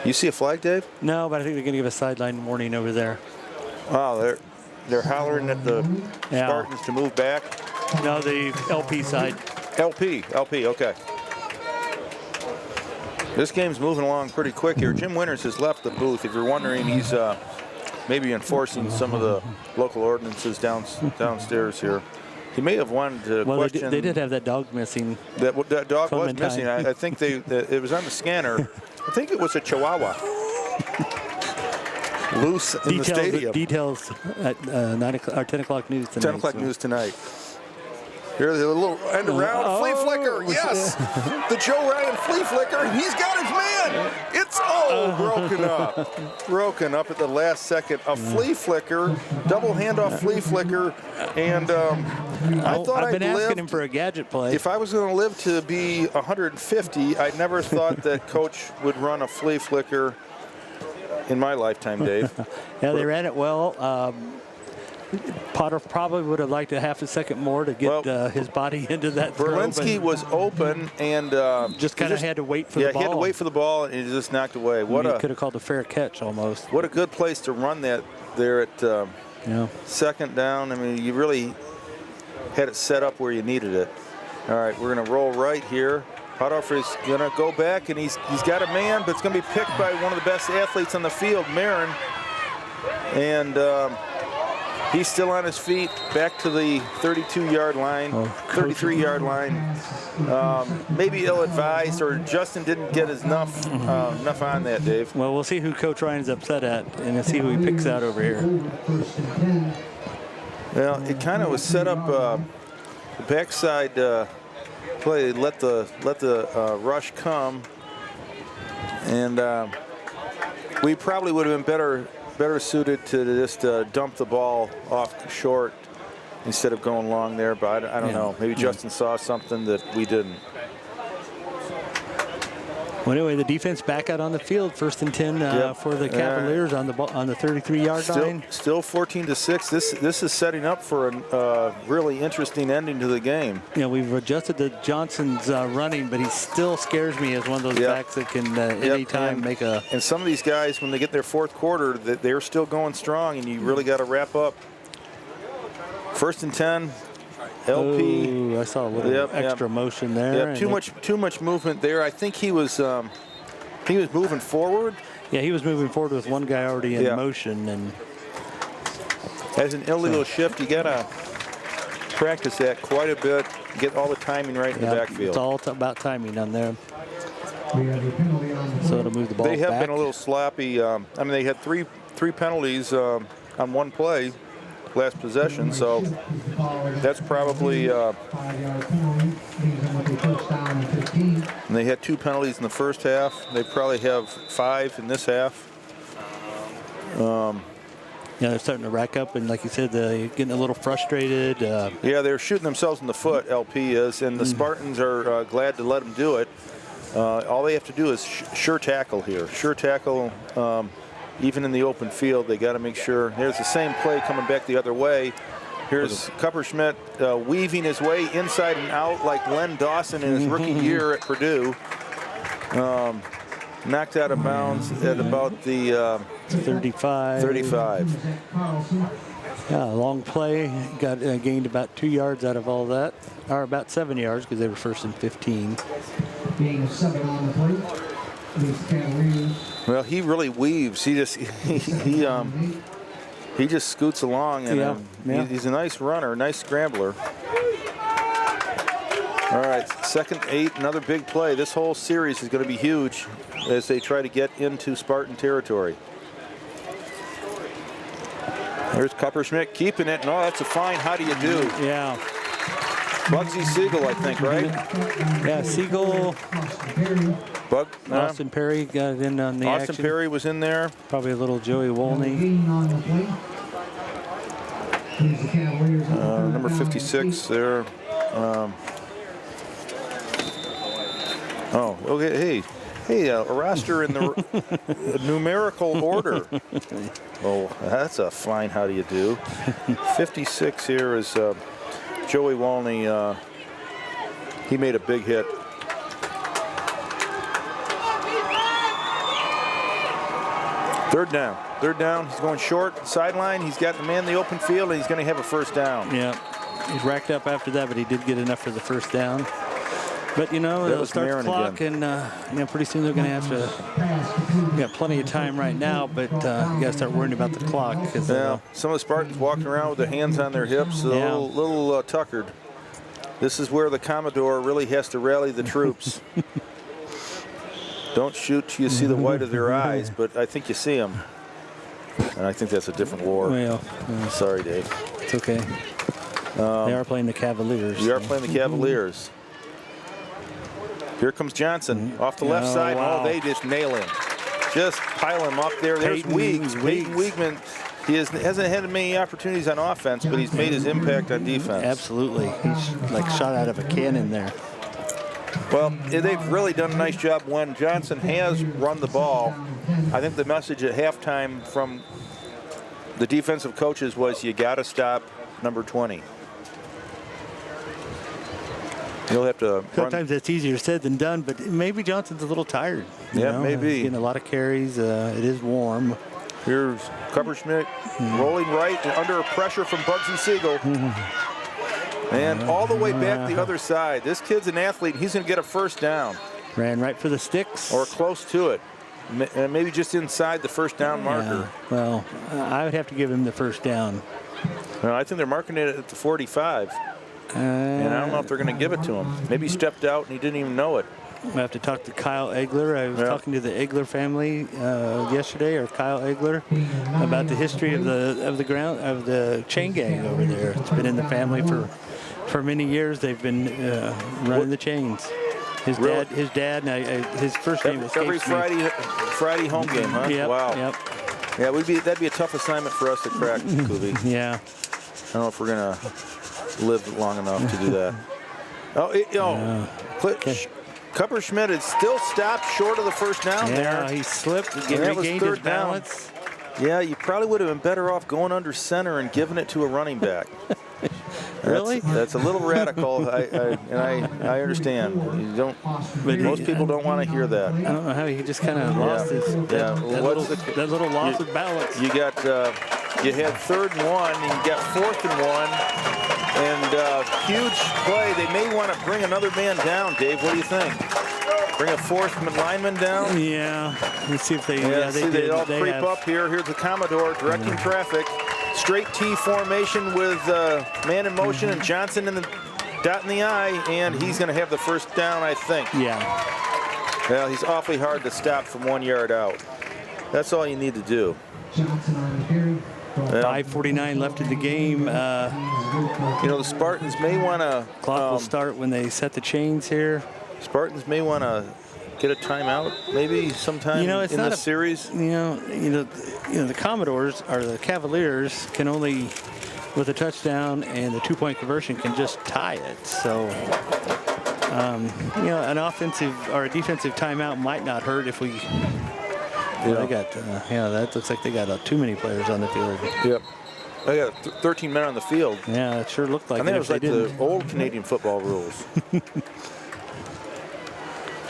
you see a flag, Dave? No, but I think they're going to give a sideline warning over there. Oh, they're hollering at the Spartans to move back. No, the LP side. LP, okay. This game's moving along pretty quick here. Jim Winters has left the booth. If you're wondering, he's maybe enforcing some of the local ordinances downstairs here. He may have wanted to question. They did have that dog missing. That dog was missing. I think it was on the scanner. I think it was a Chihuahua. Loose in the stadium. Details at 10 o'clock news tonight. 10 o'clock news tonight. Here's a little end around flea flicker. Yes, the Joe Ryan flea flicker. He's got his man. It's Broken up at the last second. A flea flicker, double handoff flea flicker, and I thought I've been I'd asking lived, him for a gadget play. If I was going to live to be 150, I never thought that Coach would run a flea flicker in my lifetime, Dave. Yeah, they ran it well. Potter probably would have liked a half a second more to get his body into that throw. Berlinski was open and just kind of had to wait for the ball. Yeah, he had to wait for the ball, and he just knocked away. He could have called a fair catch almost. What a good place to run that there at second down. I mean, you really had it set up where you needed it. All right, we're going to roll right here. Potter is going to go back, and he's got a man, but it's going to be picked by one of the best athletes on the field, Marin. And he's still on his feet, back to the 32-yard line, 33-yard line. Maybe ill-advised, or Justin didn't get enough on that, Dave. Well, we'll see who Coach Ryan's upset at, and we'll see who he picks out over here. Well, it kind of was set up the backside play. Let the rush come, and we probably would have been better suited to just dump the ball off short instead of going long there, but I don't know. Maybe Justin saw something that we didn't. Well, anyway, the defense back out on the field, 1st and 10 for the Cavaliers on the 33-yard line. Still 14-6. This is setting up for a really interesting ending to the game. Yeah, we've adjusted to Johnson's running, but he still scares me as one of those backs that can anytime make a. And some of these guys, when they get their fourth quarter, they're still going strong, and you really got to wrap up. 1st and 10. LP. Ooh, I saw a little extra motion there. Yeah, too much movement there. I think he was moving forward. Yeah, he was moving forward with one guy already in motion, and as an illegal shift, you gotta practice that quite a bit. Get all the timing right in the backfield. It's all about timing on there. So it'll move the ball back. They have been a little sloppy. I mean, they had three penalties on one play. Last possession, so that's probably and they had 2 penalties in the first half. They probably have 5 in this half. They're starting to rack up, and like you said, they're getting a little frustrated. Yeah, they're shooting themselves in the foot, LP is, and the Spartans are glad to let them do it. All they have to do is sure tackle here. Sure tackle. Even in the open field, they got to make sure. There's the same play coming back the other way. Here's Kupperschmidt weaving his way inside and out like Len Dawson in his rookie year at Purdue. Knocked out of bounds at about the 35. Yeah, long play. Got gained about 2 yards out of all that, or about 7 yards because they were 1st and 15. Gain of 7 on the plate. Well, he really weaves. He just he just scoots along, and he's a nice runner, nice scrambler. All right, 2nd and 8, another big play. This whole series is going to be huge as they try to get into Spartan territory. There's Kupperschmidt keeping it, and that's a fine. How do you do? Yeah. Bugsy Siegel, I think, right? Yeah, Siegel. Austin Perry got it in on the action. Austin Perry was in there. Probably a little Joey Wolney. Number 56 there. Okay. Hey, a roster in the numerical order. Oh, that's a fine. How do you do? 56 here is Joey Wolney. He made a big hit. Third down. He's going short, sideline. He's got the man in the open field, and he's going to have a 1st down. Yeah, he's racked up after that, but he did get enough for the 1st down. But, they'll start the clock, and, pretty soon they're going to have to. We got plenty of time right now, but you got to start worrying about the clock. Some of the Spartans walking around with their hands on their hips, a little tuckered. This is where the Commodore really has to rally the troops. Don't shoot till you see the white of their eyes, but I think you see them. And I think that's a different war. Well, sorry, Dave. It's okay. They are playing the Cavaliers. We are playing the Cavaliers. Here comes Johnson off the left side. Wow. Oh, they just nail him. just pile him up there. There's Weeks. Peyton Weigman. He hasn't had many opportunities on offense, but he's made his impact on defense. Absolutely. He's like shot out of a cannon there. Well, they've really done a nice job when Johnson has run the ball. I think the message at halftime from the defensive coaches was you got to stop number 20. You'll have to Sometimes that's easier said than done, but maybe Johnson's a little tired. Yeah, maybe. He's getting a lot of carries. It is warm. Here's Kupperschmidt rolling right under pressure from Bugs and Siegel. And all the way back the other side. This kid's an athlete. He's going to get a first down. Ran right for the sticks. Or close to it. Maybe just inside the first down marker. Well, I would have to give him the first down. Well, I think they're marking it at the 45. And I don't know if they're going to give it to him. Maybe he stepped out and he didn't even know it. I have to talk to Kyle Egler. I was talking to the Egler family yesterday, or Kyle Egler, about the history of the chain gang over there. It's been in the family for many years. They've been running the chains. His dad, his first name was every Friday home game, huh? Yep, wow. Yep. Yeah, that'd be a tough assignment for us to crack, Kubi. Yeah. I don't know if we're gonna live long enough to do that. Kupperschmidt is still stopped short of the first down there. Yeah, he slipped. Regained his balance. Yeah, you probably would have been better off going under center and giving it to a running back. Really? That's a little radical. I understand. You don't. But most people don't want to hear that. I don't know how he just kind of lost his that little loss of balance. You got you had 3rd and 1, and you got 4th and 1, and huge play. They may want to bring another man down, Dave. What do you think? Bring a 4th lineman down? Yeah. Let's see if they. They all creep up here. Here's the Commodore directing traffic. Straight T formation with man in motion and Johnson in the dot in the I, and he's going to have the first down, I think. Yeah. Well, he's awfully hard to stop from 1 yard out. That's all you need to do. 5:49 left in the game. The Spartans may want to. Clock will start when they set the chains here. Spartans may want to get a timeout, maybe sometime in this series. The Commodores or the Cavaliers can only, with a touchdown and the 2-point conversion, can just tie it. So, an offensive or a defensive timeout might not hurt if we. They got. That looks like they got too many players on the field. Yep. They got 13 men on the field. Yeah, it sure looked like. I think it was like the old Canadian football rules.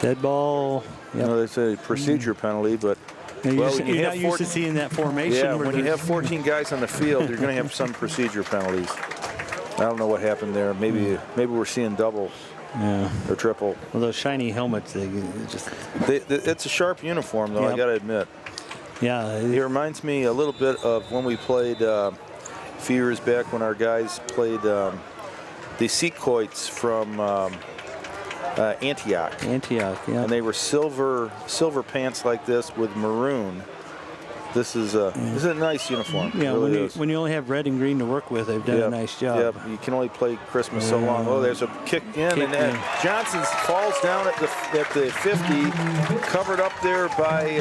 Dead ball. Yep. It's a procedure penalty, but you're not used to seeing that formation. Yeah, when you have 14 guys on the field, you're going to have some procedure penalties. I don't know what happened there. Maybe we're seeing double or triple. Well, those shiny helmets, it's a sharp uniform, though. Yep. I got to admit. Yeah, it reminds me a little bit of when we played a few years back when our guys played the Secoits from. Antioch, yeah. And they were silver pants like this with maroon. This is a nice uniform. Yeah, really when you only have red and green to work with, they've done a nice job. Yeah, you can only play Christmas so long. Oh, there's a kick in, and Johnson falls down at the 50, covered up there by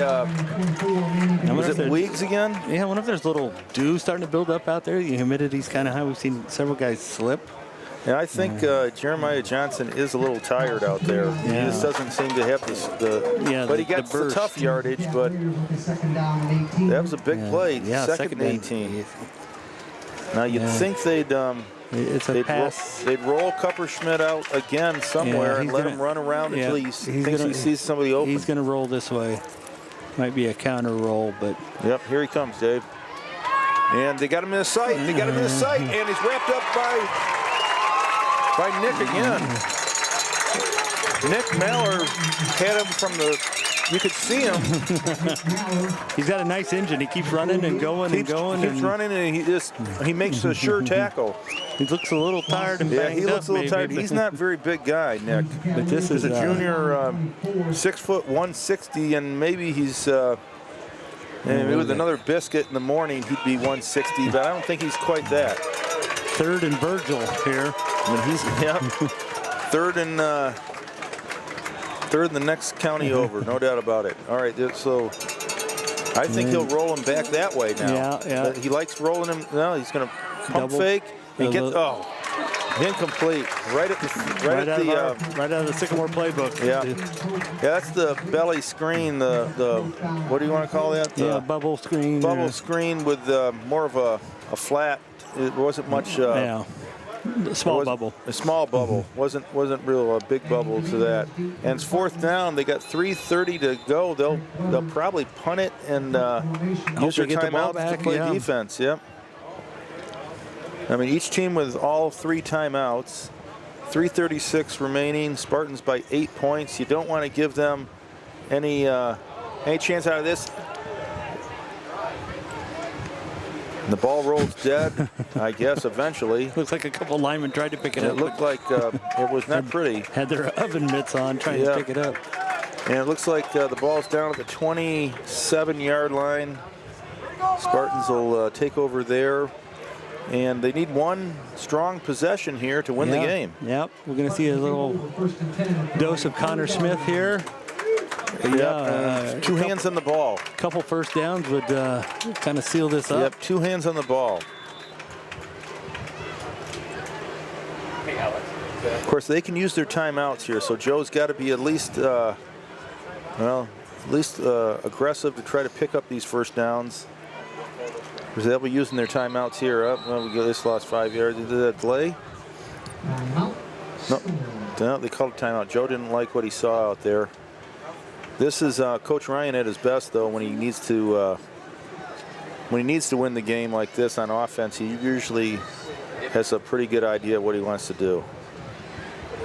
was it Weeks again? Yeah, I wonder if there's a little dew starting to build up out there. The humidity's kind of high. We've seen several guys slip. Yeah, I think Jeremiah Johnson is a little tired out there. Yeah. He just doesn't seem to have but he got the tough yardage, but that was a big play. Yeah, second 18. Now you'd think they'd pass. They'd roll Kupperschmidt out again somewhere and let him run around until he thinks he sees somebody open. He's going to roll this way. Might be a counter roll, but. Yep, here he comes, Dave. And they got him in the sight. And he's wrapped up by Nick again. Nick Mallor had him from you could see him. He's got a nice engine. He keeps running and going and going. He keeps running and he makes a sure tackle. He looks a little tired and banged up. Yeah, he looks a little tired. He's not a very big guy, Nick. But this is a junior, 6 foot 160, and maybe he's maybe with another biscuit in the morning he'd be 160, but I don't think he's quite that. 3rd and Virgil here. Third and the next county over, no doubt about it. All right, so I think he'll roll him back that way now. Yeah. He likes rolling him. No, he's going to pump Double. fake and get, incomplete. Right out of the Sycamore playbook. Yeah. That's the belly screen, the what do you want to call that? Bubble screen. Bubble screen with more of a flat. It wasn't much. Small bubble. A small bubble. Wasn't real a big bubble to that. And it's 4th down. They got 3:30 to go. They'll probably punt it and use their timeouts to play defense. Yep. I mean, each team with all 3 timeouts. 3:36 remaining. Spartans by 8 points. You don't want to give them any chance out of this. And the ball rolls dead, I guess, eventually. Looks like a couple linemen tried to pick it up. It looked like it was not pretty. Had their oven mitts on trying to pick it up. And it looks like the ball's down at the 27-yard line. Spartans will take over there. And they need one strong possession here to win the game. Yep, we're going to see a little dose of Connor Smith here. Two hands on the ball. A couple first downs would kind of seal this up. Yep, 2 hands on the ball. Of course, they can use their timeouts here, so Joe's got to be at least, aggressive to try to pick up these first downs. Because they'll be using their timeouts here. We just lost 5 yards. Did that delay? No, they called a timeout. Joe didn't like what he saw out there. This is Coach Ryan at his best, though, when he needs to win the game like this on offense. He usually has a pretty good idea of what he wants to do.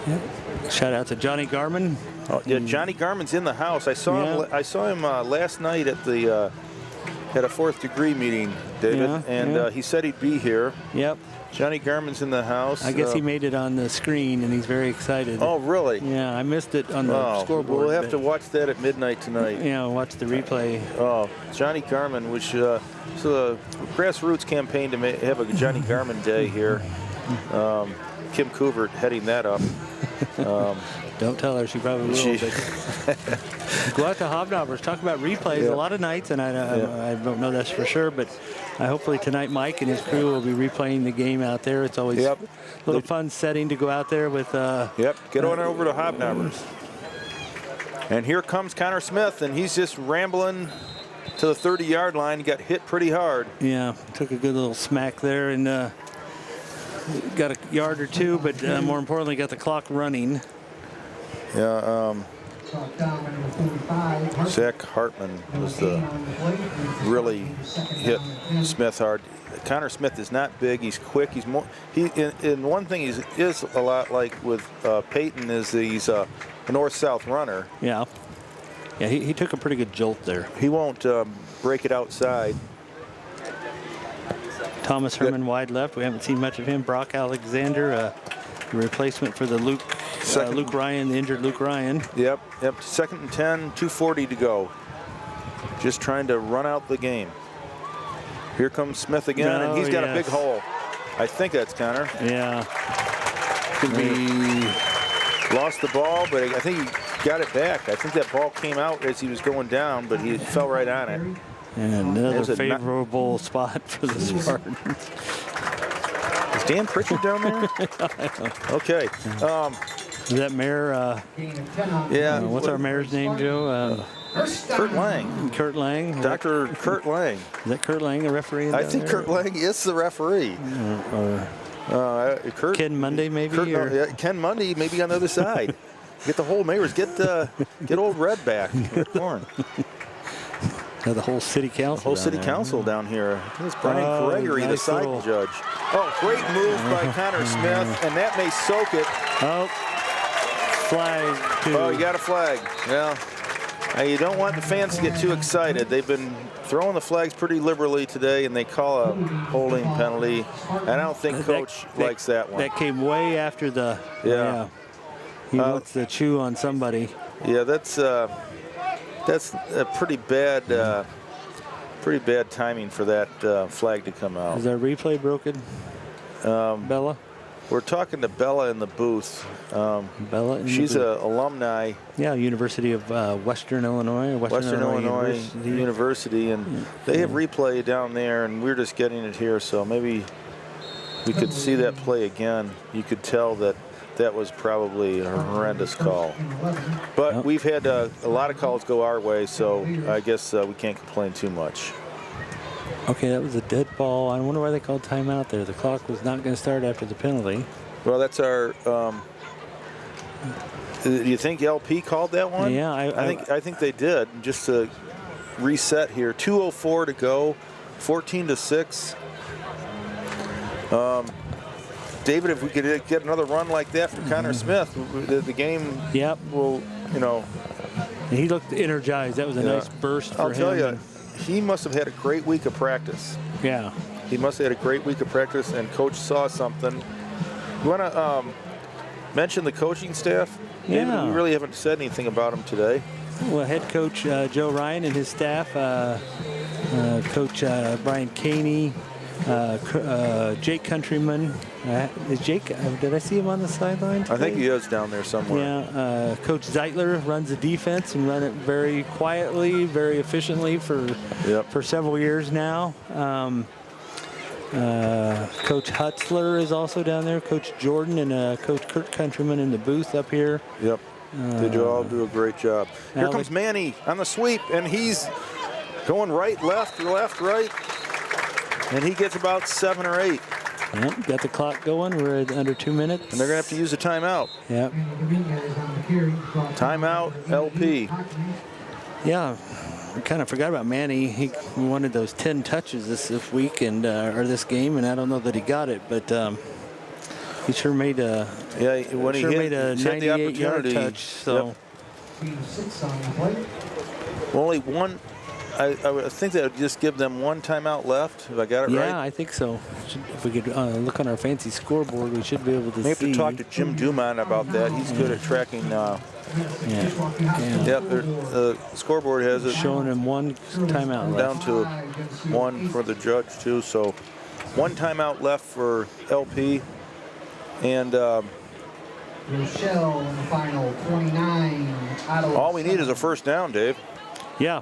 Yep. Shout out to Johnny Garman. Oh, yeah, Johnny Garman's in the house. I saw him. I saw him last night at the at a 4th degree meeting, David, and he said he'd be here. Yep. Johnny Garman's in the house. I guess he made it on the screen, and he's very excited. Oh, really? Yeah, I missed it on the scoreboard. We'll have to watch that at midnight tonight. Yeah, watch the replay. Oh, Johnny Garman, which it's a grassroots campaign to have a Johnny Garman Day here. Kim Couvert heading that up. Don't tell her, she probably will. Go out to Hobnobbers, talk about replays a lot of nights, and I don't know that's for sure, but hopefully tonight Mike and his crew will be replaying the game out there. It's always a little fun setting to go out there with. Get on over to Hobnobbers. And here comes Connor Smith, and he's just rambling to the 30-yard line. He got hit pretty hard. Yeah, took a good little smack there and got a yard or two, but more importantly, got the clock running. Yeah, Zach Hartman was really hit Smith hard. Connor Smith is not big. He's quick. He's more. And one thing is a lot like with Peyton is he's a north-south runner. Yeah. Yeah, he took a pretty good jolt there. He won't break it outside. Thomas Herman wide left. We haven't seen much of him. Brock Alexander, the replacement for the Luke Ryan, the injured Luke Ryan. Yep. 2nd and 10, 2:40 to go. Just trying to run out the game. Here comes Smith again, and he's got a big hole. I think that's Connor. Yeah. Could be lost the ball, but I think he got it back. I think that ball came out as he was going down, but he fell right on it. And another favorable spot for the Spartans. Is Dan Pritchard down there? Okay. Is that Mayor? What's our mayor's name, Joe? Kurt Lang. Kurt Lang. Dr. Kurt Lang. Is that Kurt Lang, the referee? I think Kurt Lang is the referee. Ken Monday, maybe? Ken Monday, maybe on the other side. Get the whole mayors. Get old Red back. Corn. The whole city council. The whole city council down here. It's Brian Gregory, the side judge. Oh, great move by Connor Smith, and that may soak it. Oh, flag. Oh, you got a flag. Yeah. Now, you don't want the fans to get too excited. They've been throwing the flags pretty liberally today, and they call a holding penalty. And I don't think Coach likes that one. That came way after the. Yeah. He wants to chew on somebody. Yeah, that's a pretty bad timing for that flag to come out. Is our replay broken, Bella? We're talking to Bella in the booth. Bella. She's an alumni. Yeah, University of Western Illinois. Western Illinois University, and they have replay down there, and we're just getting it here. So maybe we could see that play again. You could tell that that was probably a horrendous call. But we've had a lot of calls go our way, so I guess we can't complain too much. Okay, that was a dead ball. I wonder why they called timeout there. The clock was not going to start after the penalty. Well, that's our. Do you think LP called that one? Yeah, I think they did. Just to reset here, 2:04 to go, 14-6. David, if we could get another run like that for Connor Smith, the game will, He looked energized. That was a nice burst for him. I'll tell you, he must have had a great week of practice. Yeah. He must have had a great week of practice, and Coach saw something. You want to mention the coaching staff? Yeah. David, we really haven't said anything about them today. Well, head coach Joe Ryan and his staff, Coach Brian Caney, Jake Countryman. Is Jake, did I see him on the sideline today? I think he is down there somewhere. Yeah, Coach Zeitler runs the defense and run it very quietly, very efficiently for several years now. Coach Hutzler is also down there. Coach Jordan and Coach Kurt Countryman in the booth up here. Yep, they all do a great job. Here comes Manny on the sweep, and he's going right, left, right, and he gets about 7 or 8. Yep, got the clock going. We're at under 2 minutes. And they're going to have to use a timeout. Yep. Timeout, LP. Yeah, we kind of forgot about Manny. He wanted those 10 touches this week and or this game, and I don't know that he got it, but he sure made a when he made a 98-yard touch. So only one. I think that would just give them one timeout left. If I got it right? Yeah, I think so. If we could look on our fancy scoreboard, we should be able to see. We have to talk to Jim Dumont about that. He's good at tracking. Yep, the scoreboard has it. Showing him one timeout left. Down to one for the judge, too. So one timeout left for LP. And Rochelle in the final 29. All we need is a first down, Dave. Yeah.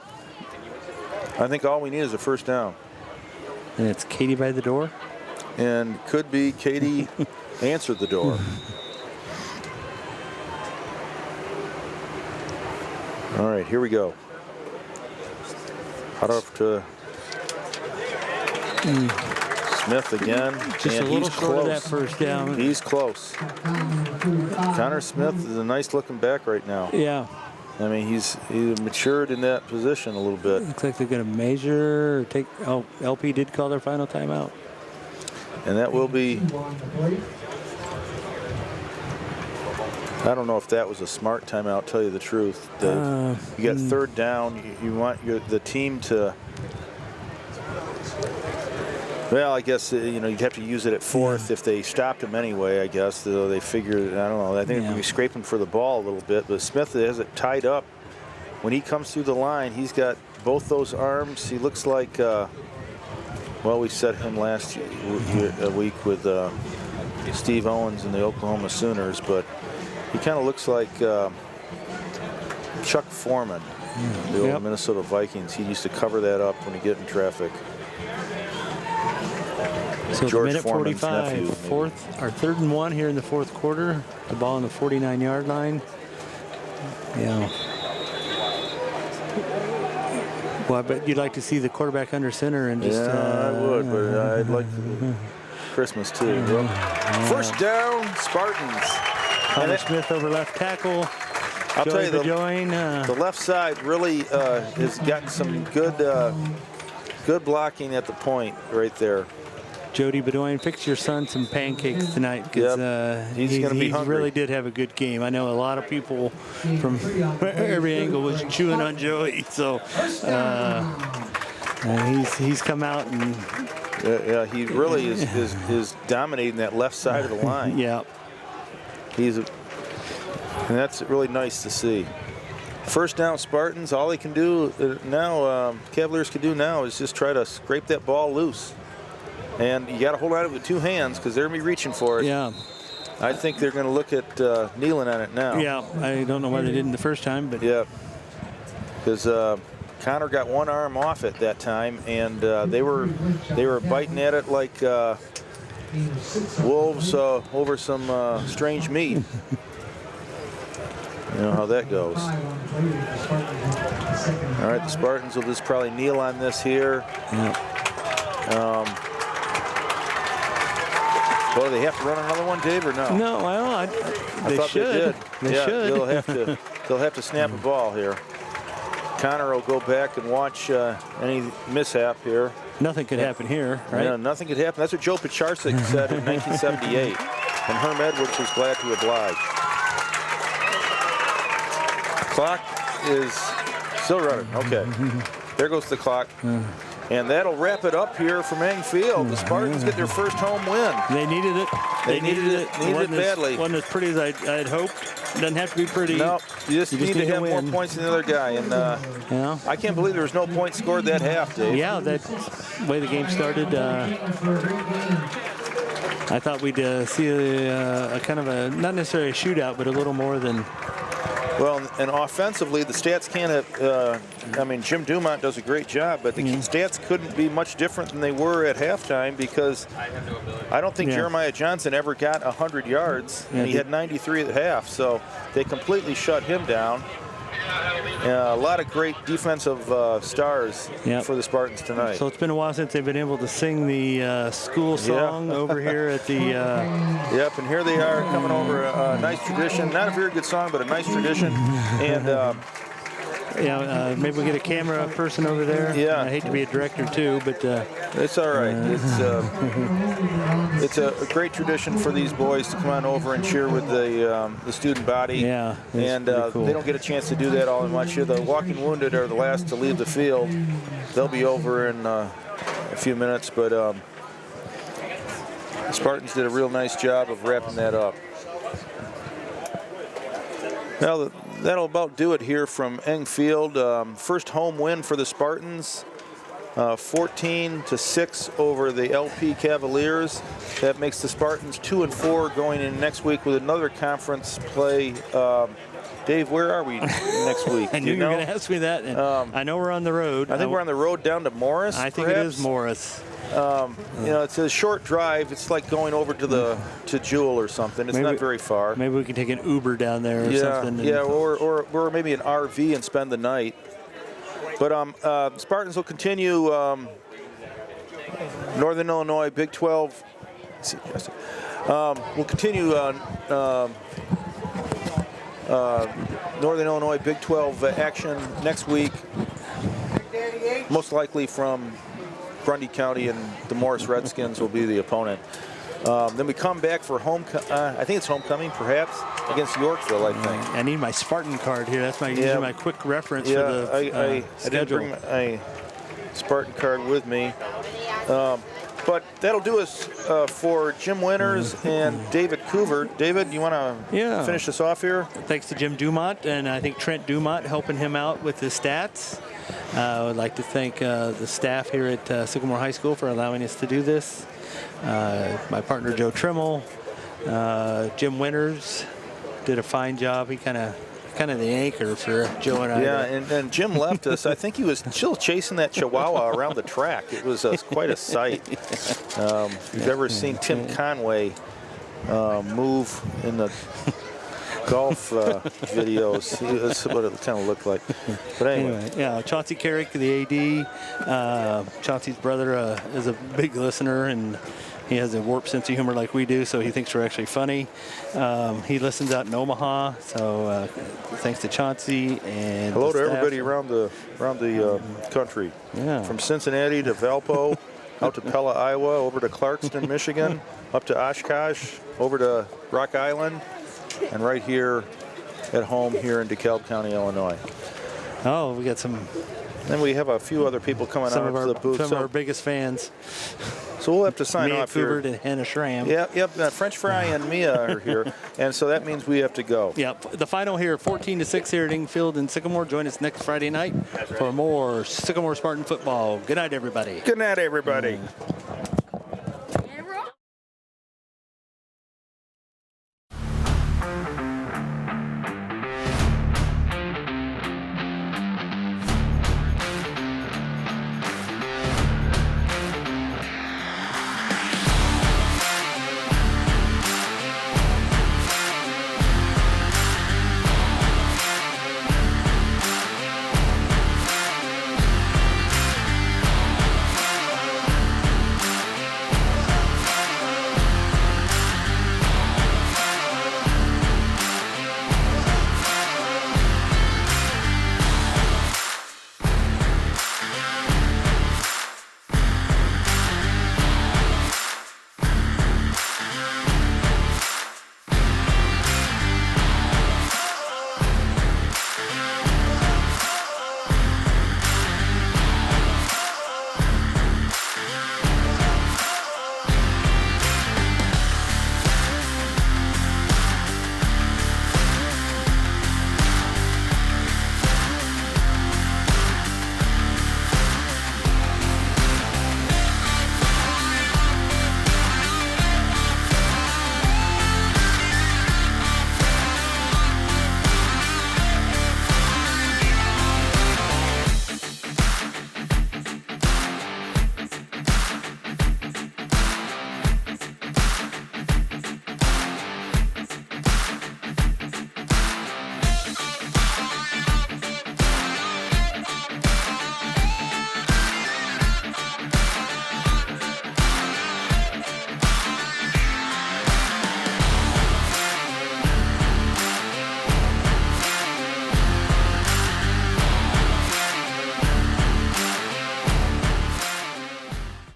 I think all we need is a first down. And it's Katie by the door? And could be Katie answered the door. All right, here we go. Hot off to Smith again. Just and a little he's short close. of that first down. He's close. Connor Smith is a nice looking back right now. Yeah. I mean, he's matured in that position a little bit. Looks like they're going to measure or take. Oh, LP did call their final timeout. And that will be. I don't know if that was a smart timeout, tell you the truth. You got third down. You want the team to. Well, I guess you'd have to use it at fourth if they stopped him anyway. I guess so they figured. I don't know. I think they're be scraping for the ball a little bit. But Smith has it tied up. When he comes through the line, he's got both those arms. He looks like. Well, we set him last week with Steve Owens and the Oklahoma Sooners, but he kind of looks like Chuck Foreman, the old Minnesota Vikings. He used to cover that up when he get in traffic. So George minute Foreman's 45, nephew, our 3rd and 1 here in the 4th quarter. The ball on the 49-yard line. Yeah. Well, I bet you'd like to see the quarterback under center and just. Yeah, I would, but I'd like Christmas too. First down, Spartans. Connor Smith over left tackle. I'll tell you, the left side really has gotten some good blocking at the point right there. Jody Bedoin, fix your son some pancakes tonight because he's going to be hungry. He really did have a good game. I know a lot of people from every angle was chewing on Joey, so he's come out and he really is dominating that left side of the line. Yeah, and that's really nice to see. First down, Spartans. All they can do now, Cavaliers can do now, is just try to scrape that ball loose. And you got to hold on to it with 2 hands because they're going to be reaching for it. Yeah. I think they're going to look at kneeling on it now. Yeah, I don't know why they didn't the first time, but yeah, because Connor got one arm off it that time, and they were biting at it like wolves over some strange meat. You know how that goes. All right, the Spartans will just probably kneel on this here. Well, they have to run another one, Dave, or no? No, well, they thought should. They did. They yeah, should. They'll have to snap a ball here. Connor will go back and watch any mishap here. Nothing could happen here, right? Yeah, nothing could happen. That's what Joe Picharczyk said in 1978. And Herm Edwards was glad to oblige. Clock is still running. Okay. There goes the clock. And that'll wrap it up here from Eng Field. The Spartans get their first home win. They needed it. They needed it badly. Wasn't as pretty as I'd hoped. Doesn't have to be pretty. No, you just need to have more points than the other guy. And I can't believe there was no points scored that half, Dave. Yeah, that way the game started. I thought we'd see a kind of a, not necessarily a shootout, but a little more than. Well, and offensively, the stats can't have, I mean, Jim Dumont does a great job, but the stats couldn't be much different than they were at halftime because I don't think Jeremiah Johnson ever got 100 yards, and he had 93 at the half, so they completely shut him down. A lot of great defensive stars for the Spartans tonight. So it's been a while since they've been able to sing the school song over here at the... Yep, and here they are coming over a nice tradition. Not a very good song, but a nice tradition. And maybe we'll get a camera person over there. Yeah. I hate to be a director too, but... it's all right. It's a great tradition for these boys to come on over and cheer with the student body. Yeah, and cool. They don't get a chance to do that all that much. The walking wounded are the last to leave the field. They'll be over in a few minutes, but the Spartans did a real nice job of wrapping that up. Now, that'll about do it here from Eng Field. First home win for the Spartans. 14-6 over the LP Cavaliers. That makes the Spartans 2-4 going in next week with another conference play. Dave, where are we next week? I knew you were going to ask me that. And I know we're on the road. I think we're on the road down to Morris. I think perhaps. it is Morris. You know, it's a short drive. It's like going over to Jewel or something. It's not very far. Maybe we can take an Uber down there or something. Yeah, or maybe an RV and spend the night. But Spartans will continue Northern Illinois Big 12. We'll continue Northern Illinois Big 12 action next week, most likely from Grundy County, and the Morris Redskins will be the opponent. Then we come back for I think it's homecoming, perhaps, against Yorkville, I think. I need my Spartan card here. That's usually my quick reference for the I didn't bring my Spartan card with me. But that'll do us for Jim Winters and David Coover. David, you want to finish us off here? Thanks to Jim Dumont, and I think Trent Dumont helping him out with the stats. I would like to thank the staff here at Sycamore High School for allowing us to do this. My partner Joe Trimmel, Jim Winters did a fine job. He kind of the anchor for Joe and I. Yeah, and Jim left us. I think he was still chasing that Chihuahua around the track. It was quite a sight. If you've ever seen Tim Conway move in the golf videos, that's what it kind of looked like. But anyway. Yeah, Chauncey Carrick, the AD. Chauncey's brother is a big listener, and he has a warped sense of humor like we do, so he thinks we're actually funny. He listens out in Omaha, so thanks to Chauncey and hello to everybody around the country. Yeah. From Cincinnati to Valpo, out to Pella, Iowa, over to Clarkston, Michigan, up to Oshkosh, over to Rock Island, and right here at home here in DeKalb County, Illinois. Oh, we got some. Then we have a few other people coming out of the booth. Some of our biggest fans. So we'll have to sign Mia off here. Kubert and Hannah Schramm. Yep. French Fry and Mia are here, and so that means we have to go. Yep. The final here, 14-6 here at Eng Field in Sycamore. Join us next Friday night for more Sycamore Spartan football. Good night, everybody. Good night, everybody.